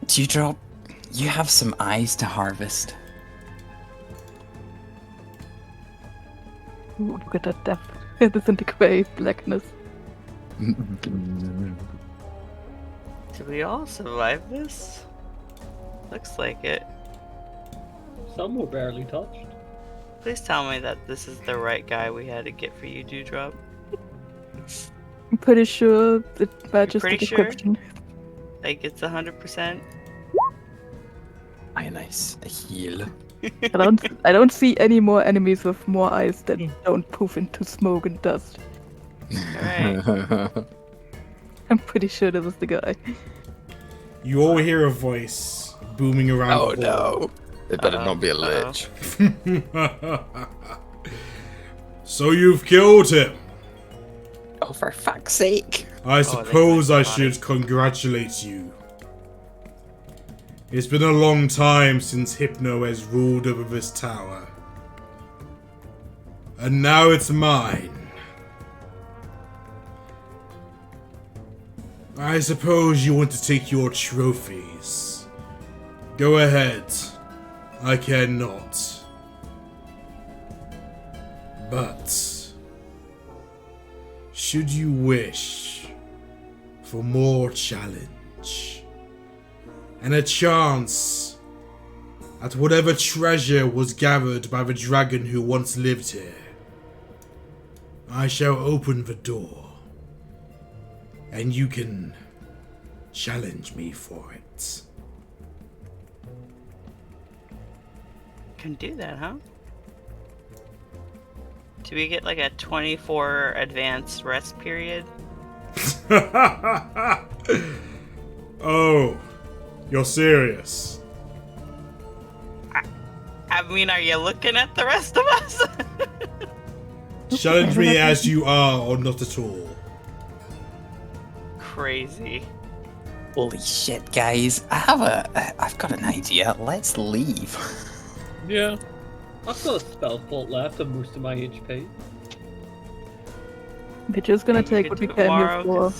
Dewdrop, you have some eyes to harvest. Ooh, look at that depth. Disintegrate blackness. Did we all survive this? Looks like it. Some were barely touched. Please tell me that this is the right guy we had to get for you, Dewdrop. I'm pretty sure it matches the pretty sure? description. Like, it's 100%? Aye, nice. A heal. I don't see any more enemies with more eyes that don't poof into smoke and dust. Alright. I'm pretty sure that was the guy. You all hear a voice booming around oh the hall. no. It better not be a lich. So you've killed him. Oh, for fuck's sake. I suppose they I got it. should congratulate you. It's been a long time since Hypno has ruled over this tower. And now it's mine. I suppose you want to take your trophies. Go ahead. I care not. But should you wish for more challenge and a chance at whatever treasure was gathered by the dragon who once lived here, I shall open the door and you can challenge me for it. Can do that, huh? Do we get like a 24 advanced rest period? Oh, you're serious? I mean, are you looking at the rest of us? Challenge me as you are or not at all. Crazy. Holy shit, guys! I've got an idea. Let's leave. Yeah. I've got a spell slot left and most of my HP. We're just gonna take what we can here for.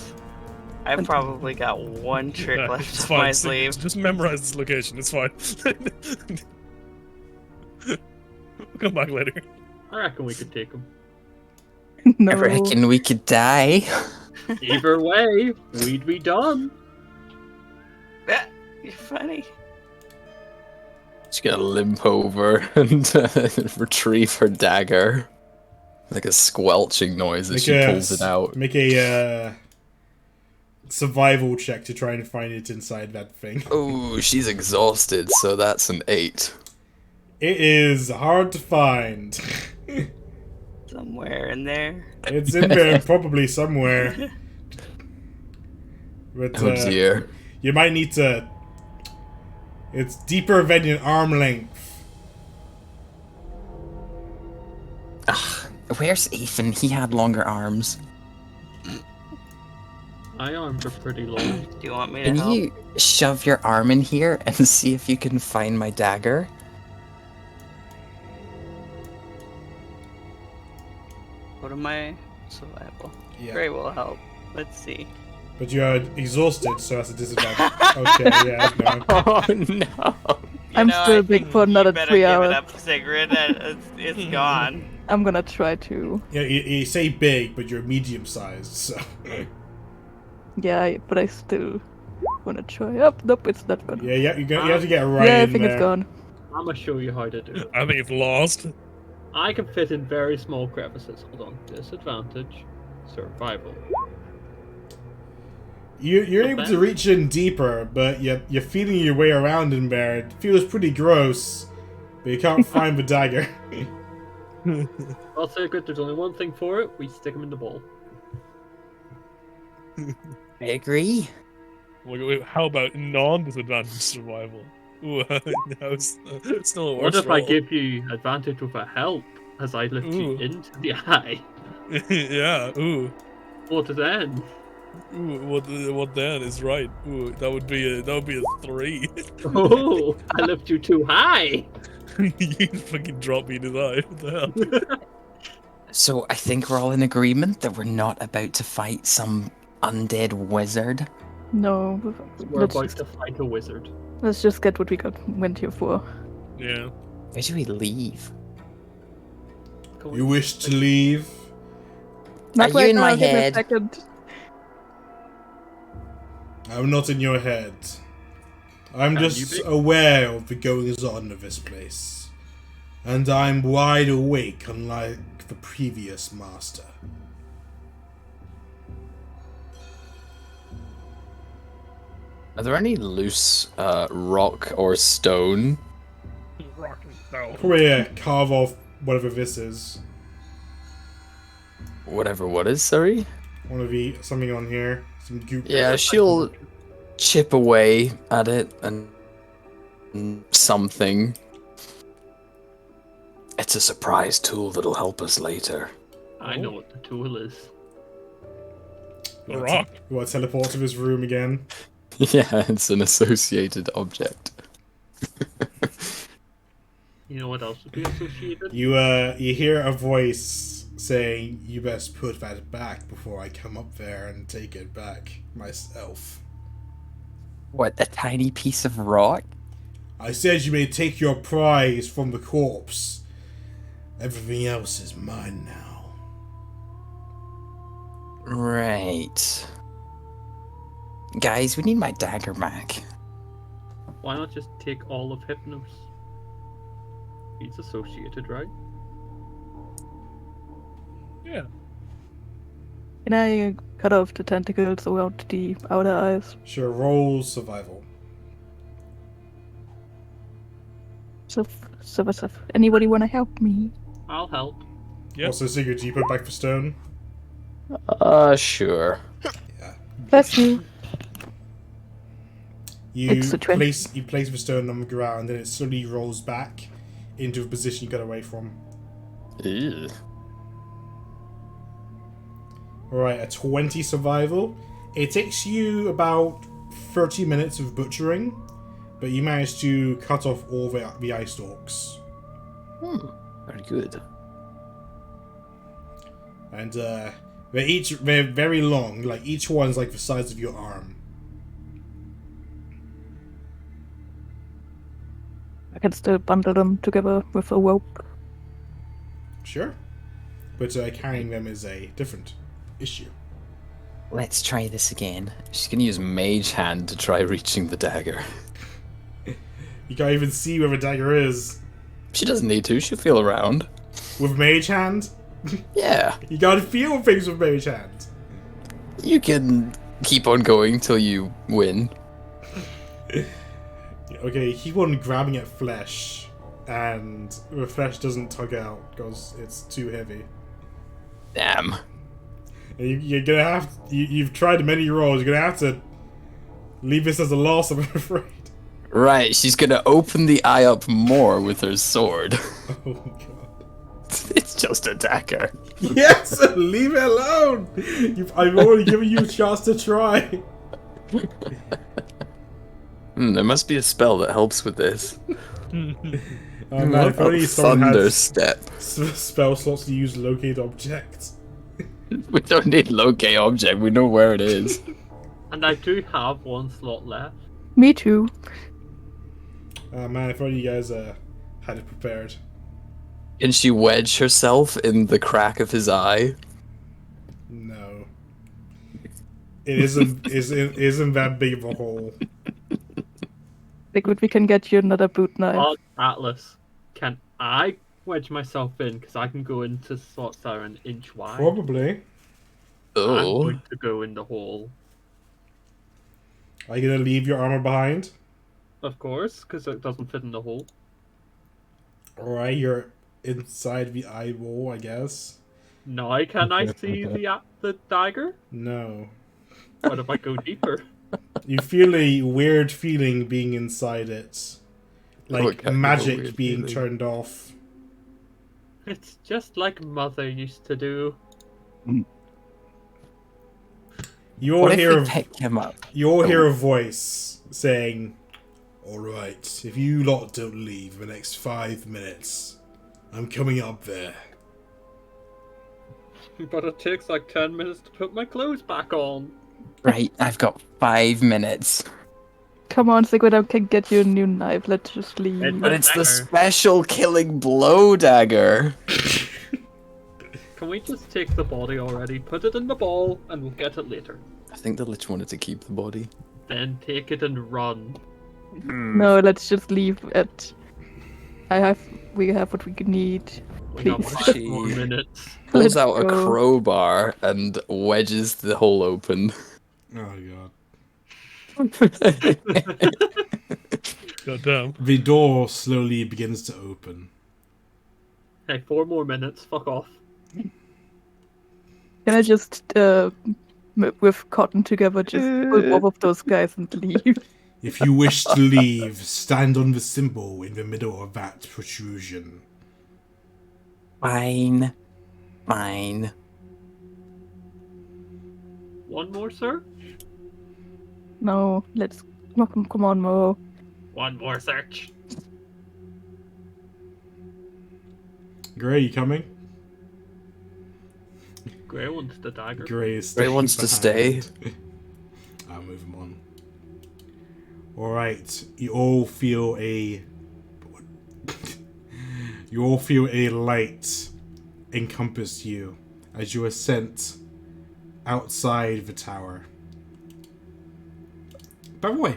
I've probably got one trick Yeah, left it's up fine. my Just- sleeve. Just memorize this location. It's fine. We'll come back later. I reckon we could take them. No. I reckon we could die. Either way, we'd be done. You're funny. She's gonna limp over and retrieve her dagger. Like a squelching noise as she pulls it out. Make a survival check to try and find it inside that thing. Oh, she's exhausted, so that's an 8. It is hard to find. Somewhere in there. It's in there probably somewhere. But Oh dear. you might need to. It's deeper than an arm length. Where's Ethan? He had longer arms. My arms are pretty long. Do you want me to Can help? you shove your arm in here and see if you can find my dagger? Go to my survival. Yeah. Gray will help. Let's see. But you are exhausted, so that's a disadvantage. Okay, yeah, no. Oh no. I'm still big for another 3 You hours. better give it up, Sigrid. It's gone. I'm gonna try to. Yeah, you say big, but you're medium sized, so. Yeah, but I still wanna try. Oh, nope, it's not gonna. Yeah, you have to get it right Yeah, I in think there. it's gone. I'm gonna show you how to do it. I think it's lost. I can fit in very small crevices. Hold on. Disadvantage. Survival. You're able to reach in deeper, but you're feeling your way around in there. It feels pretty gross, but you can't find the dagger. I'll say good. There's only one thing for it. We stick them in the bowl. I agree. Wait, how about non-disadvantaged survival? Ooh, it's still a What worse if I roll. give you advantage with a help as I lift you Ooh. into the eye? Yeah. Ooh. What then? Ooh. What then is right? Ooh. That would be a 3. Oh, I lift you too high. You fucking drop me in his eye. What the hell? So I think we're all in agreement that we're not about to fight some undead wizard. No, We're let's about just, to fight a wizard. let's just get what we went here for. Yeah. Where do we leave? Go You on. wish to leave? Not Are right you in now, my give me a head? second. I'm not in your head. I'm Can you just be? aware of the goings on of this place. And I'm wide awake, unlike the previous master. Are there any loose rock or stone? Probably carve off whatever this is. Whatever, what is, sorry? One of the something on here. Some goop. Yeah, she'll chip away at it and something. It's a surprise tool that'll help us later. I know what the tool is. A rock. You want to teleport to his room again? Yeah, it's an associated object. You know what else would be associated? You hear a voice saying, "You best put that back before I come up there and take it back myself." What, a tiny piece of rock? I said you may take your prize from the corpse. Everything else is mine now. Right. Guys, we need my dagger back. Why not just take all of Hypnos? He's associated, right? Yeah. Can I cut off the tentacles around the outer eyes? Sure, roll survival. So, anybody want to help me? I'll help. Yep. Also, Sigurd, do you put back the stone? Sure. Bless you. You It's a 20. place the stone on the ground, and it slowly rolls back into the position you got away from. Ew. Alright, a 20 survival. It takes you about 30 minutes of butchering, but you manage to cut off all the eye stalks. Very good. And they're very long, like each one's like the size of your arm. I can still bundle them together with a rope. Sure. But carrying them is a different issue. Let's try this again. She's gonna use Mage Hand to try reaching the dagger. You can't even see where the dagger is. She doesn't need to, she'll feel around. With Mage Hand? Yeah, You gotta feel things with Mage Hand. you can keep on going till you win. Okay, keep on grabbing at flesh, and the flesh doesn't tug out because it's too heavy. Damn. And you're gonna have you've tried many rolls. You're gonna have to leave this as a loss, I'm afraid. Right, she's gonna open the eye up more with her sword. Oh god. It's just a dagger. Yes, leave it alone. I've already given you a chance to try. There must be a spell that helps with this. Man, What if only about someone Thunder had Step? spell slots to use locate object. We don't need locate object, we know where it is. And I do have one slot left. Me too. Man, if only you guys had it prepared. Can she wedge herself in the crack of his eye? No. It isn't that big of a hole. Sigurd, we can get you another boot knife. Oh, Atlas, can I wedge myself in? Because I can go into slots that are an inch wide. Probably. I'm Oh. going to go in the hole. Are you gonna leave your armor behind? Of course, because it doesn't fit in the hole. Alright, you're inside the eyeball, I guess. Now can I see the dagger? No. What if I go deeper? You feel a weird feeling being inside it. Like What kind of a magic weird being feeling? turned off. It's just like Mother used to do. You all What if hear we pick him up? a voice saying, "Alright, if you lot don't leave in the next 5 minutes, I'm coming up there." But it takes like 10 minutes to put my clothes back on. Right, I've got 5 minutes. Come on, Sigurd, I can get you a new knife. Let's just leave. But it's the Dagger. special killing blow dagger. Can we just take the body already, put it in the ball, and we'll get it later? I think the Lich wanted to keep the body. Then take it and run. No, let's just leave it. We have what we need. We got Please. 5 more minutes. Pulls Let's out a go. crowbar and wedges the hole open. Oh god. God damn. The door slowly begins to open. Hey, 4 more minutes, fuck off. Can I just, with cotton together, just pull both of those guys and leave? If you wish to leave, stand on the symbol in the middle of that protrusion. Fine. Fine. One more search? No, let's. Come on, Mo. One more search. Gray, you coming? Grey wants the dagger. Gray is Gray staying wants to stay. behind. I'll move him on. Alright, you all feel a... you all feel a light encompass you as you are sent outside the tower. By the way,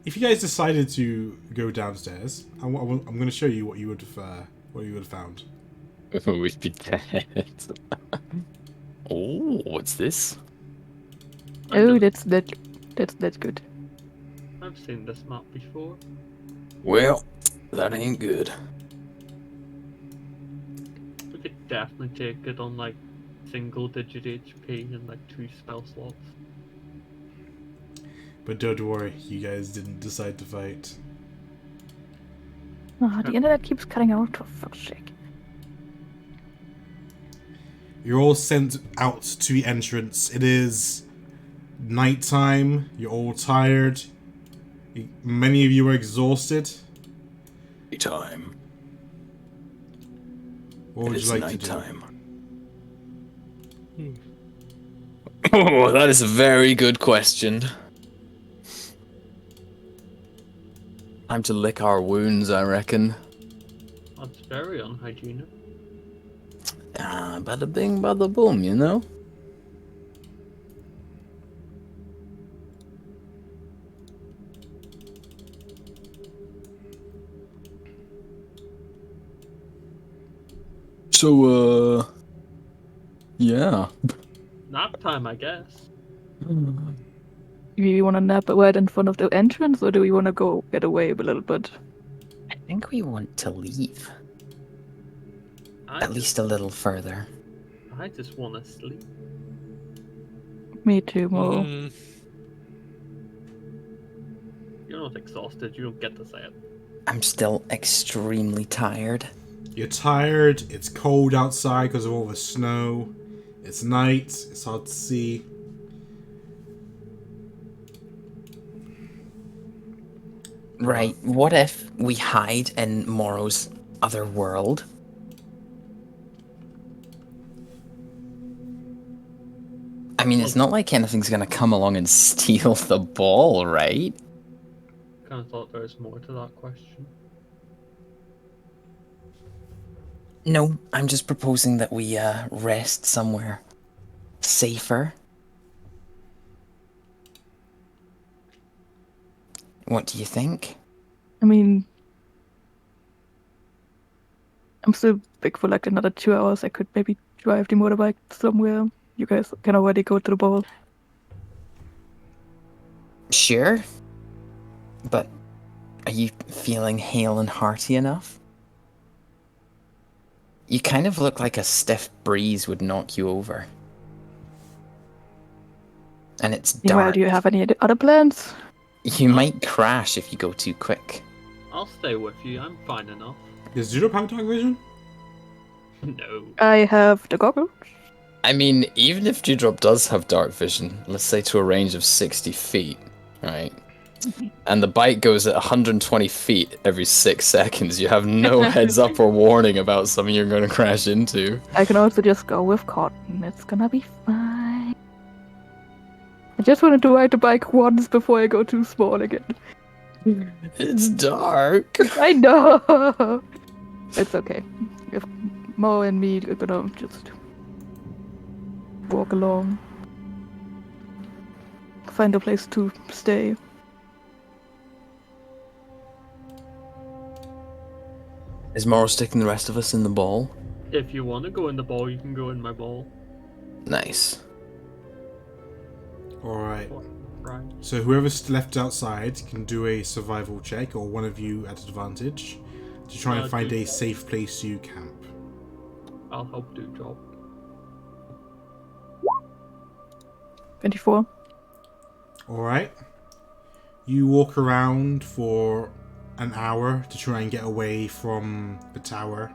if you guys decided to go downstairs, I'm going to show you what you would have found. We'd be dead. Oh, what's this? Oh, that's good. I've seen this map before. Well, that ain't good. We could definitely take it on like single digit HP and like 2 spell slots. But don't worry, you guys didn't decide to fight. Ah, the internet keeps cutting out, for fuck's sake. You're all sent out to the entrance. It is nighttime. You're all tired. Many of you are exhausted. Time. What would It is you like to nighttime. Oh, that is a very good question. Time to lick our wounds, I reckon. That's very unhygienic. Ah, bada bing, bada boom, you know? So, yeah. Nap time, I guess. Do we want to nap right in front of the entrance, or do we want to go get away a little bit? I think we want to leave. I At least a little further. I just want to sleep. Me too, Mo. You're not exhausted. You don't get to say it. I'm still extremely tired. You're tired. It's cold outside because of all the snow. It's night. It's hard to see. Right, what if we hide in Morrow's other world? I mean, it's not like anything's gonna come along and steal the ball, right? Kind of thought there was more to that question. No, I'm just proposing that we rest somewhere safer. What do you think? I mean, I'm still big for like another 2 hours. I could maybe drive the motorbike somewhere. You guys can already go to the ball. Sure. But are you feeling hale and hearty enough? You kind of look like a stiff breeze would knock you over. And it's Meanwhile, dark. do you have any other plans? You might crash if you go too quick. I'll stay with you. I'm fine enough. Does Judo have dark vision? No. I have the goggles. I mean, even if Dewdrop does have dark vision, let's say to a range of 60 feet, right? And the bike goes at 120 feet every 6 seconds, you have no heads up or warning about something you're going to crash into. I can also just go with cotton. It's gonna be fine. I just wanted to ride the bike once before I go too small again. It's dark. I know. It's okay. If Mo and me are gonna just walk along, find a place to stay. Is Morrow sticking the rest of us in the ball? If you want to go in the ball, you can go in my ball. Nice. Alright. Right. So whoever's left outside can do a survival check, or one of you at advantage, to try and find a safe place to camp. I'll help do job. 24. Alright. You walk around for an hour to try and get away from the tower,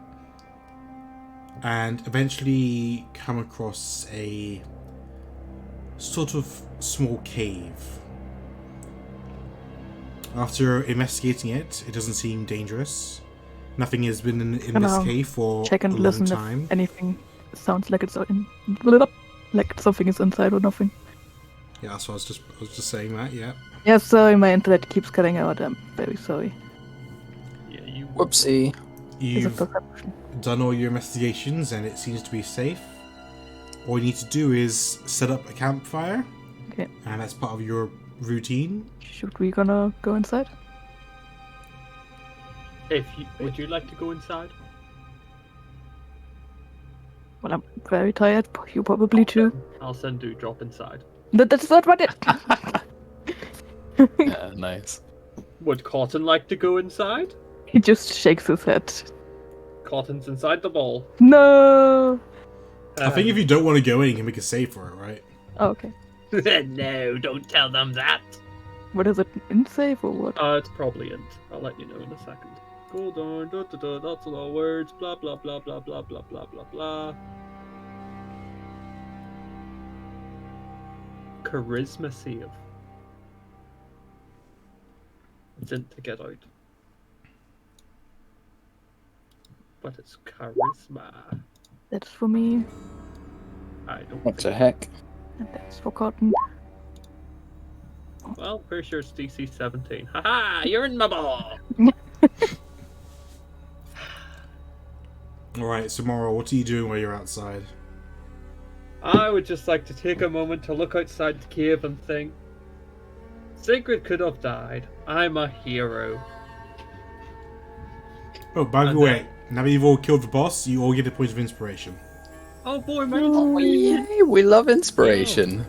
and eventually come across a sort of small cave. After investigating it, it doesn't seem dangerous. Nothing has been in this cave for Check a and long listen time. if anything sounds like it's in, like something is inside or nothing. Yeah, so I was just saying that. Yeah. Yeah, sorry, my internet keeps cutting out. I'm very sorry. Yeah, you. Whoopsie. Is it You've perception? done all your investigations, and it seems to be safe. All you need to do is set up a campfire, Okay. and that's part of your routine. Should we gonna go inside? Would you like to go inside? Well, I'm very tired. You probably too. I'll send Dewdrop inside. That's not what it. Yeah, nice. Would Cotton like to go inside? He just shakes his head. Cotton's inside the ball. No. I think if you don't want to go in, you can make a save for it, right? Oh, okay. No, don't tell them that. What is it? In save or what? It's probably int. I'll let you know in a second. Hold on, that's a lot of words. Blah blah blah blah blah blah blah blah blah. Charisma save. It's int to get out. But it's charisma. That's for me, I don't What the think. heck? and that's for Cotton. Well, pretty sure it's DC 17. Haha, you're in my ball! Alright, so Moro, what are you doing while you're outside? I would just like to take a moment to look outside the cave and think, Sigrid could have died. I'm a hero. Oh, by the And way, now that you've all killed the boss, you all get a point of inspiration. Oh boy, my Oh, yay, we love inspiration.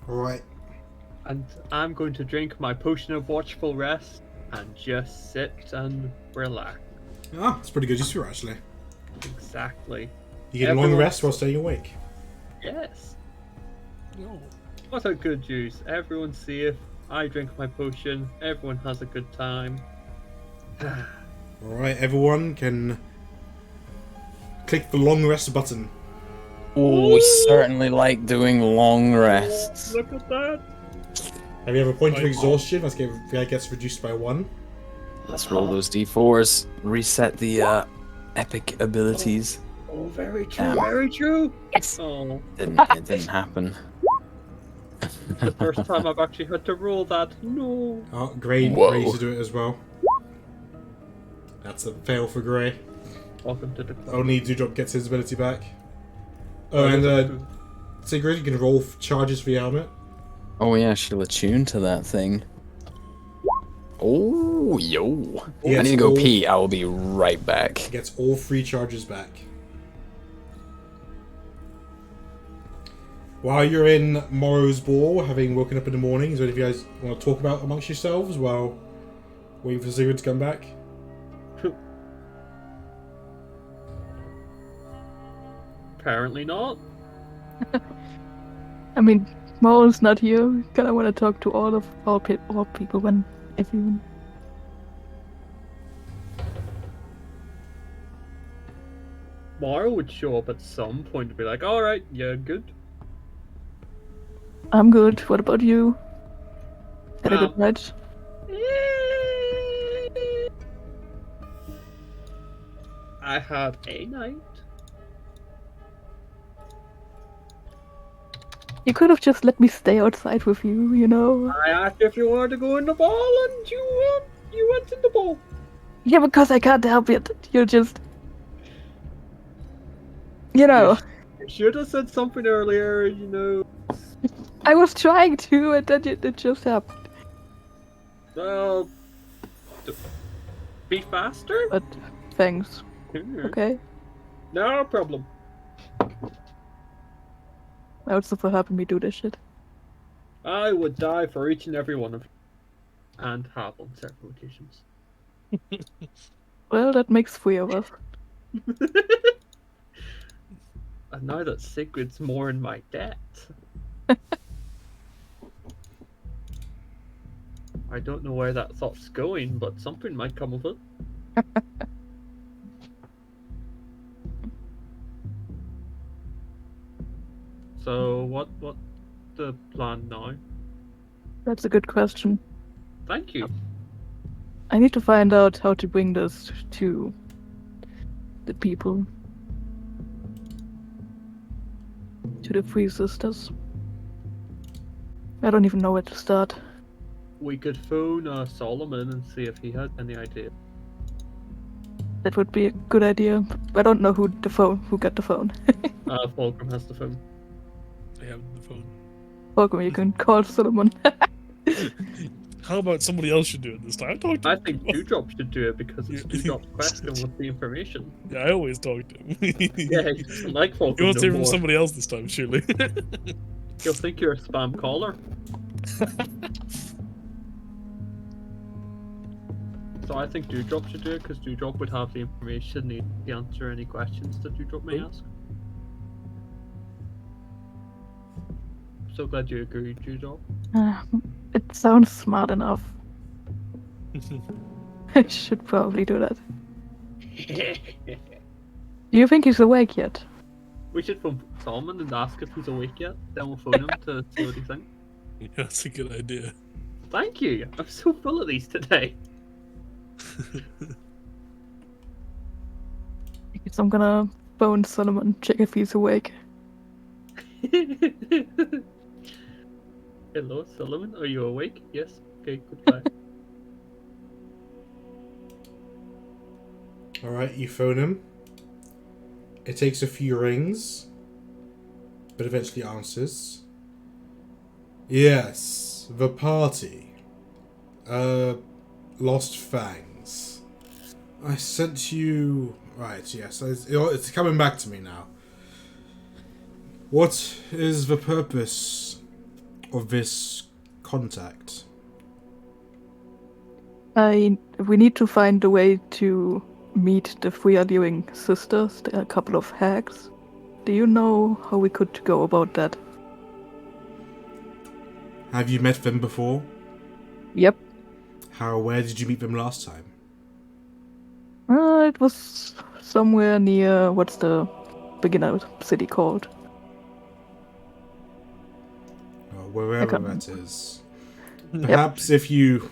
Alright. And I'm going to drink my potion of watchful rest and just sit and relax. Ah, that's pretty good use for actually. Exactly. You get a long Everyone- rest while staying awake. Yes. No. What a good use. Everyone's safe. I drink my potion. Everyone has a good time. Alright, everyone can click the long rest button. Oh, we certainly like doing long rests. Look at that. Have you have a point of Right. exhaustion? That gets reduced by 1. Let's roll those d4s. Reset the epic abilities. Oh, very true. Damn. Very true. Yes. Oh, It didn't happen. the first time I've actually had to roll that. No. Oh, Grey Whoa. Grey to do it as well. That's a fail for Grey. Welcome to the club. Only Dewdrop gets his ability back. Oh, and Sigrid, you can roll charges for your helmet. Oh yeah, she'll attune to that thing. Oh, yo. I Yes, need to go all- pee. I will be right back. Gets all 3 charges back. While you're in Morrow's Ball, having woken up in the morning, is there anything you guys want to talk about amongst yourselves while waiting for Sigrid to come back? Apparently not. I mean, Maul's not here. Kinda want to talk to all people when everyone. Mara would show up at some point and be like, alright, yeah, good. I'm good. What about you? Had a Well. good night? I had a night. You could have just let me stay outside with you, you know? I asked if you wanted to go in the ball, and you went in the ball. Yeah, because I can't help it. You're just. You know, You should have said something earlier, you know. I was trying to, and then it just happened. Well, be faster. But thanks. Okay. No problem. I also for helping me do this shit. I would die for each and every one of you, and have on several occasions. Well, that makes 3 of us. And now that Sigrid's more in my debt. I don't know where that thought's going, but something might come of it. So what the plan now? That's a good question. Thank you. I need to find out how to bring this to the people. To the Three Sisters. I don't even know where to start. We could phone Solomon and see if he had any idea. That would be a good idea. I don't know who got the phone. Fulcrum has the phone. I have the phone. Welcome, you can call Solomon. How about somebody else should do it this time? Talk to I him. think Dewdrop should do it because it's Yeah. Dewdrop's question with the information. Yeah, I always talk to him. Yeah, he doesn't like Fulcrum You want to no hear from more. somebody else this time, surely. He'll think you're a spam caller. So I think Dewdrop should do it because Dewdrop would have the information needed to answer any questions that Dewdrop may ask. So glad you agreed, Dewdrop. It sounds smart enough. I should probably do that. Do you think he's awake yet? We should phone Solomon and ask if he's awake yet. Then we'll phone him to see what he thinks. Yeah, that's a good idea. Thank you. I'm so full of these today. Because I'm gonna phone Solomon, check if he's awake. Hello, Solomon. Are you awake? Yes. Okay. Goodbye. Alright, you phone him. It takes a few rings, but eventually answers. Yes, the party. Lost Fangs. I sent you... Right, yes, it's coming back to me now. What is the purpose of this contact? We need to find a way to meet the three living sisters. There are a couple of hags. Do you know how we could go about that? Have you met them before? Yep. Where did you meet them last time? It was somewhere near, what's the beginner city called? Wherever Okay. that is. Perhaps if you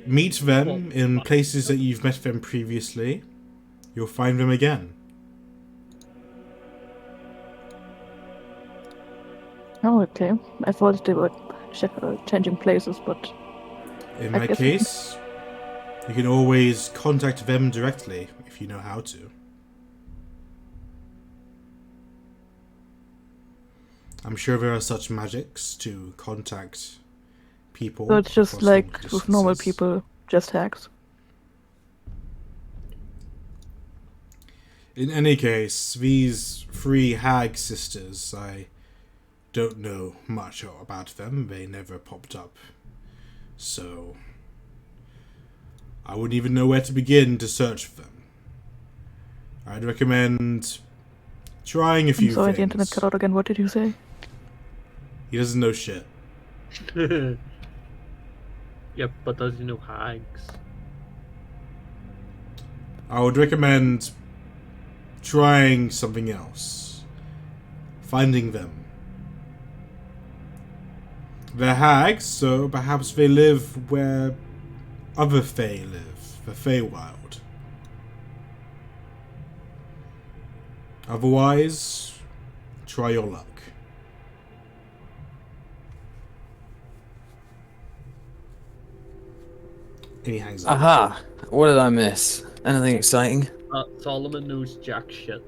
meet them in places that you've met them previously, you'll find them again. Oh, okay. I thought they were changing places, but In I that guess- case, you can always contact them directly if you know how to. I'm sure there are such magics to contact people. so it's just across like long with normal distances. people, just hags. In any case, these three hag sisters, I don't know much about them. They never popped up. So I wouldn't even know where to begin to search for them. I'd recommend trying a few I'm sorry, things. the internet cut out again. What did you say? He doesn't know shit. Yep, but does he know hags? I would recommend trying something else. Finding them. They're hags, so perhaps they live where other Fae live, the Feywild. Otherwise, try your luck. And he hangs up. Aha! What did I miss? Anything exciting? Solomon knows jack shit.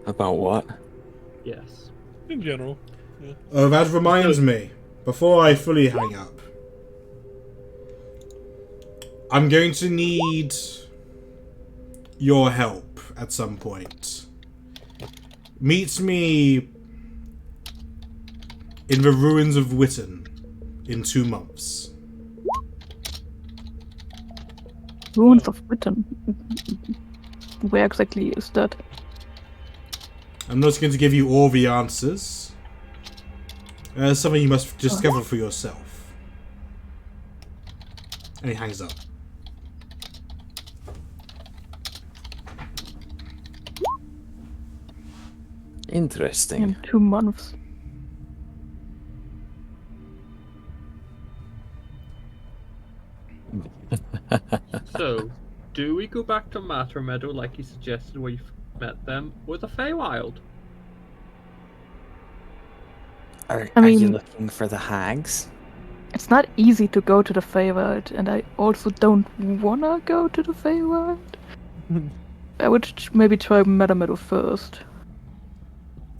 About what? Yes. In general. Oh, that reminds me. Before I fully hang up, I'm going to need your help at some point. Meet me in the ruins of Witten in 2 months. Ruins of Britain. Where exactly is that? I'm not going to give you all the answers. Something you must discover for yourself. And he hangs up. Interesting. In 2 months. So, do we go back to Matter Meadow like you suggested where you met them, or the Feywild? Are I you mean- looking for the hags? It's not easy to go to the Feywild, and I also don't wanna go to the Feywild. I would maybe try Meadow first.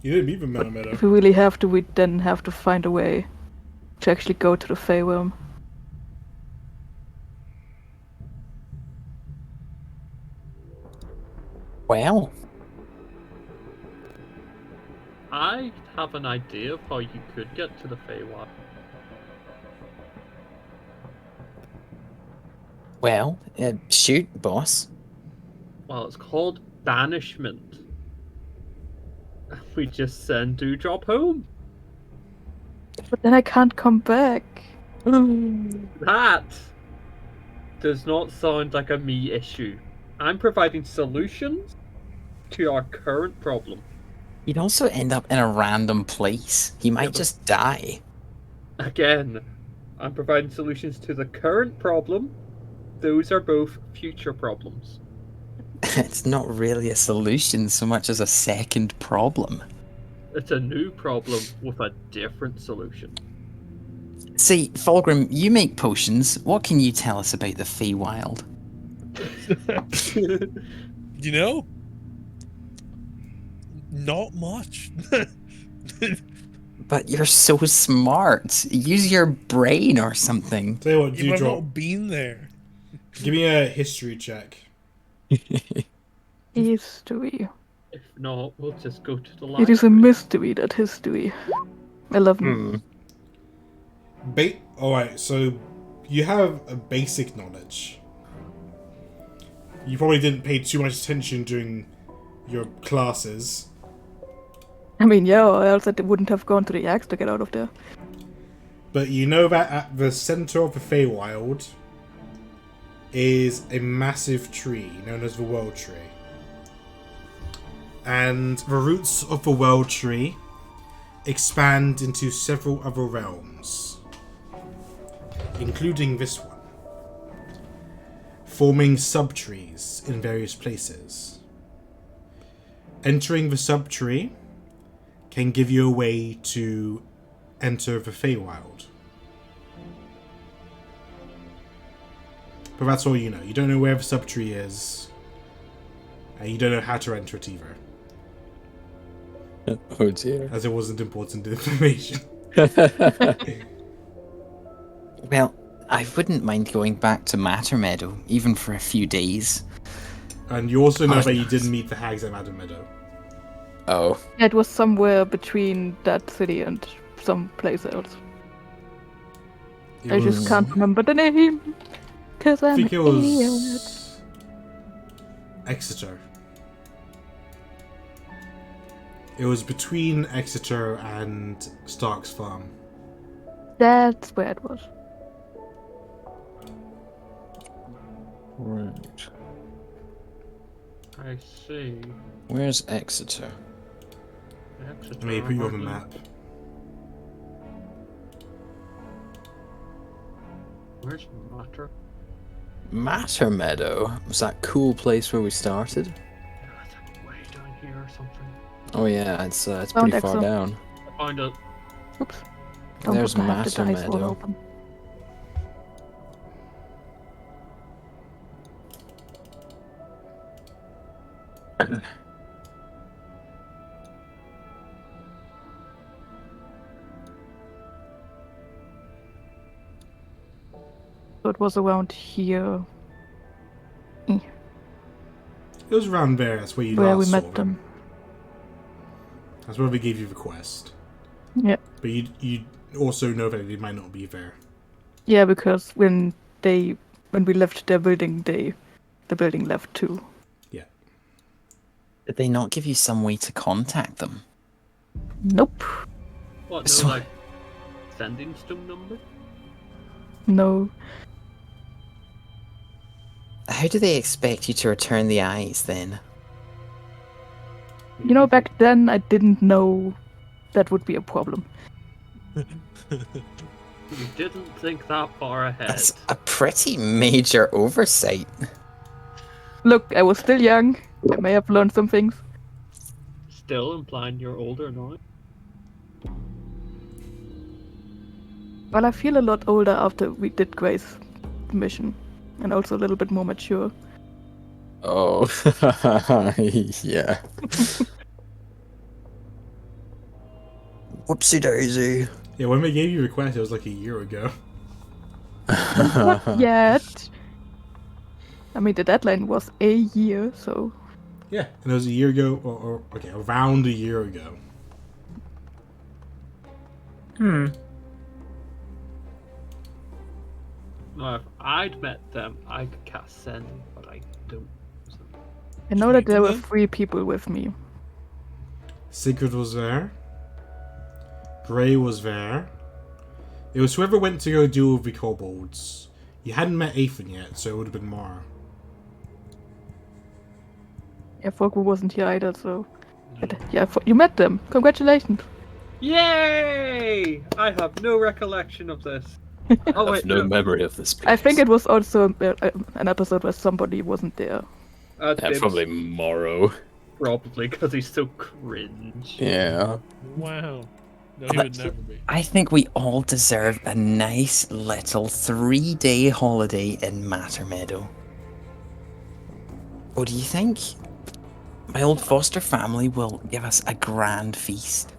You didn't meet the Meadow Meadow. If we really have to, we then have to find a way to actually go to the Feywild. Well, I have an idea of how you could get to the Feywild. Shoot, boss. Well, it's called banishment. We just send Dewdrop home. But then I can't come back. That does not sound like a me issue. I'm providing solutions to our current problem. You'd also end up in a random place. He might but- just die. Again, I'm providing solutions to the current problem. Those are both future problems. It's not really a solution so much as a second problem. It's a new problem with a different solution. See, Fulgrim, you make potions. What can you tell us about the Feywild? You know, not much. But you're so smart. Use your brain or something. Tell you what, You've Dewdrop, not been there. give me a history check. History. If not, we'll just go to the It library. is a mystery, that history. 11. Alright, so you have a basic knowledge. You probably didn't pay too much attention during your classes. I mean, yeah, or else I wouldn't have gone to the Axe to get out of there. But you know that at the center of the Feywild is a massive tree known as the World Tree. And the roots of the World Tree expand into several other realms, including this one, forming sub-trees in various places. Entering the sub-tree can give you a way to enter the Feywild. But that's all you know. You don't know where the sub-tree is, and you don't know how to enter it either, Oh dear. as it wasn't important information. Well, I wouldn't mind going back to Matter Meadow, even for a few days. And you also know Oh, that you nice. didn't meet the hags at Madam Meadow. Oh. It was somewhere between that city and some place else. It I just was- can't remember the name. Cause I I'm think an it idiot. was Exeter. It was between Exeter and Stark's farm. That's where it was. Right. I see. Where's Exeter? Exeter, Let me put you on the hardly- map. Where's Matter? Matter Meadow? Was that cool place where we started? Yeah, I think way down here or something. Oh yeah, it's Found pretty far Exo. down. I found it. Oops. Don't There's put the Matter dice roll Meadow. open. So it was around here It was around there. That's where you where we last saw met them. That's where we gave you the quest. Yeah. But you also know that they might not be there. Yeah, because when we left their building, the building left too. Did they not give you some way to contact them? Nope. What, no, So- like, sending stone number? No. How do they expect you to return the eyes then? You know, back then I didn't know that would be a problem. You didn't think that far ahead. That's a pretty major oversight. Look, I was still young. I may have learned some things. Still implying you're older now. Well, I feel a lot older after we did Gray's mission. And also a little bit more mature. Oh, yeah. Whoopsie daisy. Yeah, when we gave you a request, it was like a year ago. Not yet. I mean, the deadline was a year, so... Yeah, and it was a year ago, or okay, around a year ago. Now, if I'd met them, I could cast Send, but I don't. So. I know that there were Then? 3 people with me. Sigrid was there. Gray was there. It was whoever went to go deal with the kobolds. You hadn't met Ethan yet, so it would have been Mara. Yeah, Forku wasn't here either, so... But, yeah, you met them. Congratulations. Yay! I have no recollection of this. Oh I wait, have no memory of this place. I think it was also an episode where somebody wasn't there. Yeah, James, probably Morrow. probably because he's so cringe. Yeah. Wow. No, he would never be. I think we all deserve a nice little 3-day holiday in Matter Meadow. What do you think? My old foster family will give us a grand feast.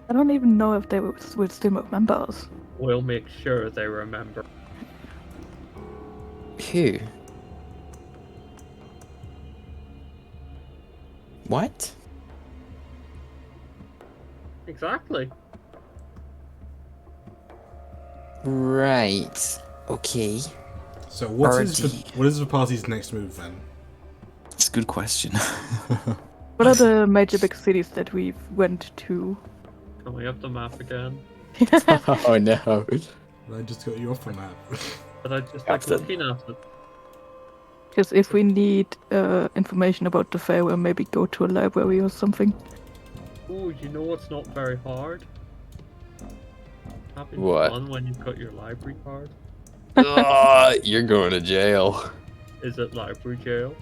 I don't even know if they would still remember us. We'll make sure they remember. Who? What? Exactly. Right. Okay. So what is RD. the party's next move then? It's a good question. What are the major big cities that we went to? Can we have the map again? Oh no. I just got you off on that. But I just like Captain. looking at it. Because if we need information about the fair, we'll maybe go to a library or something. Ooh, you know what's not very hard? Having What? fun when you've got your library card. You're going to jail. Is it library jail?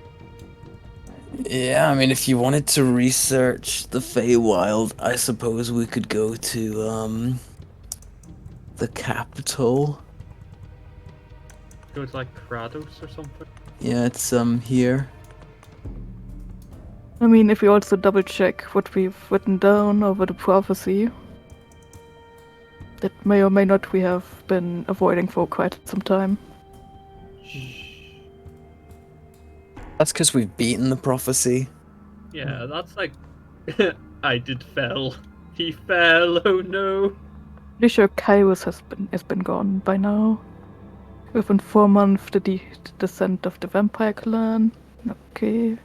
Yeah, I mean, if you wanted to research the Feywild, I suppose we could go to, the capital. Go to like Kratos or something? Yeah, it's, here. I mean, if we also double check what we've written down over the prophecy, that may or may not we have been avoiding for quite some time. That's because we've beaten the prophecy. Yeah, that's like... I did fell. He fell, oh no. Pretty sure Kairos has been gone by now. Within 4 months, the descent of the vampire clan. Okay.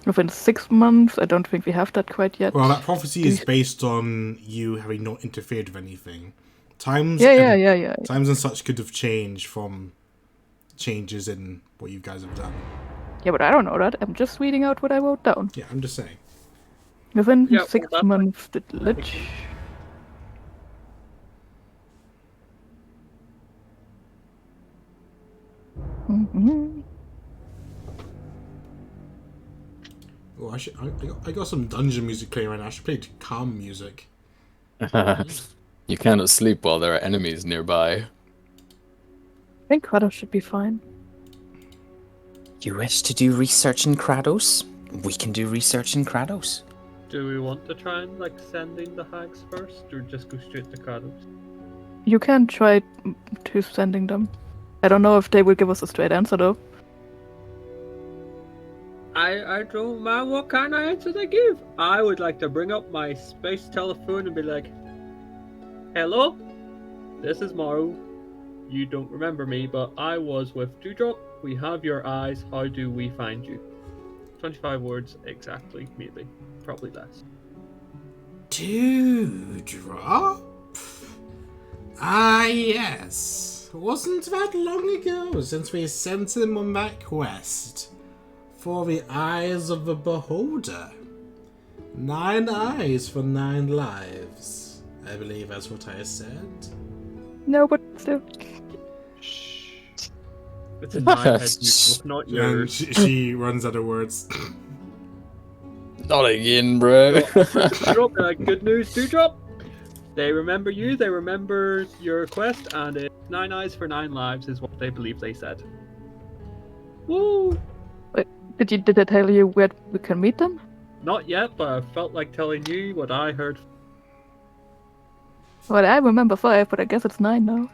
Within 6 months, I don't think we have that quite yet. Well, that prophecy is based on you having not interfered with anything. Times Yeah. Times and such could have changed from changes in what you guys have done. Yeah, but I don't know that. I'm just reading out what I wrote down. Yeah, I'm just saying. Within Yeah, well, 6 that's months, the Lich. Mm-hmm. Oh, I got some dungeon music playing right now. I should play calm music. You cannot sleep while there are enemies nearby. I think Kratos should be fine. You wish to do research in Kratos? We can do research in Kratos. Do we want to try and like send in the hags first, or just go straight to Kratos? You can try to sending them. I don't know if they will give us a straight answer though. I don't mind what kind of answer they give. I would like to bring up my space telephone and be like, "Hello, this is Maru. You don't remember me, but I was with Dewdrop. We have your eyes. How do we find you?" 25 words exactly, maybe. Probably less. Dewdrop? Ah, yes. wasn't that long ago since we sent him on that quest for the eyes of the beholder. 9 eyes for 9 lives. I believe that's what I said. No, but still. It's in my head, Newt, not And yours. she runs out of words. Not again, bro. Drop, good news, Dewdrop. They remember you, they remember your quest, and it's 9 eyes for 9 lives is what they believe they said. Woo! Did they tell you where we can meet them? Not yet, but I felt like telling you what I heard. Well, I remember 5, but I guess it's 9 now.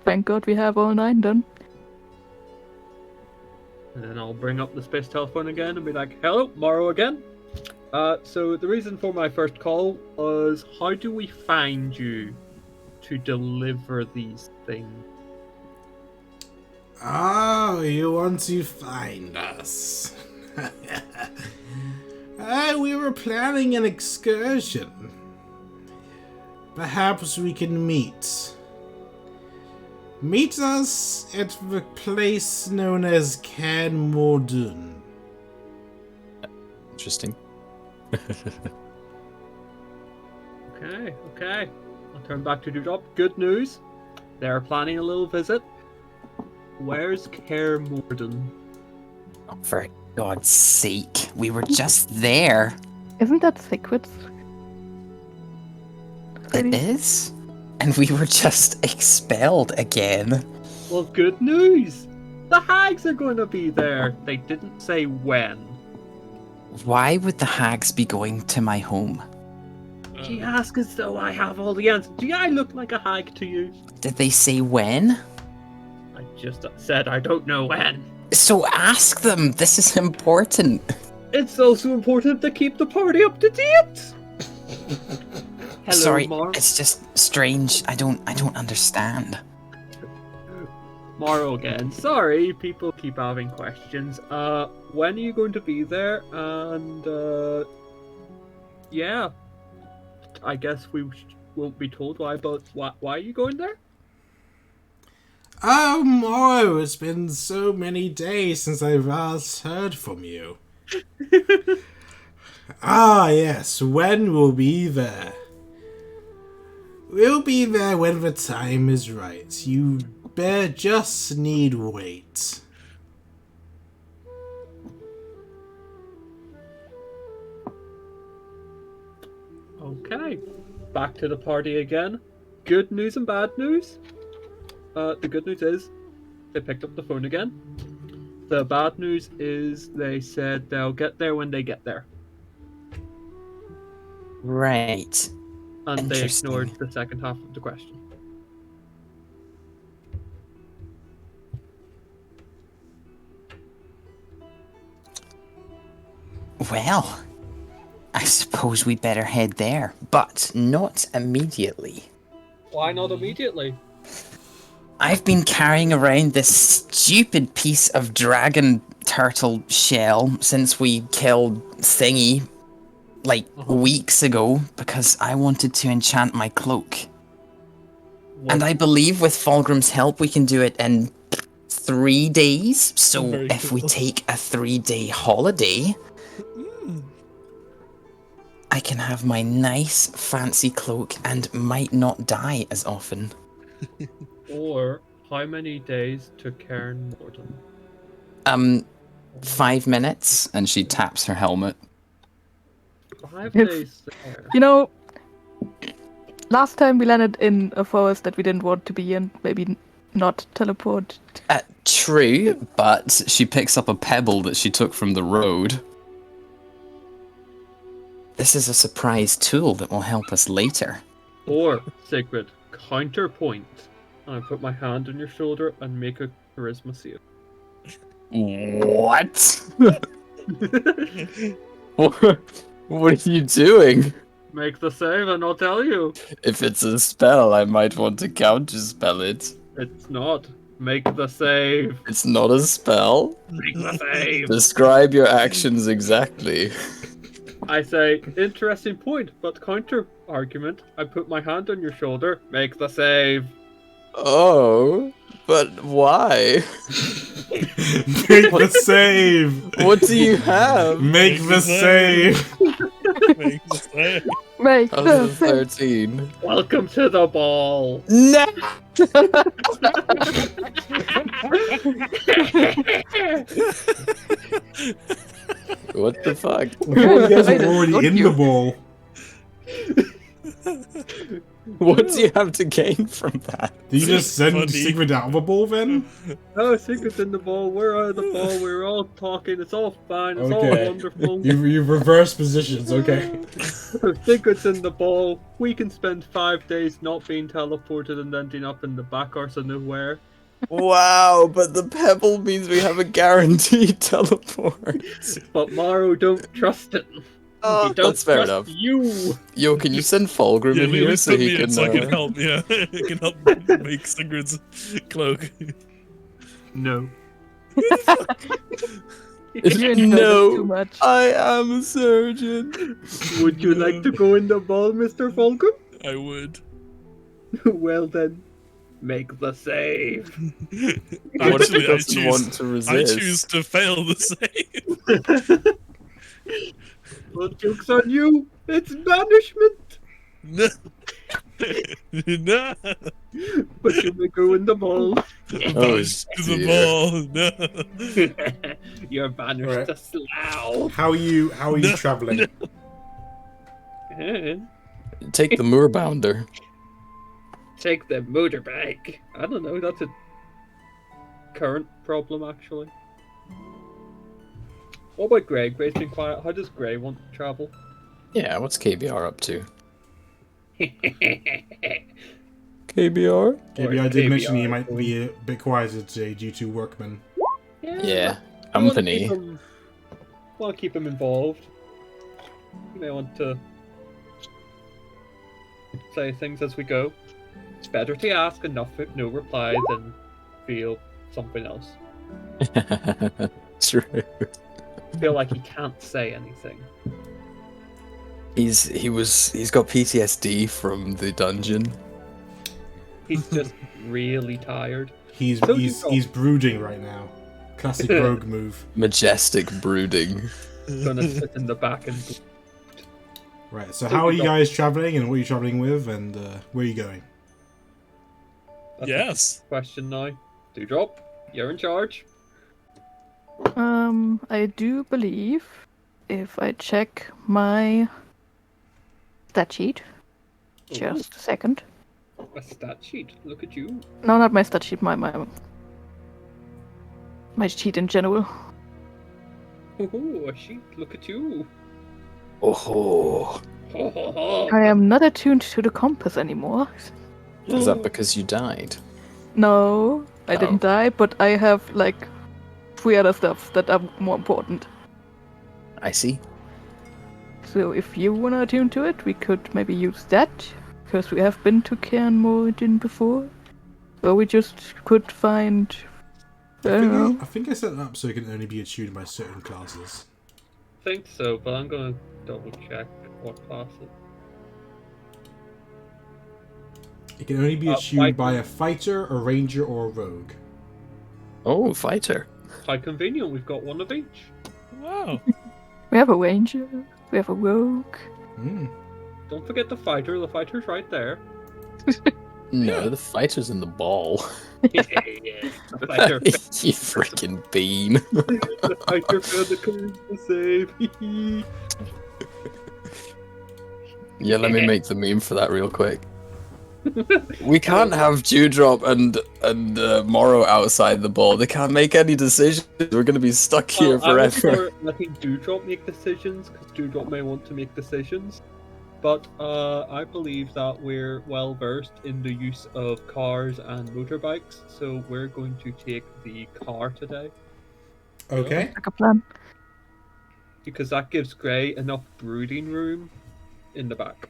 Thank God we have all 9 done. And then I'll bring up the space telephone again and be like, hello, Morrow again. So the reason for my first call was, how do we find you to deliver these things? Oh, you want to find us? We were planning an excursion. Perhaps we can meet. Meet us at the place known as Can Morden. Interesting. Okay. I'll turn back to Dewdrop. Good news. They're planning a little visit. Where's Kaer Morden? Oh, for God's sake, we were just there. Isn't that secrets? It is? And we were just expelled again. Well, good news. The hags are going to be there. They didn't say when. Why would the hags be going to my home? She asks as though I have all the answers. Do I look like a hag to you? Did they say when? I just said I don't know when. So ask them. This is important. It's also important to keep the party up to date. Hello, Sorry, Mar. it's just strange. I don't understand. Morrow again. Sorry, people keep having questions. When are you going to be there? And yeah, I guess we won't be told why. But why are you going there? Oh, Morrow, it's been so many days since I've last heard from you. Ah, yes, when we'll be there. We'll be there when the time is right. You just need wait. Okay, back to the party again. Good news and bad news. The good news is they picked up the phone again. The bad news is they said they'll get there when they get there. Right. And they Interesting. ignored the second half of the question. Well, I suppose we better head there, but not immediately. Why not immediately? I've been carrying around this stupid piece of dragon turtle shell since we killed Thingy, like, weeks ago, because I wanted to enchant my cloak. And I believe with Fulgrim's help we can do it in 3 days, so Very if we cool. take a 3-day holiday, I can have my nice fancy cloak and might not die as often. Or how many days to Cairn Morden? 5 minutes. And she taps her helmet. 5 If- days there. You know, last time we landed in a forest that we didn't want to be in, maybe not teleport. True, But she picks up a pebble that she took from the road. this is a surprise tool that will help us later. Or, Sigrid, counterpoint. And I put my hand on your shoulder and make a charisma save. What? What are you doing? Make the save and I'll tell you. If it's a spell, I might want to counterspell it. It's not. Make the save. It's not a spell. Make the save. Describe your actions exactly. I say, interesting point, but counter argument. I put my hand on your shoulder. Make the save. Oh, but why? Make the save. What do you have? Make the save. Make the save. Make That the was a 13. Welcome to the ball. No! What the fuck? Well, you guys are already Don't in you? the ball. What do you have to gain from that? Do you just send Funny. Sigrid out of the ball then? Oh, Sigurd's in the ball. We're out of the ball. We're all talking. It's all fine. It's Okay. all wonderful. You've reversed positions, okay. Sigurd's in the ball. We can spend 5 days not being teleported and ending up in the back arse of nowhere. Wow, but the pebble means we have a guaranteed teleport. But Maro don't trust it. Oh, He don't that's fair trust enough. you. Yo, can you send Fulgrim Yeah, in here so he can? so I can help. Yeah, I can help make Sigurd's cloak. No. You enjoy this No. too much. I am a surgeon. Would you like to go in the ball, Mr. Fulcrum? I would. Well then, make the save. What if he Actually, I doesn't choose, want to I resist? choose to fail the save. Well, joke's on you. It's banishment. No. No. But you may go in the ball. Bash to the dear. ball. No. You're banished Right. to Slough. How are you No, travelling? Take the moorbounder. Take the motorbike. I don't know, that's a current problem actually. What about Grey? Grey's been quiet. How does Grey want to travel? Yeah, what's KBR up to? KBR? Maybe I did mention you might be a bit quieter today due to workmen. Yeah, I want to keep company. him- want to keep him involved. You may want to say things as we go. It's better to ask and no reply than feel something else. True. Feel like he can't say anything. He's got PTSD from the dungeon. He's just really tired. He's So he's you- he's brooding right now. Classic rogue move. Majestic brooding. Gonna sit in the back and Right. So how are you guys traveling, and what are you traveling with, and where are you going? that's Yes. the question now. Dewdrop, you're in charge. I do believe if I check my stat sheet, just a second. A stat sheet. Look at you. No, not my stat sheet, my sheet in general. Oh, a sheet. Look at you. Oh, Ho, ho, ho. I am not attuned to the compass anymore. is that because you died? No, I Oh. didn't die, but I have like 3 other stuffs that are more important. I see. So if you wanna attune to it, we could maybe use that, because we have been to Cairn Moradin before. Or we just could find... I don't know. I think I set it up so it can only be attuned by certain classes. Think so, but I'm gonna double check what class it. It can only be attuned by a fighter, a ranger, or a rogue. Oh, fighter. Quite convenient. We've got one of each. Wow. We have a ranger, we have a rogue. Hmm. Don't forget the fighter. The fighter's right there. No, the fighter's in the ball. Yeah. The fighter. You freaking bean. The fighter failed the charisma save. Yeah, let me make the meme for that real quick. We can't have Dewdrop and Morrow outside the ball. They can't make any decisions. We're gonna be stuck here Well, I would forever. start letting Dewdrop make decisions, because Dewdrop may want to make decisions. But I believe that we're well versed in the use of cars and motorbikes, so we're going to take the car today, Okay. Like a plan. because that gives Grey enough brooding room in the back.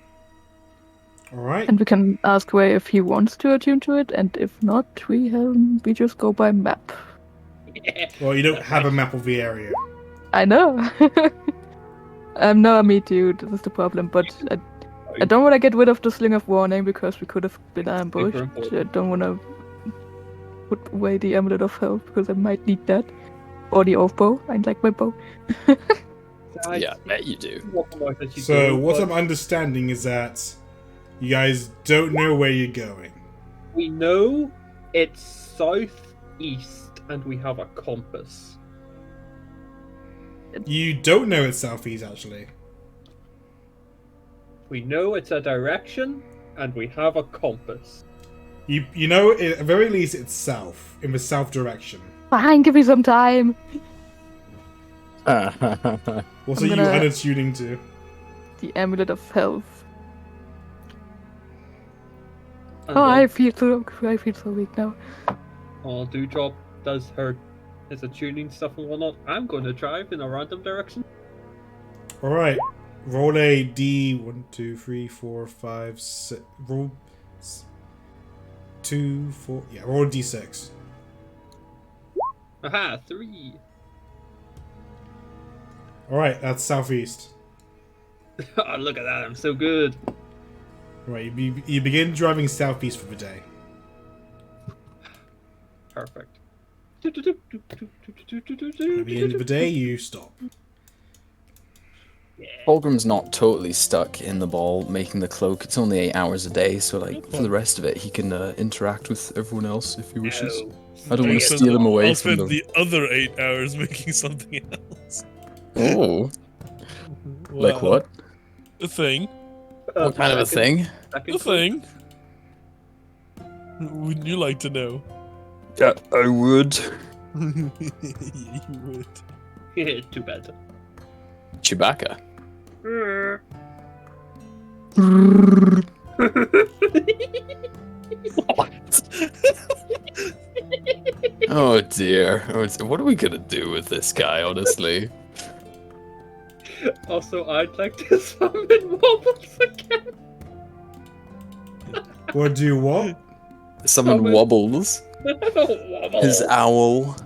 All right. And we can ask Ray if he wants to attune to it, and if not, we just go by map. Well, you don't have a map of the area. I know. No, me too. This is the problem. But I don't want to get rid of the Sling of Warning because we could have been ambushed. important. I don't want to put away the Amulet of Health because I might need that. Or the off bow. I like my bow. Yeah, I bet you do. So what I'm understanding is that you guys don't know where you're going. We know it's southeast, and we have a compass. You don't know it's southeast, actually. We know it's a direction, and we have a compass. You know, at the very least, it's south, in the south direction. Fine, give me some time. What I'm are you gonna- unattuning to? The Amulet of Health. And Oh, then, I feel so weak now. Dewdrop does his attuning stuff and whatnot. I'm going to drive in a random direction. Alright, roll a D. 1, 2, 3, 4, 5, 6. Roll 2, 4. Yeah, roll a D6. Aha, 3. Alright, that's southeast. Oh, look at that, I'm so good. Right, you begin driving southeast for the day. Perfect. At the end of the day, you stop. Fulgrim's not totally stuck in the ball making the cloak. It's only 8 hours a day, so like for the rest of it, he can interact with everyone else if he wishes. I don't want to steal him away I'll from spend them. the other 8 hours making something else. Oh, like Well, what? A thing. What kind of a thing? A thing. Wouldn't you like to know? Yeah, I would. You would. Yeah, too bad. Chewbacca. Oh dear. What are we gonna do with this guy, honestly? Also, I'd like to summon Wobbles again. Or do what? Someone Summon- wobbles. Wobbles. His owl.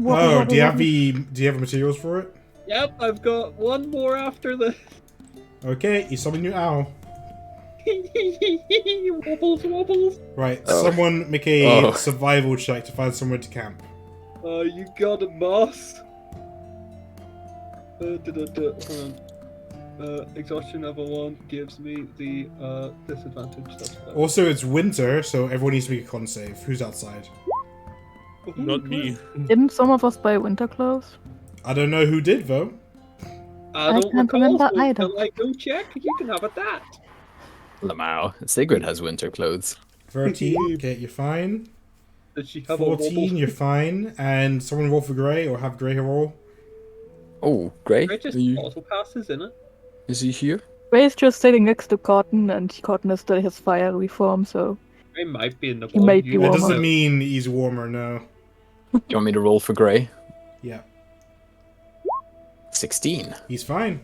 Oh, do you have the materials for it? Yep, I've got one more after the Okay, you summon your owl. wobbles. Right, Oh. someone make a Oh. survival check to find somewhere to camp. You got it, boss. Hold on. Exhaustion level 1 gives me the disadvantage. That's better. Also, it's winter, so everyone needs to make a con save. Who's outside? Not me. Didn't some of us buy winter clothes? I don't know who did, though. I I don't can't recall, remember so either. until I go check, you can have it that. Lamau. Sigrid has winter clothes. 13, okay, you're fine. Did she have 14, a wobble? you're fine. And someone roll for Grey, or have Grey roll. Oh, Grey? I just Are you, auto passes in it. is he here? Ray's just sitting next to Cotton, and Cotton is still his fiery form, so I might be in the He might be You That warmer. doesn't mean he's warmer, no. Do you want me to roll for Grey? Yeah, 16. he's fine.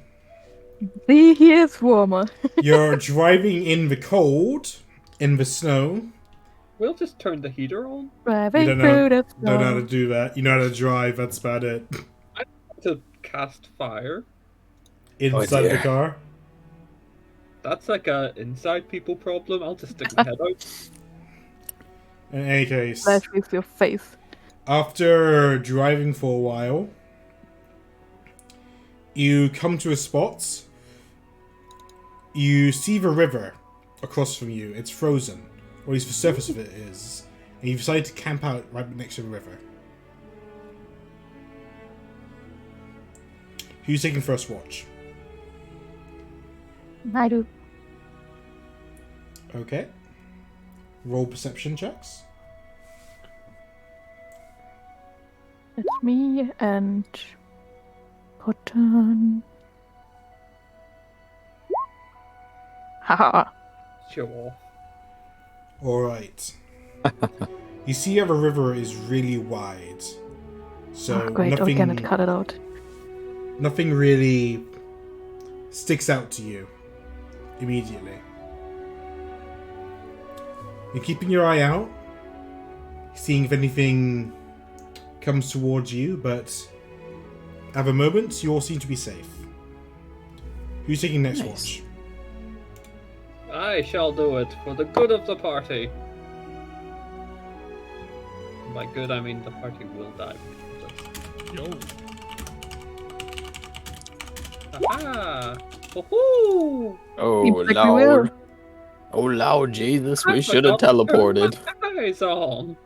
see, he is warmer. You're driving in the cold, in the snow. We'll just turn the heater on Driving don't know- through the Don't know how to snow. do that. You know how to drive, that's about it. to cast fire. Inside of the dear. car. That's like a inside people problem. I'll just stick my head out. In any case, Flash with your face. after driving for a while, you come to a spot. You see the river across from you. It's frozen, or at least the surface of it is. And you decide to camp out right next to the river. Who's taking first watch? I do. Okay. Roll perception checks. It's me and Cotton. Haha. Show off. Alright. You see how the river is really wide. So Oh, great, nothing, organic, cut it out. nothing really sticks out to you immediately. You're keeping your eye out, seeing if anything comes towards you, but at the moment, you all seem to be safe. Who's taking next Nice. watch? I shall do it for the good of the party. By good, I mean the party will die because of this. Yo. Aha! Woohoo! Oh, Seems like we will. Lord. Oh, Lord Jesus, we I should have forgot to turn teleported. my eyes on.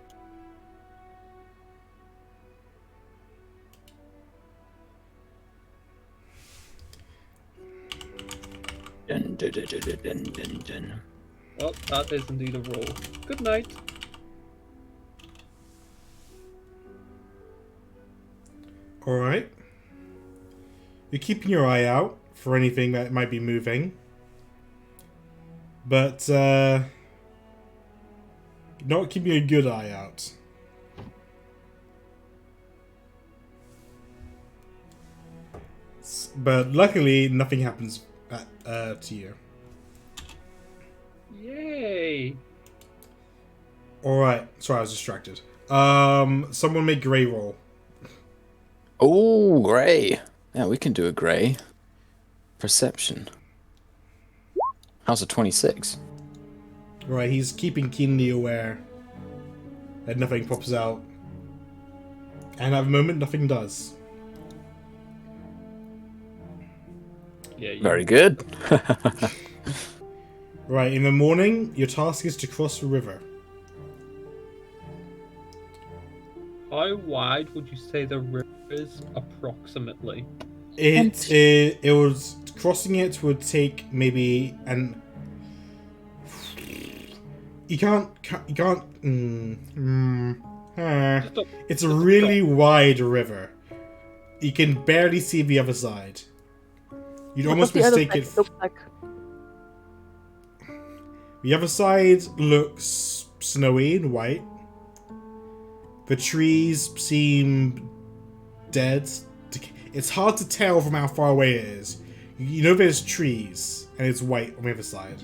Dun, dun, dun, dun, dun, dun, dun. Well, that is indeed a roll. Good night. Alright. You're keeping your eye out for anything that might be moving. But, not keeping a good eye out. But luckily, nothing happens to you. Yay! Alright. Sorry, I was distracted. Someone make Grey roll. Oh, Grey. Yeah, we can do a Grey. Perception. How's a 26? Right, he's keeping keenly aware that nothing pops out. And at the moment, nothing does. Yeah, you Very good. Right, in the morning, your task is to cross the river. How wide would you say the river is approximately? It was crossing it would take maybe an. You can't. It's a really wide river. You can barely see the other side. You'd What almost does the other mistake it. side look like? The other side looks snowy and white. The trees seem dead. It's hard to tell from how far away it is. You know there's trees, and it's white on the other side.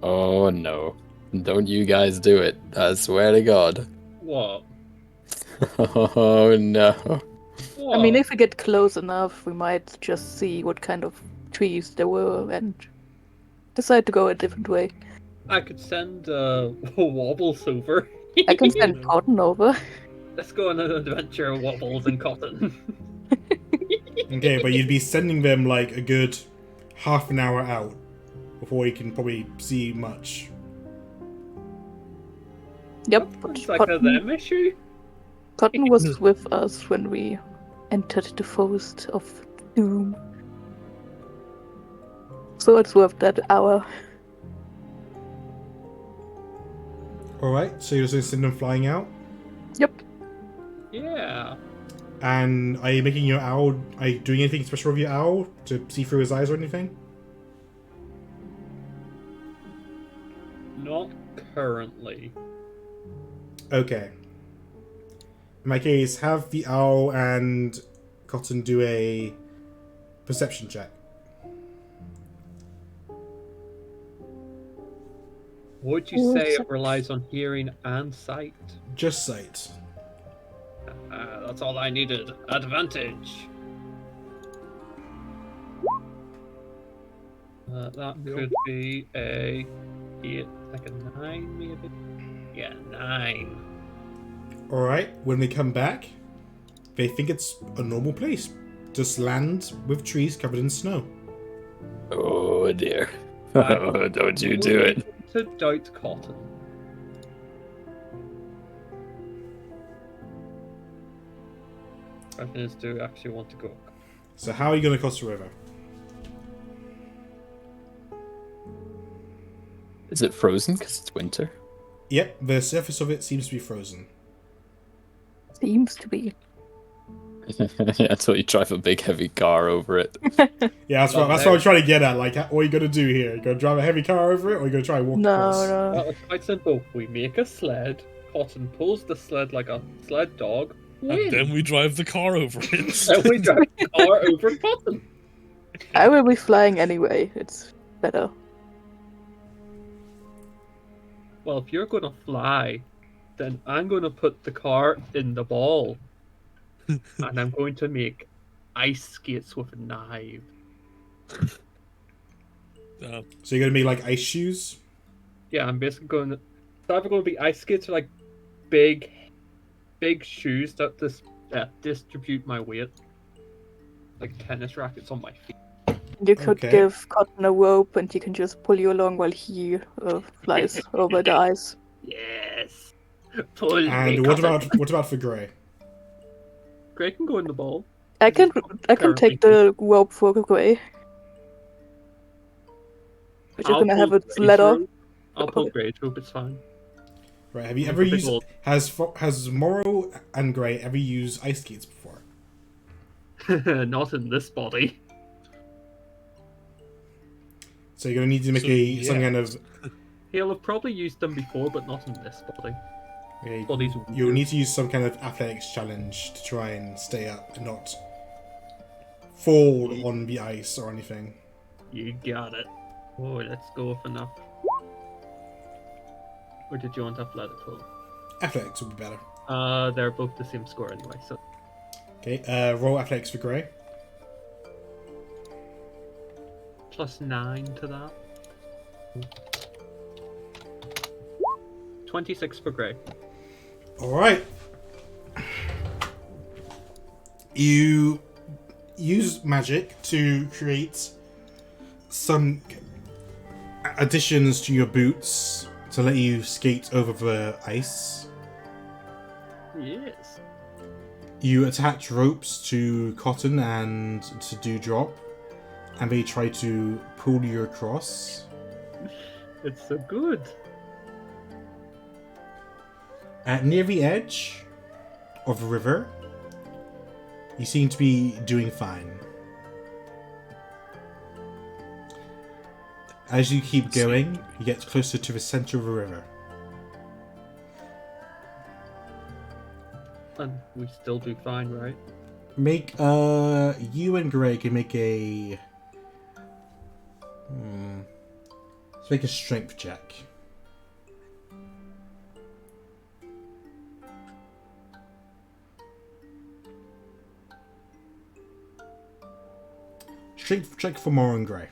Oh, no. Don't you guys do it. I swear to God. What? Oh, no. What? I mean, if we get close enough, we might just see what kind of trees there were and decide to go a different way. I could send Wobbles over. I can send Cotton over. Let's go on an adventure, Wobbles and Cotton. Okay, but you'd be sending them like a good half an hour out before you can probably see much. Yep, but It's like a them issue. Cotton was with us when we entered the forest of doom. So it's worth that hour. Alright, so you're just going to send them flying out? Yep. Yeah. And are you making your owl... Are you doing anything special with your owl to see through his eyes or anything? Not currently. Okay. In my case, have the owl and Cotton do a perception check. Would you say it relies on hearing and sight? Just sight. That's all I needed. Advantage. That could be a 8, like a 9 maybe. Yeah, 9. Alright, when they come back, they think it's a normal place. Just land with trees covered in snow. Oh, dear. Oh, don't you do it. To doubt Cotton. Question is, do I actually want to go? So how are you going to cross the river? Is it frozen because it's winter? Yep, the surface of it seems to be frozen. Seems to be. Yeah, until you drive a big heavy car over it. Yeah, that's what I'm trying to get at. Like, what are you going to do here? You going to drive a heavy car over it, or are you going to try and walk across? No. Well, it's quite simple. We make a sled. Cotton pulls the sled like a sled dog. And then we drive the car over it. And we drive the car over Cotton. I will be flying anyway. It's better. Well, if you're going to fly, then I'm going to put the car in the ball. And I'm going to make ice skates with a knife. So you're going to be like ice shoes? Yeah, I'm basically going to... either going to be ice skates or like big shoes that distribute my weight, like tennis rackets on my feet. You could Okay. give Cotton a rope and he can just pull you along while he flies over the ice. Yes. Pull me, And what Cotton. about for Grey? Grey can go in the ball. I can take the rope for Gray. We're just gonna have a Grey's ladder. rope. I'll pull Grey's rope. It's fine. Right, have you Like ever a big used... old- Has Morrow and Grey ever used ice skates before? Not in this body. So you're going to need to make So, some yeah. kind of... He'll have probably used them before, but not in this body. Okay, Body's you'll weird. need to use some kind of athletics challenge to try and stay up and not fall on the ice or anything. You got it. Oh, let's go with enough. Or did you want athletical? Athletics would be better. They're both the same score anyway, so Okay, roll athletics for Grey. +9 to that. 26 for Grey. Alright. You use magic to create some additions to your boots to let you skate over the ice. Yes. You attach ropes to Cotton and to Dewdrop, and they try to pull you across. It's so good. Near the edge of the river, you seem to be doing fine. As you keep going, you get closer to the center of the river. And we still do fine, right? Make you and Greg can make a let's make a strength check. Strength check for Mora and Grey.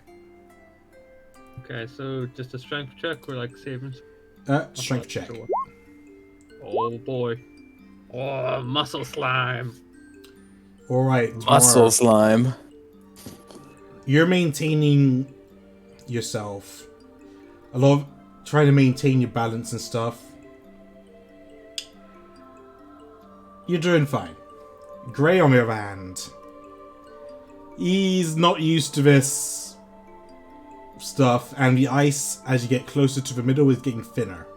Okay, so just a strength check or like saving? Strength check. Sure. Oh boy. Oh, muscle slime. Alright, Muscle slime. you're maintaining yourself. A lot of trying to maintain your balance and stuff. You're doing fine. Grey, on the other hand, he's not used to this stuff, and the ice, as you get closer to the middle, is getting thinner.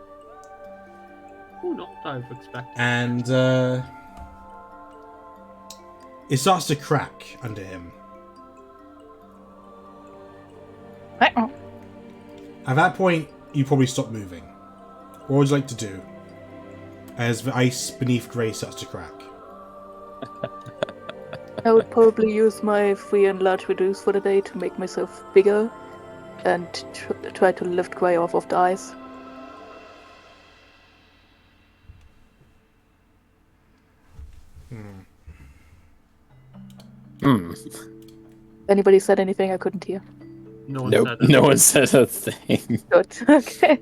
Oh, not what I've expected. And it starts to crack under him. At that point, you probably stop moving. What would you like to do as the ice beneath Grey starts to crack? I would probably use my free and large reduce for the day to make myself bigger and try to lift Gray off of the ice. Anybody said anything I couldn't hear? No one Nope, said it. no one said a thing. Good. Okay.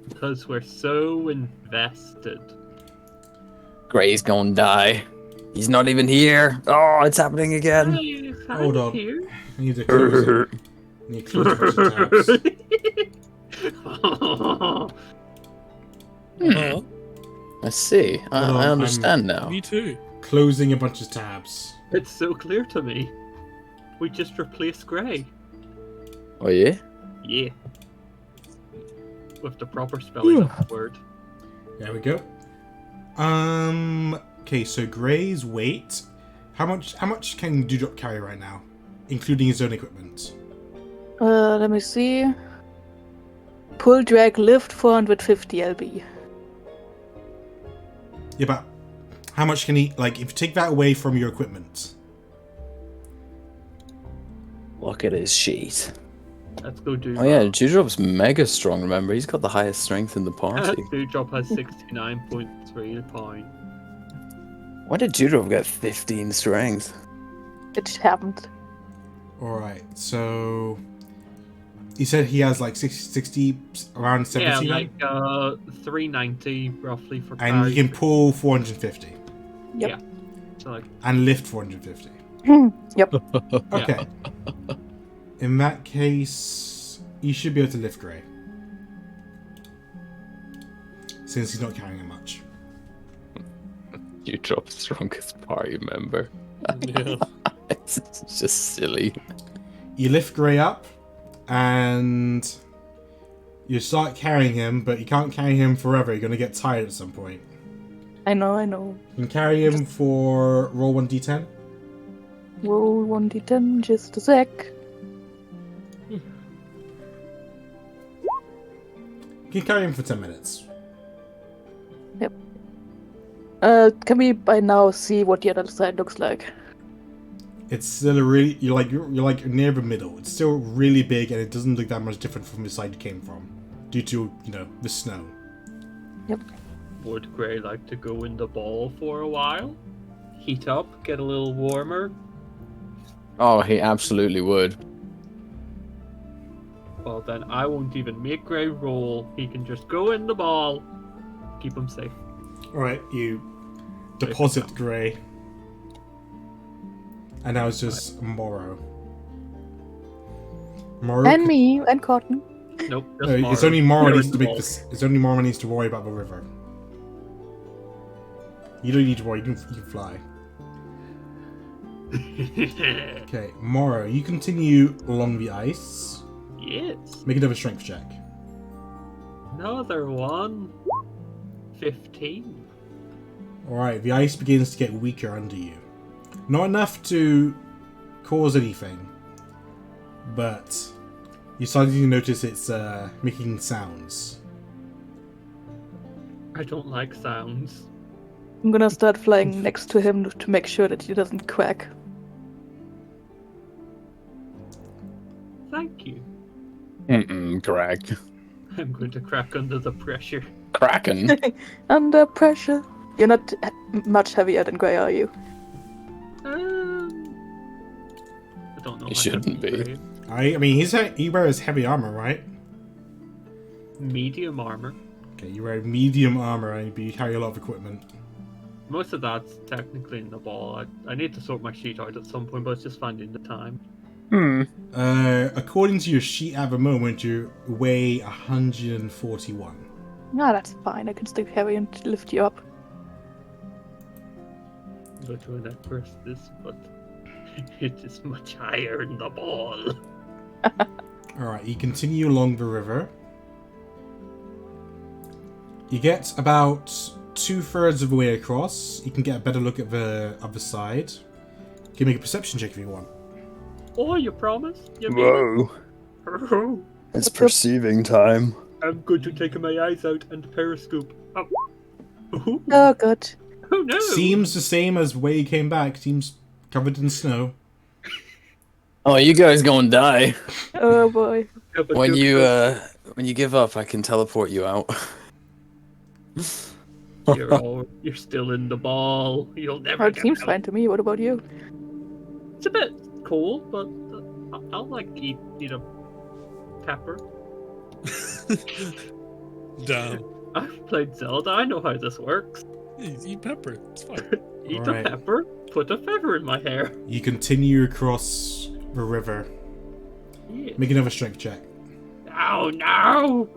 Because we're so invested. Gray's gonna die. He's not even here. Oh, it's happening again. Hey, Hold on. Here. I need to close it. I need to close a bunch of tabs. Uh-huh. I see. Hold on, I understand now. Me too. Closing a bunch of tabs. It's so clear to me. We just replaced Grey. Oh yeah? Yeah. With the proper spelling of the word. There we go. Okay, so Grey's weight. How much can Dewdrop carry right now? Including his own equipment. Let me see. Pull, drag, lift 450 lb. Yeah, but how much can he, like, if you take that away from your equipment? Look at his sheet. Let's go do. Oh yeah, Dewdrop's mega strong, remember? He's got the highest strength in the party. Dewdrop has 69.3 points. Why did Dewdrop get 15 strength? It happened. Alright, so He said he has like 60 around 70 Yeah, now? like 390 roughly for And carry. you can pull 450. Yep. Yeah. So like, And lift 450. Yep. Okay. In that case, you should be able to lift Grey. Since he's not carrying it much. You drop strongest party member. Yeah. It's just silly. You lift Grey up, and you start carrying him, but you can't carry him forever. You're going to get tired at some point. I know. You can carry him for roll 1d10. Roll 1d10, just a sec. You can carry him for 10 minutes. Can we by now see what the other side looks like? It's still a really you're like near the middle. It's still really big, and it doesn't look that much different from the side you came from, due to the snow. Yep. would Grey like to go in the ball for a while? Heat up, get a little warmer? Oh, he absolutely would. Well, then I won't even make Grey roll. He can just go in the ball. Keep him safe. Alright, you deposit Grey. And now it's just Morrow. Morrow. And me, and Cotton. Nope. No, Just it's only Morrow You're needs in to the make ball. this. It's only Morrow needs to worry about the river. You don't need to worry. You can fly. Okay, Morrow, you continue along the ice. Yes. Make another strength check. Another one. 15. Alright, the ice begins to get weaker under you. Not enough to cause anything, but you suddenly notice it's making sounds. I don't like sounds. I'm gonna start flying next to him to make sure that he doesn't crack. Thank you. Greg. I'm going to crack under the pressure. Kraken. Under pressure. You're not much heavier than Grey, are you? I don't know. He how shouldn't heavy be. Grey is. I mean, he wears heavy armor, right? Medium armor. Okay, you wear medium armor, but you carry a lot of equipment. Most of that's technically in the ball. I need to sort my sheet out at some point, but it's just finding the time. According to your sheet at the moment, you weigh 141. Ah, that's fine. I can still carry and lift you up. But when I press this button, it is much higher in the ball. Alright, you continue along the river. You get about 2/3 of the way across. You can get a better look at the other side. You can make a perception check if you want. Oh, you promise? You mean Whoa. it? It's perceiving time. I'm going to take my eyes out and periscope. Oh, Oh, God. oh no! Seems the same as where you came back. Seems covered in snow. Oh, you guys gonna die. Oh, boy. Yeah, but When you're- you give up, I can teleport you out. you're still in the ball. You'll never. Oh, it get seems out. fine to me. What about you? It's a bit cold, but I'll like eat a pepper. Damn. I've played Zelda. I know how this works. Eat pepper. It's fine. Eat Alright. a pepper, put a feather in my hair. You continue across the river. Yeah. Make another strength check. Oh no!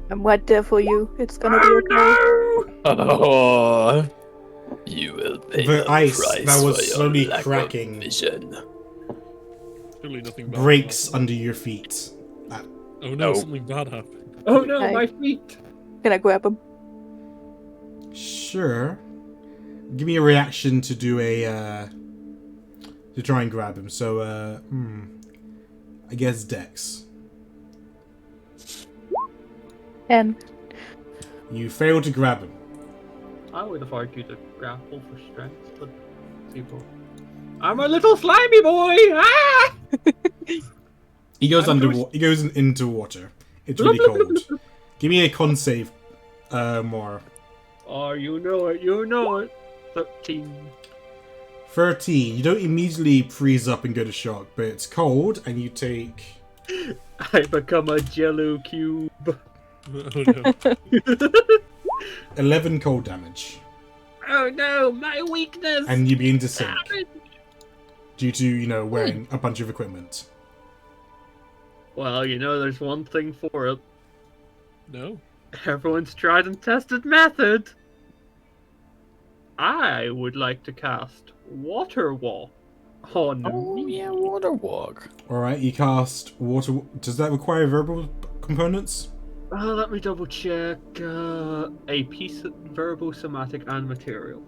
I'm right there for you. It's gonna be Oh okay. no! Oh, you will pay The ice price that was for your slowly lack of cracking vision. Surely nothing bad. breaks under your feet. Oh no, something bad happened. Oh no, Hi. my feet! Can I grab him? Sure. Give me a reaction to do a to try and grab him. So I guess Dex. And You fail to grab him. I would have argued a grapple for strength, but people. I'm a little slimy boy! Ah! He goes I'm under. going- He goes into water. It's really cold. Give me a con save, more. Oh, you know it, you know it. 13. 13. You don't immediately freeze up and go to shock, but it's cold, and you take... I become a jello cube. Oh no. 11 cold damage. Oh no, my weakness! And you begin to sink. Damn it. Due to, wearing a bunch of equipment. Well, there's one thing for it. No. Everyone's tried and tested method. I would like to cast Water Walk on me. water walk. Alright, you cast water... Does that require verbal components? Let me double check. A piece of verbal, somatic, and material.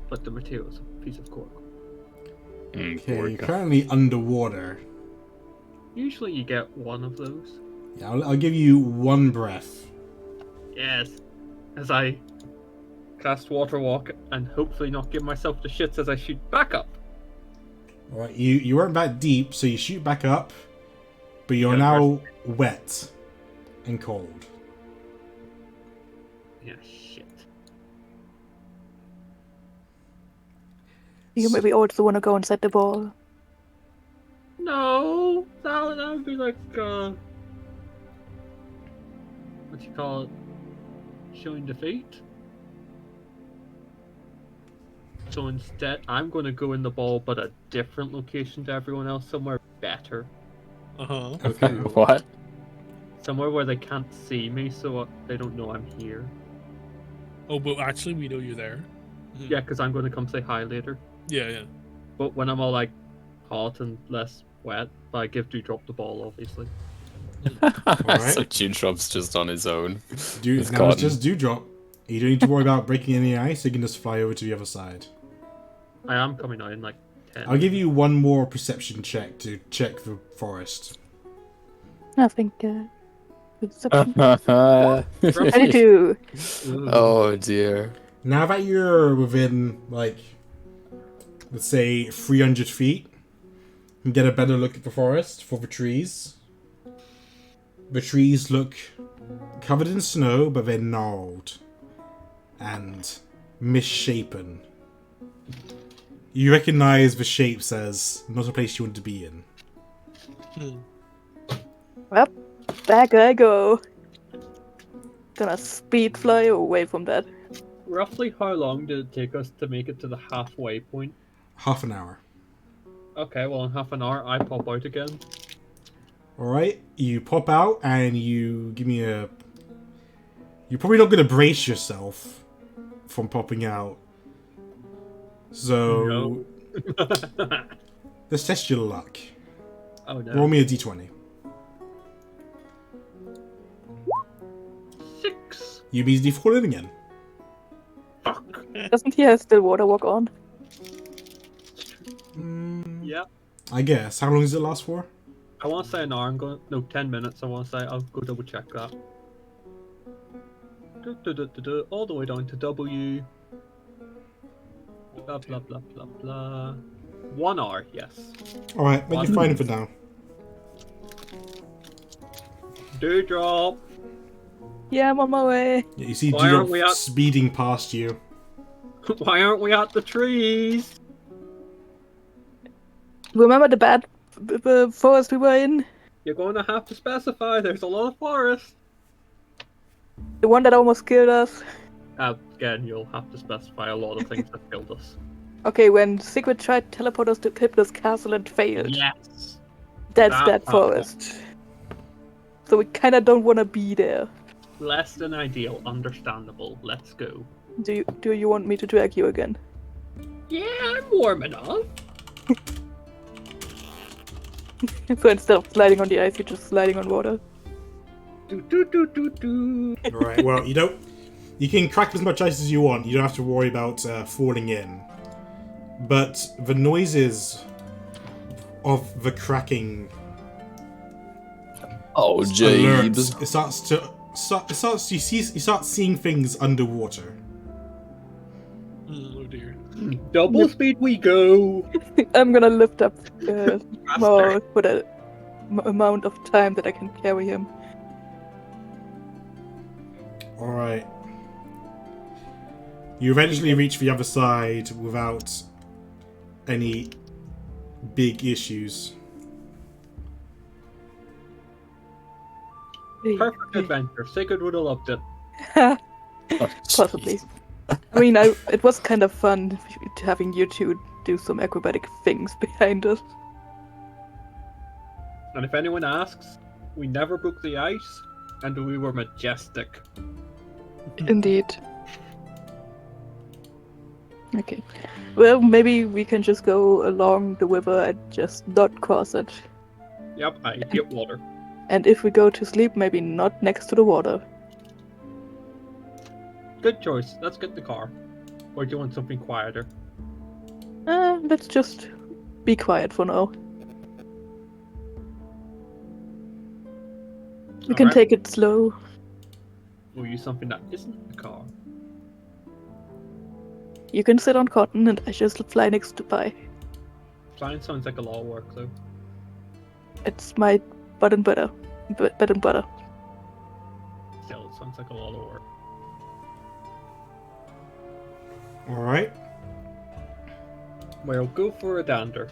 But the material is a piece of cork. Okay, you're currently underwater. Usually you get one of those. Yeah, I'll give you one breath. Yes. As I cast Water Walk and hopefully not give myself the shits as I shoot back up. Alright, you weren't that deep, so you shoot back up, but you're Yeah, now wet and cold. Yeah, shit. You maybe also want to go and set the ball. No, that would be like, what you call it? Showing defeat. So instead, I'm going to go in the ball, but a different location to everyone else, somewhere better. Uh-huh. Okay. What? Somewhere where they can't see me, so they don't know I'm here. Oh, but actually we know you're there. Yeah, because I'm going to come say hi later. Yeah. But when I'm all like hot and less wet, I give Dewdrop the ball, obviously. Alright. So Dewdrop's just on his own. Now It's it's cotton. just Dewdrop. You don't need to worry about breaking any ice, you can just fly over to the other side. I am coming out in like 10. I'll give you one more perception check to check the forest. I think. Perception. Oh 22. dear. Now that you're within, let's say 300 feet, you can get a better look at the forest for the trees. The trees look covered in snow, but they're gnarled and misshapen. You recognize the shapes as not a place you want to be in. Well, back I go. Gonna speed fly away from that. Roughly how long did it take us to make it to the halfway point? Half an hour. Okay, well in half an hour I pop out again. Alright, you pop out and you give me a... You're probably not going to brace yourself from popping out. So... No. Let's test your luck. Oh no. Roll me a d20. 6. You immediately fall in again. Fuck. Doesn't he have still water walk on? Yeah. I guess. How long does it last for? I want to say an hour. I'm going. No, 10 minutes. I want to say. I'll go double check that. All the way down to W. Blah blah blah blah blah. 1 hour. Yes. Alright, then you're fine for now. Dewdrop. Yeah, I'm on my way. Yeah, you see Why aren't Dewdrop we out- speeding past you. Why aren't we at the trees? Remember the bad forest we were in? You're going to have to specify. There's a lot of forest. The one that almost killed us? Again, you'll have to specify a lot of things that killed us. Okay, when Sigrid tried to teleport us to Hypnos Castle and failed. Yes. That's that that part. forest. So we kinda don't wanna be there. Less than ideal. Understandable. Let's go. Do you want me to drag you again? Yeah, I'm warm enough. So instead of sliding on the ice, you're just sliding on water. Do do do do do. Alright, well, you don't... You can crack as much ice as you want. You don't have to worry about falling in. But the noises of the cracking Oh, alerts. Jabes. You start seeing things underwater. Oh dear. Double speed we go. I'm gonna lift up more Faster. for the amount of time that I can carry him. Alright. You eventually reach the other side without any big issues. Perfect adventure. Sigurd would have loved it. Possibly. I mean, it was kind of fun having you two do some acrobatic things behind us. And if anyone asks, we never broke the ice, and we were majestic. Indeed. Okay. Well, maybe we can just go along the river and just not cross it. Yep, I get water. And if we go to sleep, maybe not next to the water. Good choice. Let's get the car. Or do you want something quieter? Let's just be quiet for now. We can Alright. take it slow. We'll use something that isn't a car. You can sit on Cotton and I just fly next to Pi. Flying sounds like a lot of work, though. It's my bread and butter. Bread and butter. Still, it sounds like a lot of work. Alright. Well, go for a dander.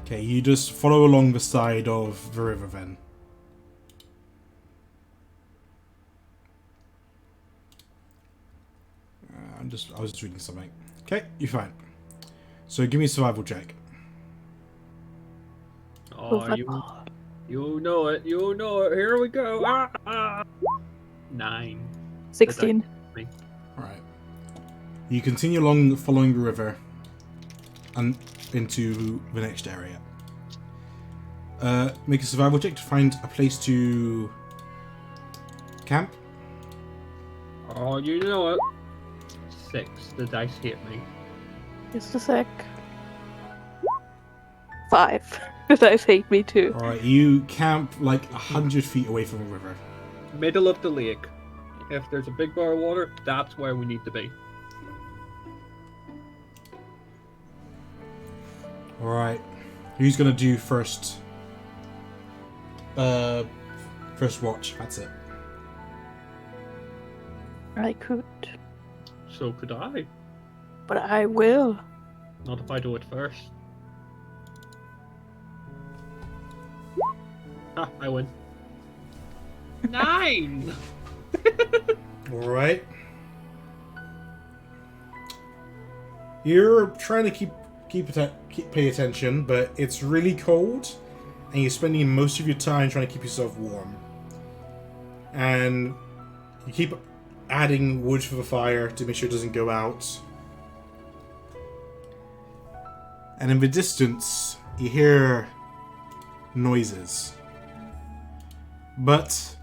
Okay, you just follow along the side of the river then. I was just reading something. Okay, you're fine. So give me a survival check. Oh, you know it. You know it. Here we go. 9. 16. Alright. You continue along following the river and into the next area. Make a survival check to find a place to camp. Oh, you know it. 6. The dice hit me. Just a sec. 5. The dice hate me too. Alright, you camp like 100 feet away from the river. Middle of the lake. If there's a big bar of water, that's where we need to be. Alright. Who's gonna do first? First watch, that's it. I could. So could I. But I will. Not if I do it first. I win. 9! Alright. You're trying to keep pay attention, but it's really cold, and you're spending most of your time trying to keep yourself warm. And you keep adding wood for the fire to make sure it doesn't go out. And in the distance, you hear noises. But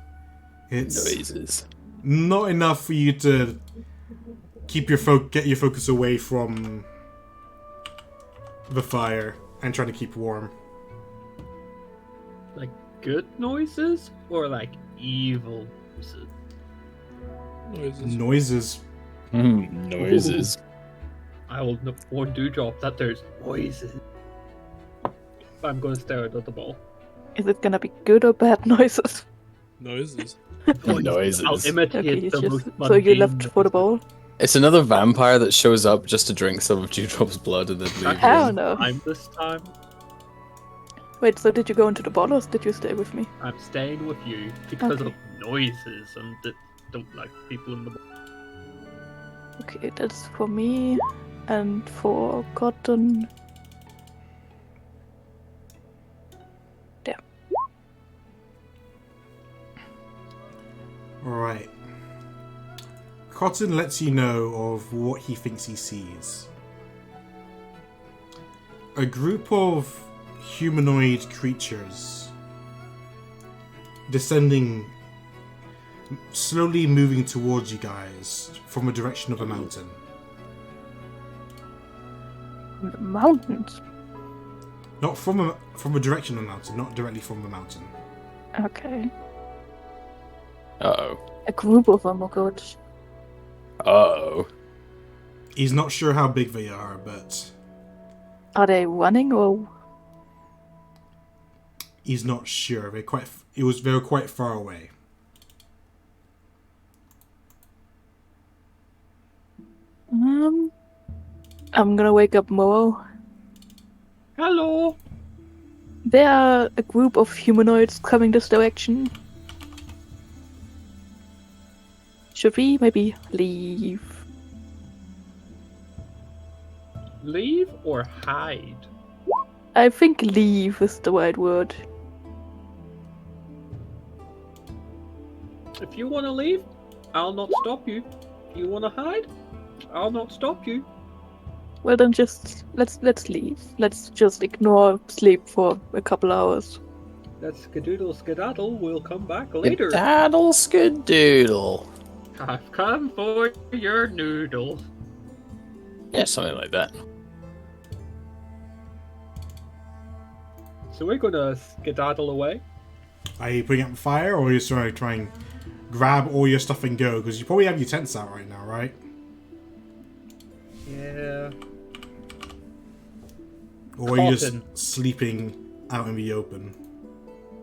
it's Noises. not enough for you to keep your get your focus away from the fire and trying to keep warm. Like good noises? Or like evil noises? Noises. Noises. I will won't do drop that there's noises. I'm going to stare at the ball. Is it gonna be good or bad noises? Noises. Noises. I'll imitate Okay, the it's most just, so you mundane left for the ball? It's another vampire that shows up just to drink some of Dewdrop's blood and then leave. I don't know. I'm this time. Wait, so did you go into the ball or did you stay with me? I'm staying with you because Okay. of noises and don't like people in the ball. Okay, that's for me and for Cotton. There. Alright. Cotton lets you know of what he thinks he sees. A group of humanoid creatures descending, slowly moving towards you guys from the direction of a mountain. From the mountains. Not from a direction of the mountain, not directly from the mountain. Okay. Uh-oh. A group of them, oh god. Uh-oh. He's not sure how big they are, but Are they running or? he's not sure. They were quite far away. I'm gonna wake up Mo. Hello. There are a group of humanoids coming this direction. Should we maybe leave? Leave or hide? I think leave is the right word. If you want to leave, I'll not stop you. If you want to hide, I'll not stop you. Well then just let's leave. Let's just ignore sleep for a couple hours. Let's skedaddle. We'll come back later. Skedaddle, skedoodle. I've come for your noodles. Yeah, something like that. So we're gonna skedaddle away. Are you putting up a fire, or are you trying to try and grab all your stuff and go? Because you probably have your tents out right now, right? Yeah. Or are you just Cotton. sleeping out in the open?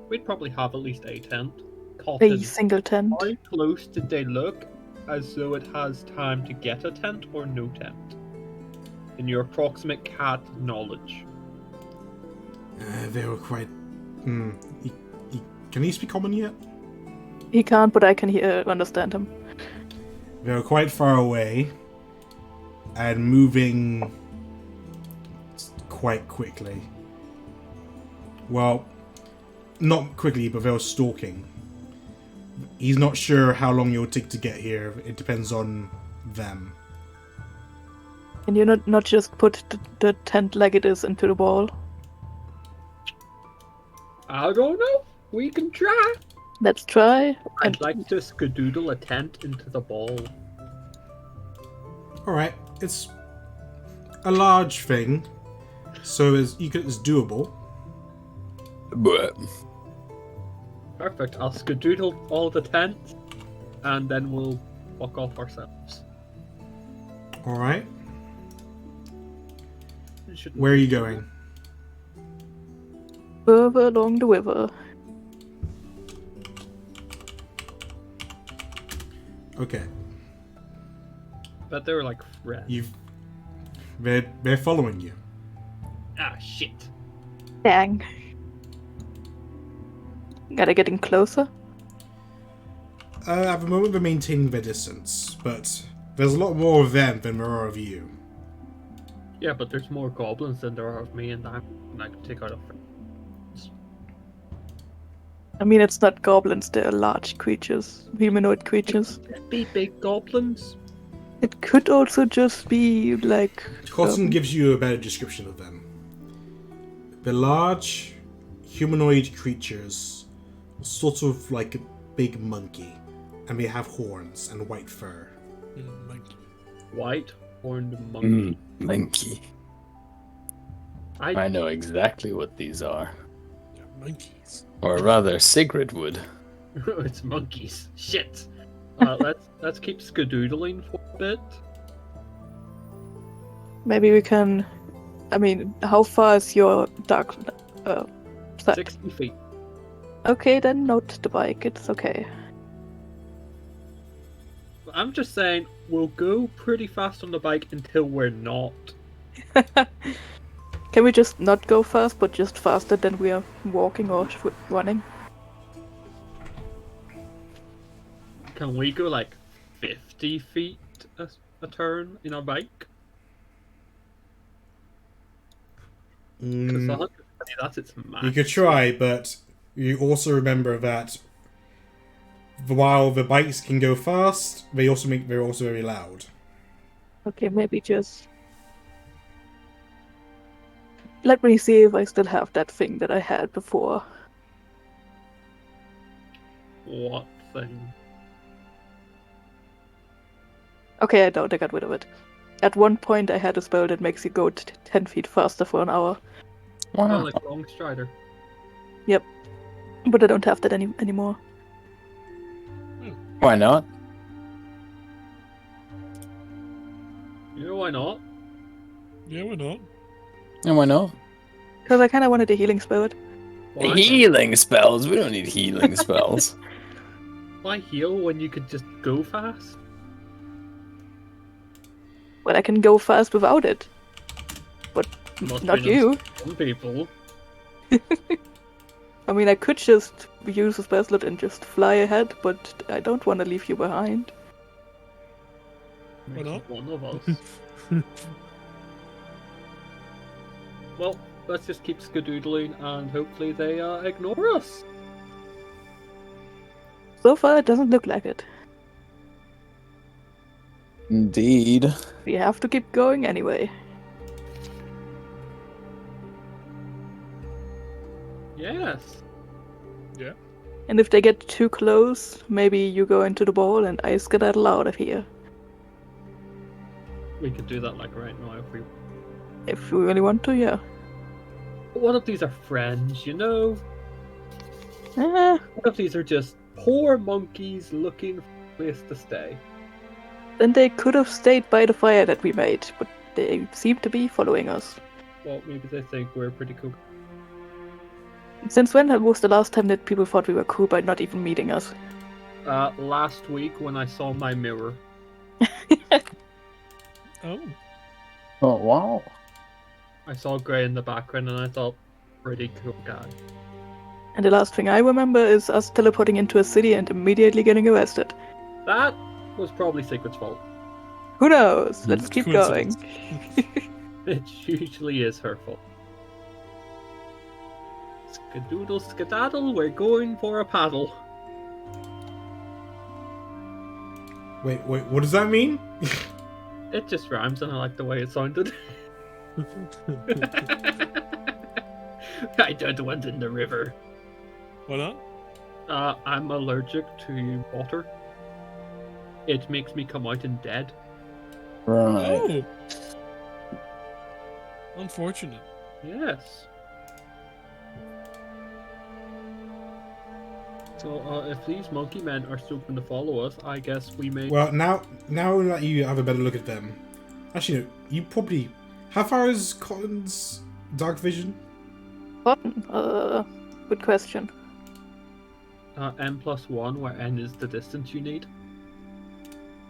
We'd probably have at least a tent. A Cotton. single tent. How close did they look as though it has time to get a tent or no tent? In your approximate cat knowledge. They were quite... Can he speak common yet? He can't, but I can understand him. They were quite far away and moving quite quickly. Well, not quickly, but they were stalking. He's not sure how long it will take to get here. It depends on them. Can you not just put the tent like it is into the wall? I don't know. We can try. Let's try. I'd like to skedoodle a tent into the ball. Alright, it's a large thing, so it's doable. But Perfect. I'll skedoodle all the tents, and then we'll fuck off ourselves. Alright, It shouldn't where are be you too going? Further along the river. Okay, But they were like friends. they're following you. Ah, shit. Dang. Gotta get in closer. At the moment they're maintaining their distance, but there's a lot more of them than there are of you. Yeah, but there's more goblins than there are of me, and I can take out a friend. I mean, it's not goblins, they're large creatures. Humanoid creatures. Be big goblins. It could also just be like... Cotton gives you a better description of them. They're large, humanoid creatures, sort of like a big monkey, and they have horns and white fur. Monkey. White horned monkey. monkey. I I know exactly what these are. They're monkeys. Or rather, Sigrid would. It's monkeys. Shit. Let's keep skedoodling for a bit. Maybe we can... I mean, how far is your dark side? 60 feet. Okay, then note the bike, it's okay. I'm just saying, we'll go pretty fast on the bike until we're not. Can we just not go fast, but just faster than we are walking or running? Can we go like 50 feet a turn in our bike? Because 120, that's its max. You could try, but you also remember that while the bikes can go fast, they're also very loud. Okay, maybe just... Let me see if I still have that thing that I had before. What thing? Okay, I don't, I got rid of it. At one point I had a spell that makes you go 10 feet faster for an hour. Oh, Wow. like Long Strider. But I don't have that anymore. Why not? You know why not? Yeah, why not? And why not? Because I kind of wanted a healing spell. Why? Healing spells. We don't need healing spells. Why heal when you could just go fast? Well, I can go fast without it. But Must not be you. Some people. I mean, I could just use a spell slot and just fly ahead, but I don't want to leave you behind. Why not? One of us. Well, let's just keep skadoodling and hopefully they ignore us. So far, it doesn't look like it. Indeed. We have to keep going anyway. Yes. And if they get too close, maybe you go into the ball and I skedaddle out of here. We could do that like right now If we really want to, yeah. What if these are friends, you know? Eh, What if these are just poor monkeys looking for a place to stay? then they could have stayed by the fire that we made, but they seem to be following us. Well, maybe they think we're pretty cool. Since when was the last time that people thought we were cool by not even meeting us? Last week when I saw my mirror. Oh. Oh, wow. I saw Grey in the background and I thought, pretty cool guy. And the last thing I remember is us teleporting into a city and immediately getting arrested. That was probably Sigurd's fault. Who knows? Let's keep going. Coincidence. It usually is her fault. Skadoodle skedaddle, we're going for a paddle. Wait, what does that mean? It just rhymes and I like the way it sounded. I don't want in the river. Why not? I'm allergic to water. It makes me come out and dead. Right. Oh. Unfortunate. Yes. So if these monkey men are still going to follow us, I guess we may... Well, now that you have a better look at them, actually, no, you probably. How far is Cotton's dark vision? Cotton, good question. N+1, where N is the distance you need.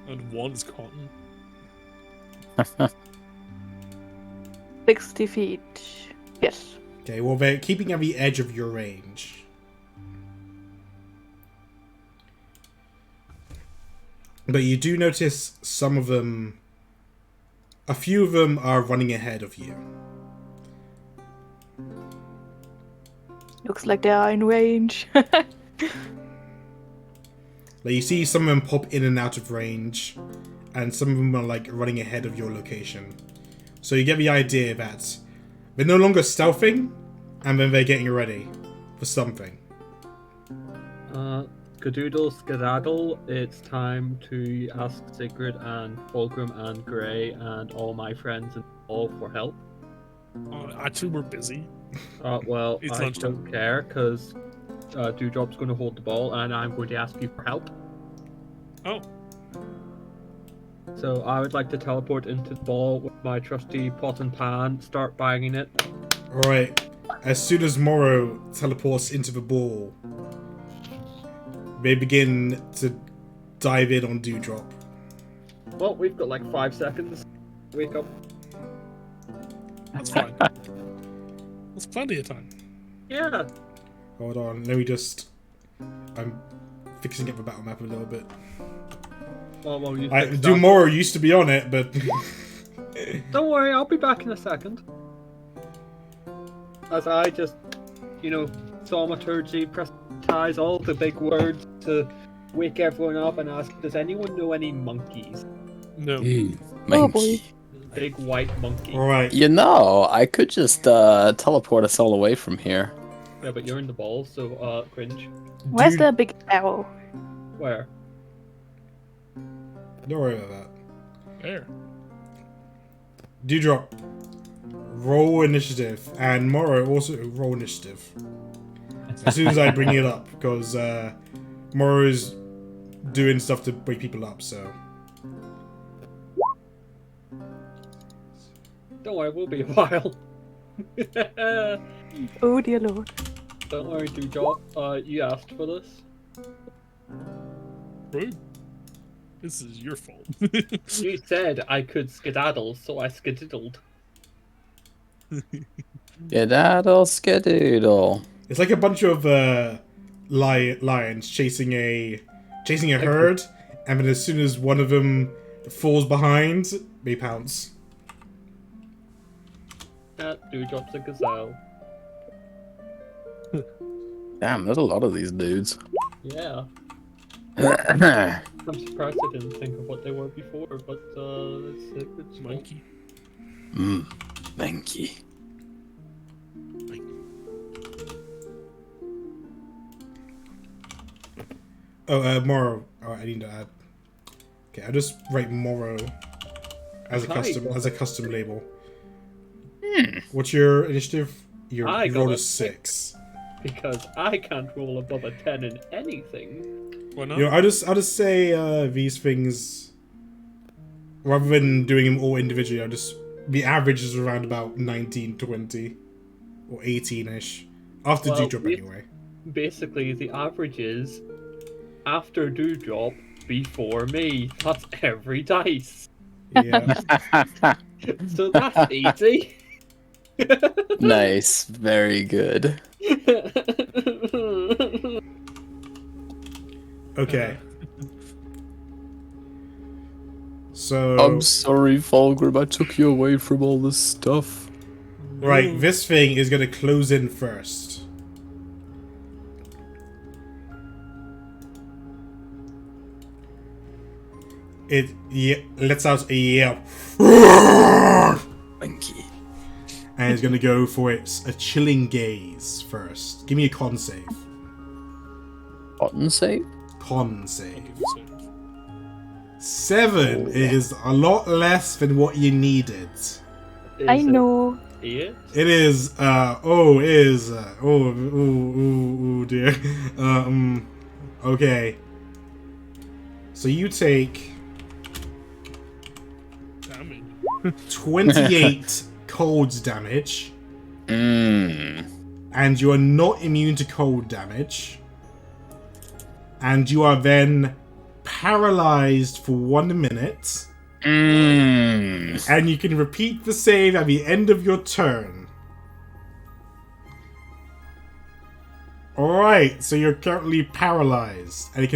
And one's cotton. 60 feet. Yes. Okay, well they're keeping at the edge of your range. But you do notice some of them. A few of them are running ahead of you. Looks like they are in range. Like you see some of them pop in and out of range, and some of them are like running ahead of your location. So you get the idea that they're no longer stealthing, and then they're getting ready for something. Skadoodle skedaddle, it's time to ask Sigrid and Fulgrim and Grey and all my friends and all for help. Actually, we're busy. Well, It's I lunchtime. don't care, because Dewdrop's going to hold the ball and I'm going to ask you for help. Oh. So I would like to teleport into the ball with my trusty pot and pan, start banging it. Alright, as soon as Morrow teleports into the ball, they begin to dive in on Dewdrop. Well, we've got like 5 seconds. Wake up. That's fine. That's plenty of time. Yeah. Hold on, let me just... I'm fixing up the battle map a little bit. Well, you I, fix that. Morrow used to be on it, but... Don't worry, I'll be back in a second. As I just, thaumaturgy, prestidigize all the big words to wake everyone up and ask, does anyone know any monkeys? No. Oh boy. Big white monkey. Alright, You know, I could just teleport us all away from here. Yeah, but you're in the ball, so cringe. Where's Dude- the big arrow? Where? don't worry about that. There. Dewdrop, roll initiative, and Morrow also roll initiative. As soon as I bring it up, because Morrow's doing stuff to wake people up, so... Don't worry, we'll be a while. Oh dear lord. Don't worry, Dewdrop. You asked for this. True. This is your fault. You said I could skedaddle, so I skedaddled. Skedaddle, skedoodle. It's like a bunch of lions chasing a herd, and then as soon as one of them falls behind, they pounce. Dude drops a gazelle. Damn, there's a lot of these dudes. Yeah. I'm surprised I didn't think of what they were before, but it's a good smell. Monkey. Monkey. Oh, Morrow. Oh, I need to add. Okay, I'll just write Morrow as a custom label. What's your initiative? You rolled a 6. Because I can't roll above a 10 in anything. Why not? You know, I'll just say these things rather than doing them all individually. I'll just the average is around about 19, 20, or 18ish after Dewdrop anyway. Basically, the average is after Dewdrop before me. That's every dice. Yeah. So that's easy. Nice, very good. Okay. So I'm sorry, Fulgrim, I took you away from all this stuff. right, this thing is gonna close in first. It lets out a yell. Monkey. And it's gonna go for a chilling gaze first. Give me a con save. Cotton save? Con save. 7 is a lot less than what you needed. I know. It? It is dear. Okay. So you take Damage. 28 cold damage, and you are not immune to cold damage, and you are then paralyzed for 1 minute, and you can repeat the save at the end of your turn. Alright, so you're currently paralyzed, and the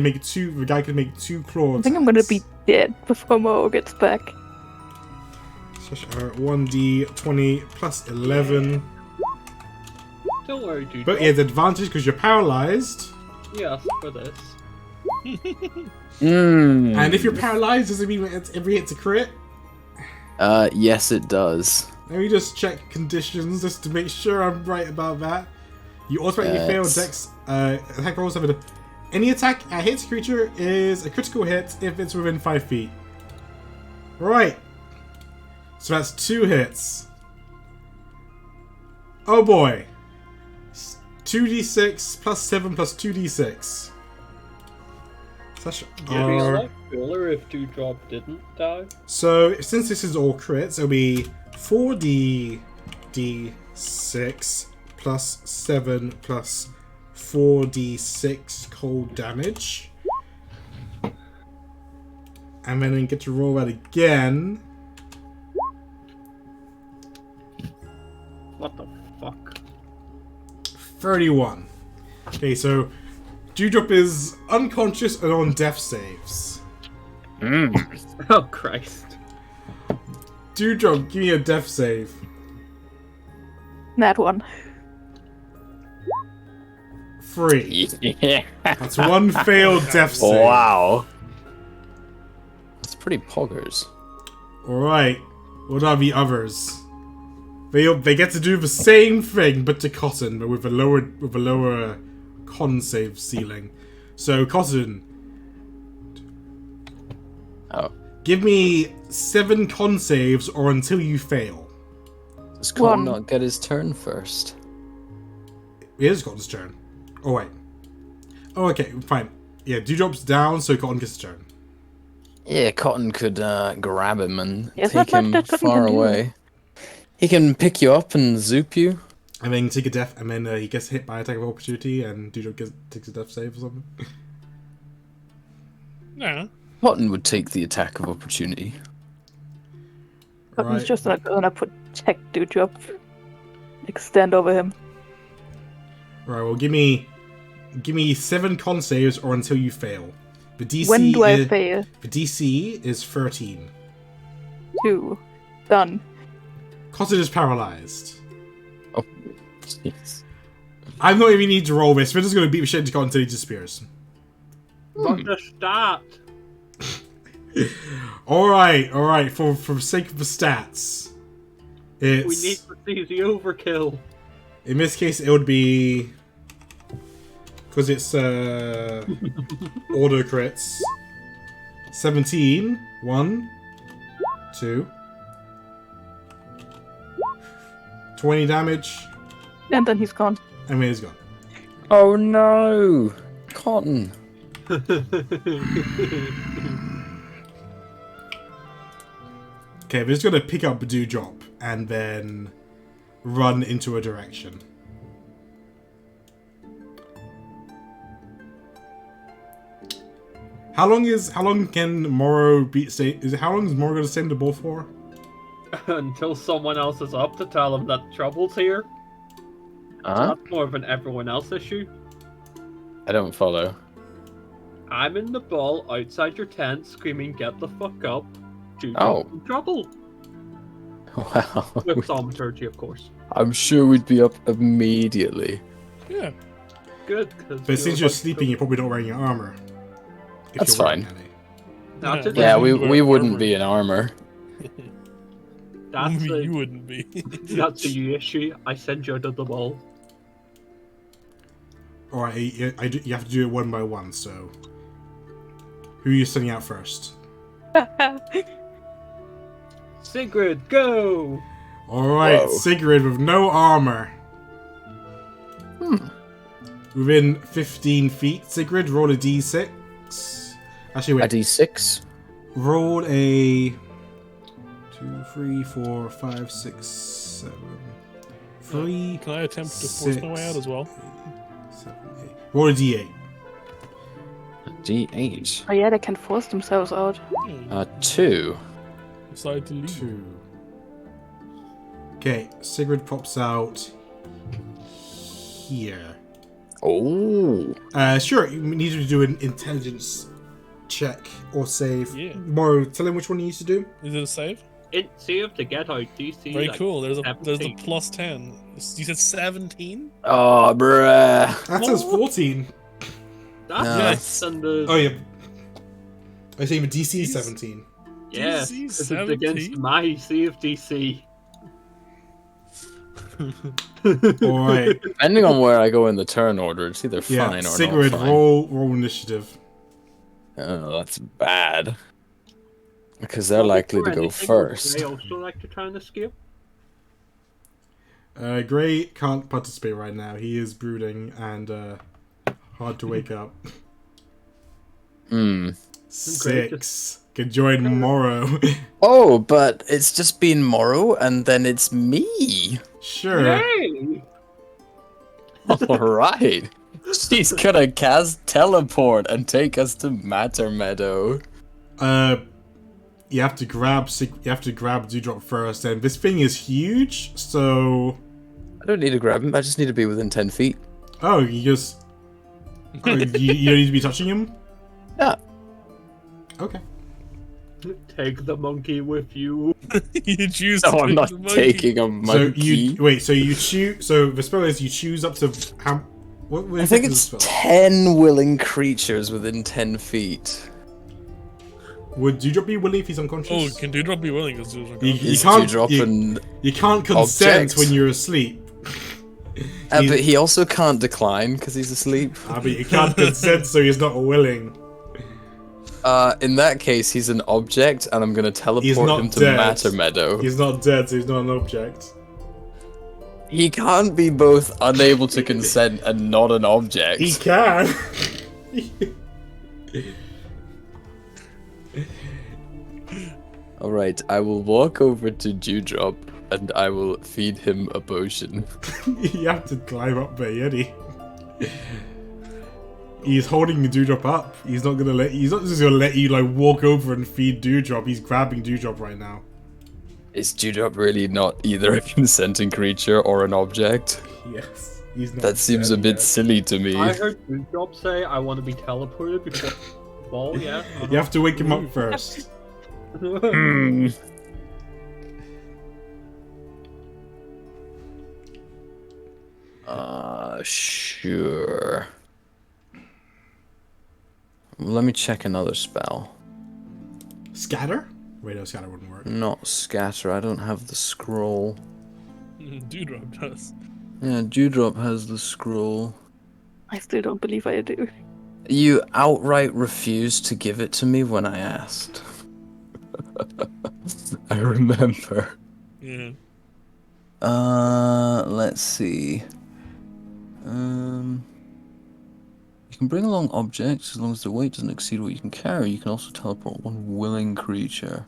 guy can make 2 claw I think I'm gonna be dead before Mo gets back. 1d20 plus 11. Don't worry, dude. But he has advantage because you're paralyzed. Yes, for this. And if you're paralyzed, does it mean every hit's a crit? Yes it does. Let me just check conditions just to make sure I'm right about that. You automatically fail dex attack rolls. Any attack that hits a creature is a critical hit if it's within 5 feet. Right. So that's 2 hits. Oh boy. 2d6 plus 7 plus 2d6. Such It'd be a lot cooler if Dewdrop didn't die. So since this is all crits, it'll be 4d6 plus 7 plus 4d6 cold damage. And then we get to roll that again. What the fuck? 31. Okay, so Dewdrop is unconscious and on death saves. Oh, Christ. Dewdrop, give me a death save. That one. 3. Yeah. That's 1 failed death save. Wow. That's pretty poggers. Alright, what are the others? They get to do the same thing, but to Cotton, but with a lower con save ceiling. So Cotton, give me 7 con saves, or until you fail. Does Cotton 1. not get his turn first? It is Cotton's turn. Oh wait. Oh okay, fine. Yeah, Dewdrop's down, so Cotton gets his turn. Yeah, Cotton could grab him and Yes, take that's him what Cotton far can do. away. He can pick you up and zoop you. And then take a death, and then he gets hit by attack of opportunity, and Dewdrop takes a death save or something. Nah. Cotton would take the attack of opportunity. But Right. he's just not gonna protect Dewdrop. Like, stand over him. Right, well, give me 7 con saves or until you fail. The DC When do I is, fail? The DC is 13. 2. Done. Cotton is paralyzed. Oh, jeez. I'm not even need to roll this. We're just going to beat the shit into Cotton until he disappears. But the stat. Alright, for sake of the stats. We need It's... to see the overkill. In this case, it would be... Because it's auto crits. 17. 1. 2. 20 damage. And then he's gone. And then he's gone. Oh no! Cotton. Okay, we're just going to pick up Dewdrop and then run into a direction. How long can Morrow stay? How long is Morrow going to stay in the ball for? Until someone else is up to tell him that trouble's here. Huh? That's more of an everyone else issue. I don't follow. I'm in the ball outside your tent screaming, "Get the fuck up!" Oh. In trouble. Wow. With thaumaturgy, of course. I'm sure we'd be up immediately. Yeah. Good. But since you're sleeping, you're probably not wearing your armor. If That's you're wearing fine. any. That's Yeah. it. Yeah, we Wear wouldn't armor. be in armor. That's you a, wouldn't be. that's a you issue. I send you out of the ball. Alright, you have to do it one by one, so... Who are you sending out first? Sigrid, go! Alright, Whoa. Sigrid with no armor. Within 15 feet. Sigrid, roll a d6. Actually, A wait. D6. Roll a... 2, 3, 4, 5, 6, 7... 3... Can I attempt to force my way out as well? 7, 8. Roll a d8. A D8. Oh yeah, they can force themselves out. 2. Decide to leave. 2. Okay, Sigrid pops out here. Oh. Sure, you need to do an intelligence check or save. Yeah. Morrow, tell him which one he needs to do. Is it a save? It save to get out. DC. Very like, cool. There's the 17. plus 10. You said 17? Oh, bruh. That says 14. That's No. less than the. Oh, yeah. I say the DC is 17. Yeah, DC 'cause it's against 17? my save DC. Alright. Depending on where I go in the turn order, it's either Yeah, fine or Sigrid, not fine. roll initiative. Oh, that's bad. Because they're Well, likely to before go anything, would first. They also like to try and escape. Gray can't participate right now. He is brooding and hard to wake up. Hmm. 6. Can join Morrow. Oh, but it's just been Morrow, and then it's me. Sure. Hey! Alright. She's gonna cast teleport and take us to Matter Meadow. You have to grab Dewdrop first, and this thing is huge, so... I don't need to grab him, I just need to be within 10 feet. Oh, you just... Oh, you don't need to be touching him? Yeah. Okay. Take the monkey with you. You choose No, to I'm take not the monkey. taking a monkey. So you choose... So the spell is you choose up to... How... What I think is it's the spell? 10 willing creatures within 10 feet. Would Dewdrop be willing if he's unconscious? Oh, can Dewdrop be willing? Because Dewdrop You- Is can't- Dewdrop and... You can't consent Objects. when you're asleep. but he also can't decline because he's asleep. But you can't consent, so he's not willing. In that case, he's an object, and I'm gonna teleport not him to dead. Matter Meadow. He's not dead, so he's not an object. He can't be both unable to consent and not an object. He can. Alright, I will walk over to Dewdrop, and I will feed him a potion. You have to climb up there, Yeti. He's holding Dewdrop up. He's not gonna let. He's not just gonna let you like walk over and feed Dewdrop. He's grabbing Dewdrop right now. Is Dewdrop really not either a consenting creature or an object? Yes, he's not. That seems a dead bit yet. silly to me. I heard Dewdrop say, "I want to be teleported before ball." Yeah. You have to wake him up first. Hmm. Sure. Let me check another spell. Scatter? Wait, no, scatter wouldn't work. Not scatter, I don't have the scroll. Dewdrop does. Yeah, Dewdrop has the scroll. I still don't believe I do. You outright refused to give it to me when I asked. I remember. Yeah. Let's see. You can bring along objects as long as their weight doesn't exceed what you can carry. You can also teleport one willing creature.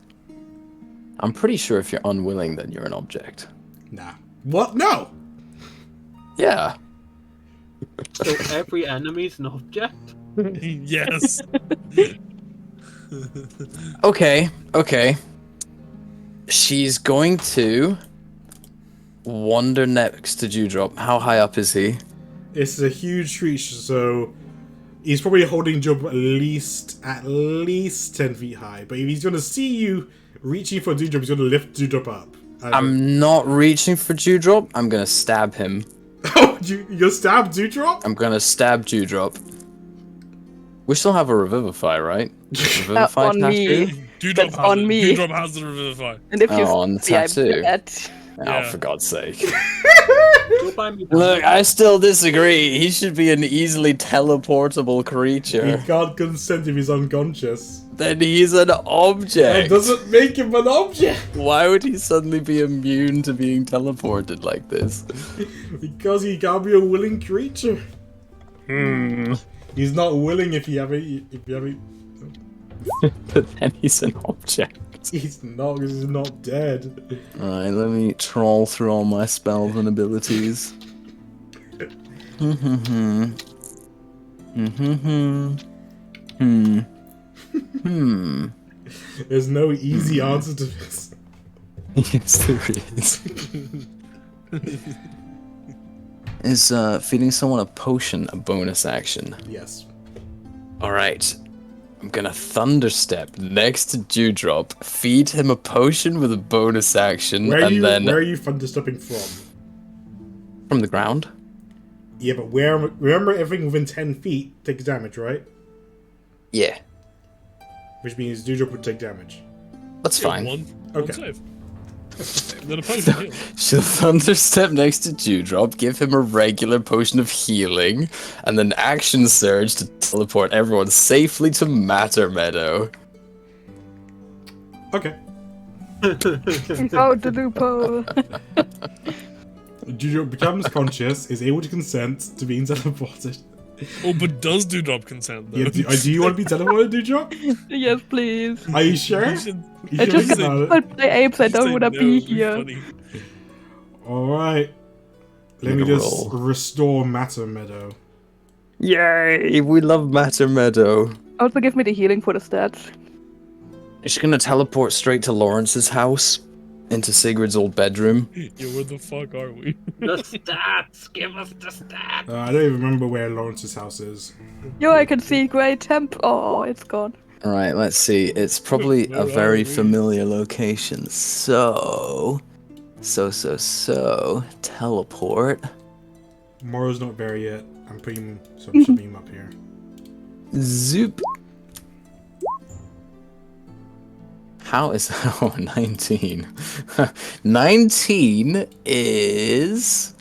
I'm pretty sure if you're unwilling, then you're an object. Nah. What? No! Yeah. So every enemy's an object. Yes. Okay. She's going to wander next to Dewdrop. How high up is he? It's a huge creature, so he's probably holding Dewdrop at least 10 feet high. But if he's gonna see you reaching for Dewdrop, he's gonna lift Dewdrop up. I'm not reaching for Dewdrop. I'm gonna stab him. Oh, you'll stab Dewdrop? I'm gonna stab Dewdrop. We still have a Revivify, right? Revivify on me. tattoo? Dewdrop That's has on it. me. Dewdrop has the revivify. And if you Oh, on the see, I'm tattoo. dead. Oh, Yeah. for God's sake. Go buy me. Look, I still disagree. He should be an easily teleportable He creature. can't consent if he's unconscious. Then he's an That object. doesn't make him an object! Why would he suddenly be immune to being teleported like this? Because he can't be a willing creature. Hmm. He's not willing if you have a... But then he's an object. He's not, because he's not dead. Alright, let me trawl through all my spells and abilities. There's no easy answer to this. Yes, there is. Is feeding someone a potion a bonus action? Yes. Alright. I'm gonna thunderstep next to Dewdrop, feed him a potion with a bonus action, Where and then are you thunderstepping from? from the ground. Yeah, but remember everything within 10 feet takes damage, right? Yeah, Which means Dewdrop would take damage. that's fine. One Okay. save. Then a potion heal. She'll thunderstep next to Dewdrop, give him a regular potion of healing, and then action surge to teleport everyone safely to Matter Meadow. Okay. Out the loophole. Dewdrop becomes conscious, is able to consent to being teleported. Oh, but does Dewdrop consent though? Yeah, do you want to be teleported, Dewdrop? Yes, please. Are you sure? You should- You I should just think about it. told my apes I you don't say want to no, be it'd here. funny. Alright. Let me Make a just roll. restore Matter Meadow. Yay! We love Matter Meadow. Also give me the healing for the stats. Is she gonna teleport straight to Lawrence's house? Into Sigurd's old bedroom? Yeah, where the fuck are we? The stats. Give us the stats. I don't even remember where Lawrence's house is. Yo, I can see Grey Temp. Oh, it's gone. Alright, let's see. It's probably Where a are very we? familiar location. So, teleport. Morrow's not there yet. I'm putting him up here. Zoop. How is oh 19? 19 is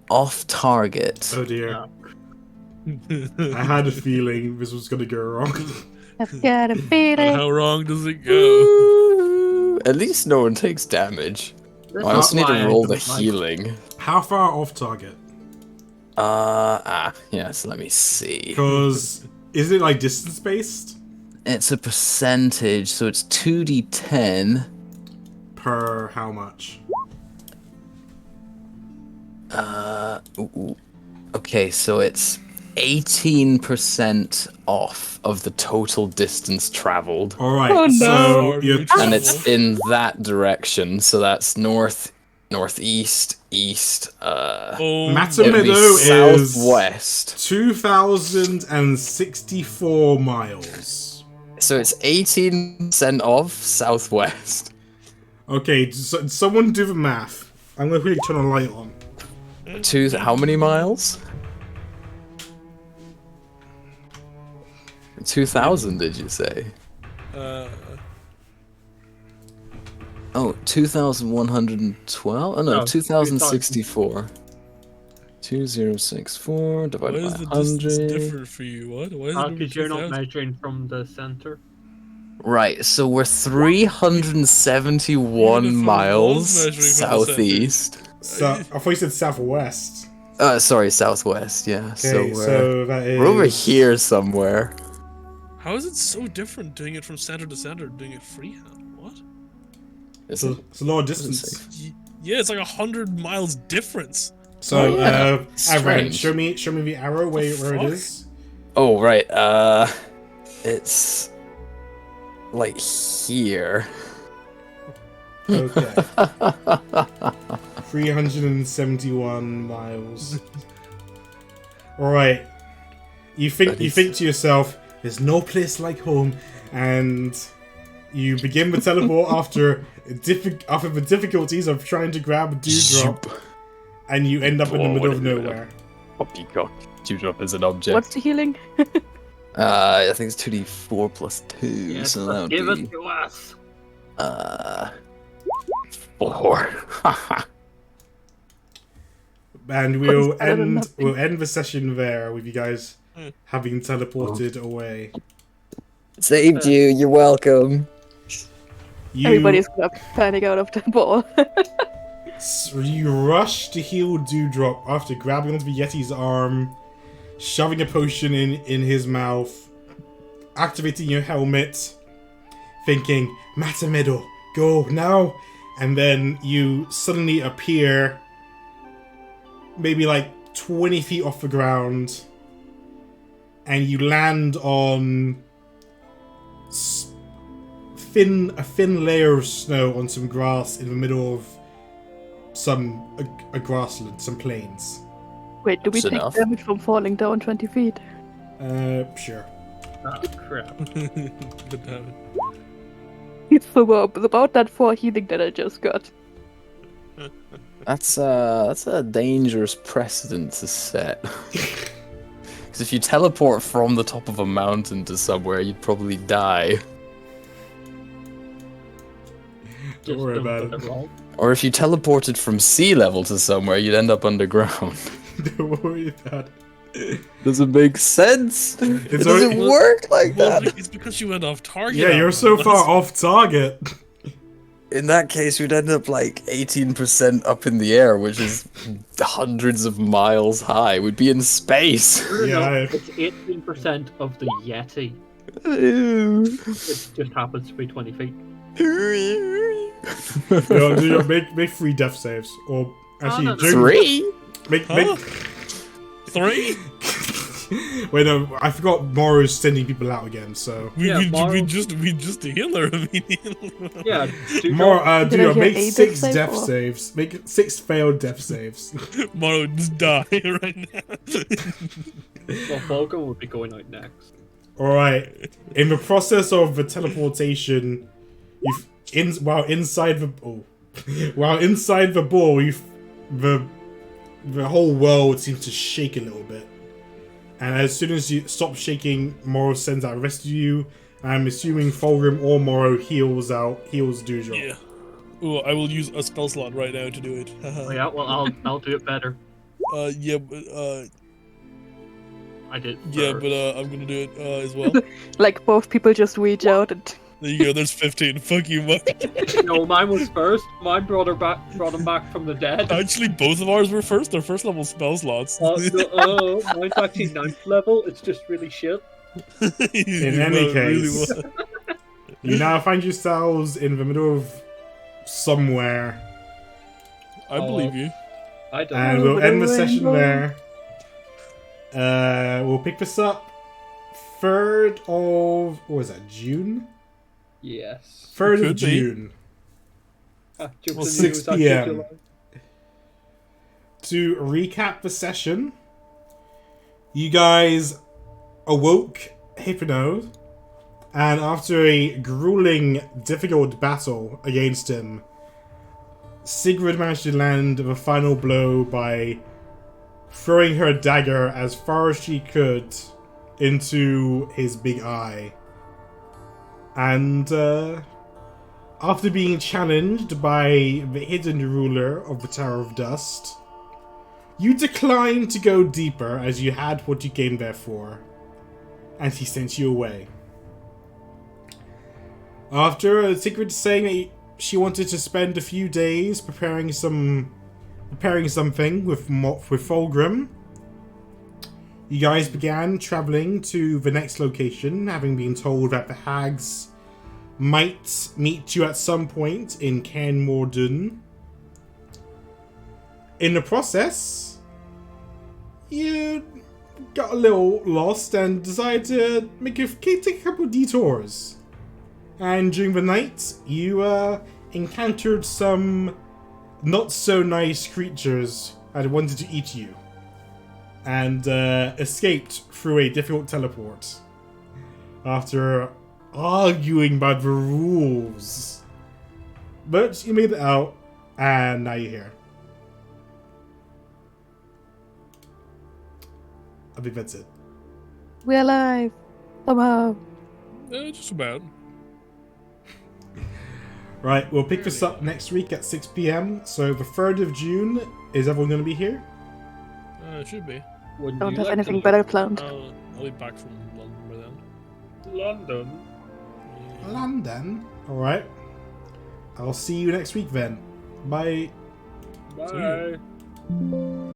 off target. Oh dear. I had a feeling this was gonna go wrong. I've got a And feeling. how wrong does it go? Ooh, at least no one takes damage. This I also is need to why roll I the don't like- healing. How far off target? Yes, let me see. Because is it like distance based? It's a percentage, so it's 2d10. Per how much? Ooh. Okay, so it's 18% off of the total distance traveled. All right, Oh, so no. you're And it's in that direction, so that's north, northeast, east, Oh, Matzo it'd be Meadow is southwest. 2,064 miles. So it's 18% off southwest. Okay, so someone do the math. I'm gonna quickly turn a light on. How many miles? 2,000, did you say? Oh, 2,112? Oh no, No, 2,064. 2064 why divided is by the distance 100. different for you? What? Why is it Because you're not 2,000? measuring from the center. Right, so we're 371 Even if I was miles measuring from the southeast. So I thought you said southwest. Sorry, southwest, yeah. Okay, so so that is we're over here somewhere. How is it so different doing it from center to center and doing it freehand? What? Is So it? it's a lot of Doesn't distance. say. Yeah, it's like 100 miles difference. So Oh, yeah. Aaron, Strange. show me the arrow where it fuck? is. Oh, right, it's like here. Okay. 371 miles. Alright. You think to yourself, there's no place like home, and you begin the teleport after the difficulties of trying to grab a dewdrop, and you end up in the middle of nowhere. Poppycock. Dewdrop is an object. What's the healing? I think it's 2d4 plus 2, Yes, so that would give be... it to us. 4. And we'll better than end the session there with you guys having teleported away. Saved you, you're welcome. Everybody's gonna panic out of the ball. You rush to heal Dewdrop after grabbing onto the Yeti's arm, shoving a potion in his mouth, activating your helmet, thinking, Matamedo, go now! And then you suddenly appear maybe like 20 feet off the ground, and you land on a thin layer of snow on some grass in the middle of a grassland, some plains. Wait, do we That's take enough. damage from falling down 20 feet? Sure. Oh, crap. But, It's about that 4 healing that I just got. That's a dangerous precedent to set. Because if you teleport from the top of a mountain to somewhere, you'd probably die. Don't worry about it. Or if you teleported from sea level to somewhere, you'd end up underground. Don't worry about it. Does it make sense? It It's doesn't already- work like well, that. it's because you went off target. Yeah, you're Aaron. so far That's- off target. In that case, we'd end up like 18% up in the air, which is hundreds of miles high. We'd be in space. Yeah, It's 18% of the Yeti. It just happens to be 20 feet. make 3 death saves, or actually no, no. June, 3? make Huh? 3? Wait, no, I forgot Moro's sending people out again. So We, Yeah, we, Maro- we just heal her immediately. Yeah, do Moro, Did I dude, hear make a death 6 save, death or- saves. Make 6 failed death saves. Maro, just die right now. well, Vulcan will be going out next. All right. In the process of the teleportation, while inside the ball, the whole world seems to shake a little bit. And as soon as you stop shaking, Moro sends out the rest of you. I'm assuming Fulgrim or Moro heals Dewdrop. Yeah. Ooh, I will use a spell slot right now to do it. Oh, yeah, well, I'll do it better. Yeah, but I did. yeah, first. but I'm gonna do it as well. Like both people just reach out and There you go. There's 15. Fuck you, Mark. No, mine was first. Mine brought him back from the dead. Actually, both of ours were first. They're first level spell slots. Mine's actually 9th level. It's just really shit. In any case, you now find yourselves in the middle of somewhere, I believe you. I don't and know. we'll end the session rainbow. there. We'll pick this up 3rd of, what was that, June? Yes. 3rd of Could be. June. Jokes on 6 you, it's actually p.m. July. To recap the session, you guys awoke Hypnos, and after a grueling, difficult battle against him, Sigrid managed to land the final blow by throwing her dagger as far as she could into his big eye. And after being challenged by the hidden ruler of the Tower of Dust, you declined to go deeper as you had what you came there for, and he sent you away. After Sigrid saying that she wanted to spend a few days preparing something with Fulgrim, you guys began traveling to the next location, having been told that the hags might meet you at some point in Caen Morden. In the process, you got a little lost and decided to take a couple detours. And during the night, you encountered some not so nice creatures that wanted to eat you, and escaped through a difficult teleport after arguing about the rules. But you made it out, and now you're here. I think that's it. We're alive. Somehow. Just about. Right, we'll pick this up next week at 6 p.m. So the 3rd of June, is everyone going to be here? It should be. Wouldn't Don't you have like anything to better planned. I'll be back from London by then. London. Yeah. London? Alright. I'll see you next week then. Bye. Bye. you.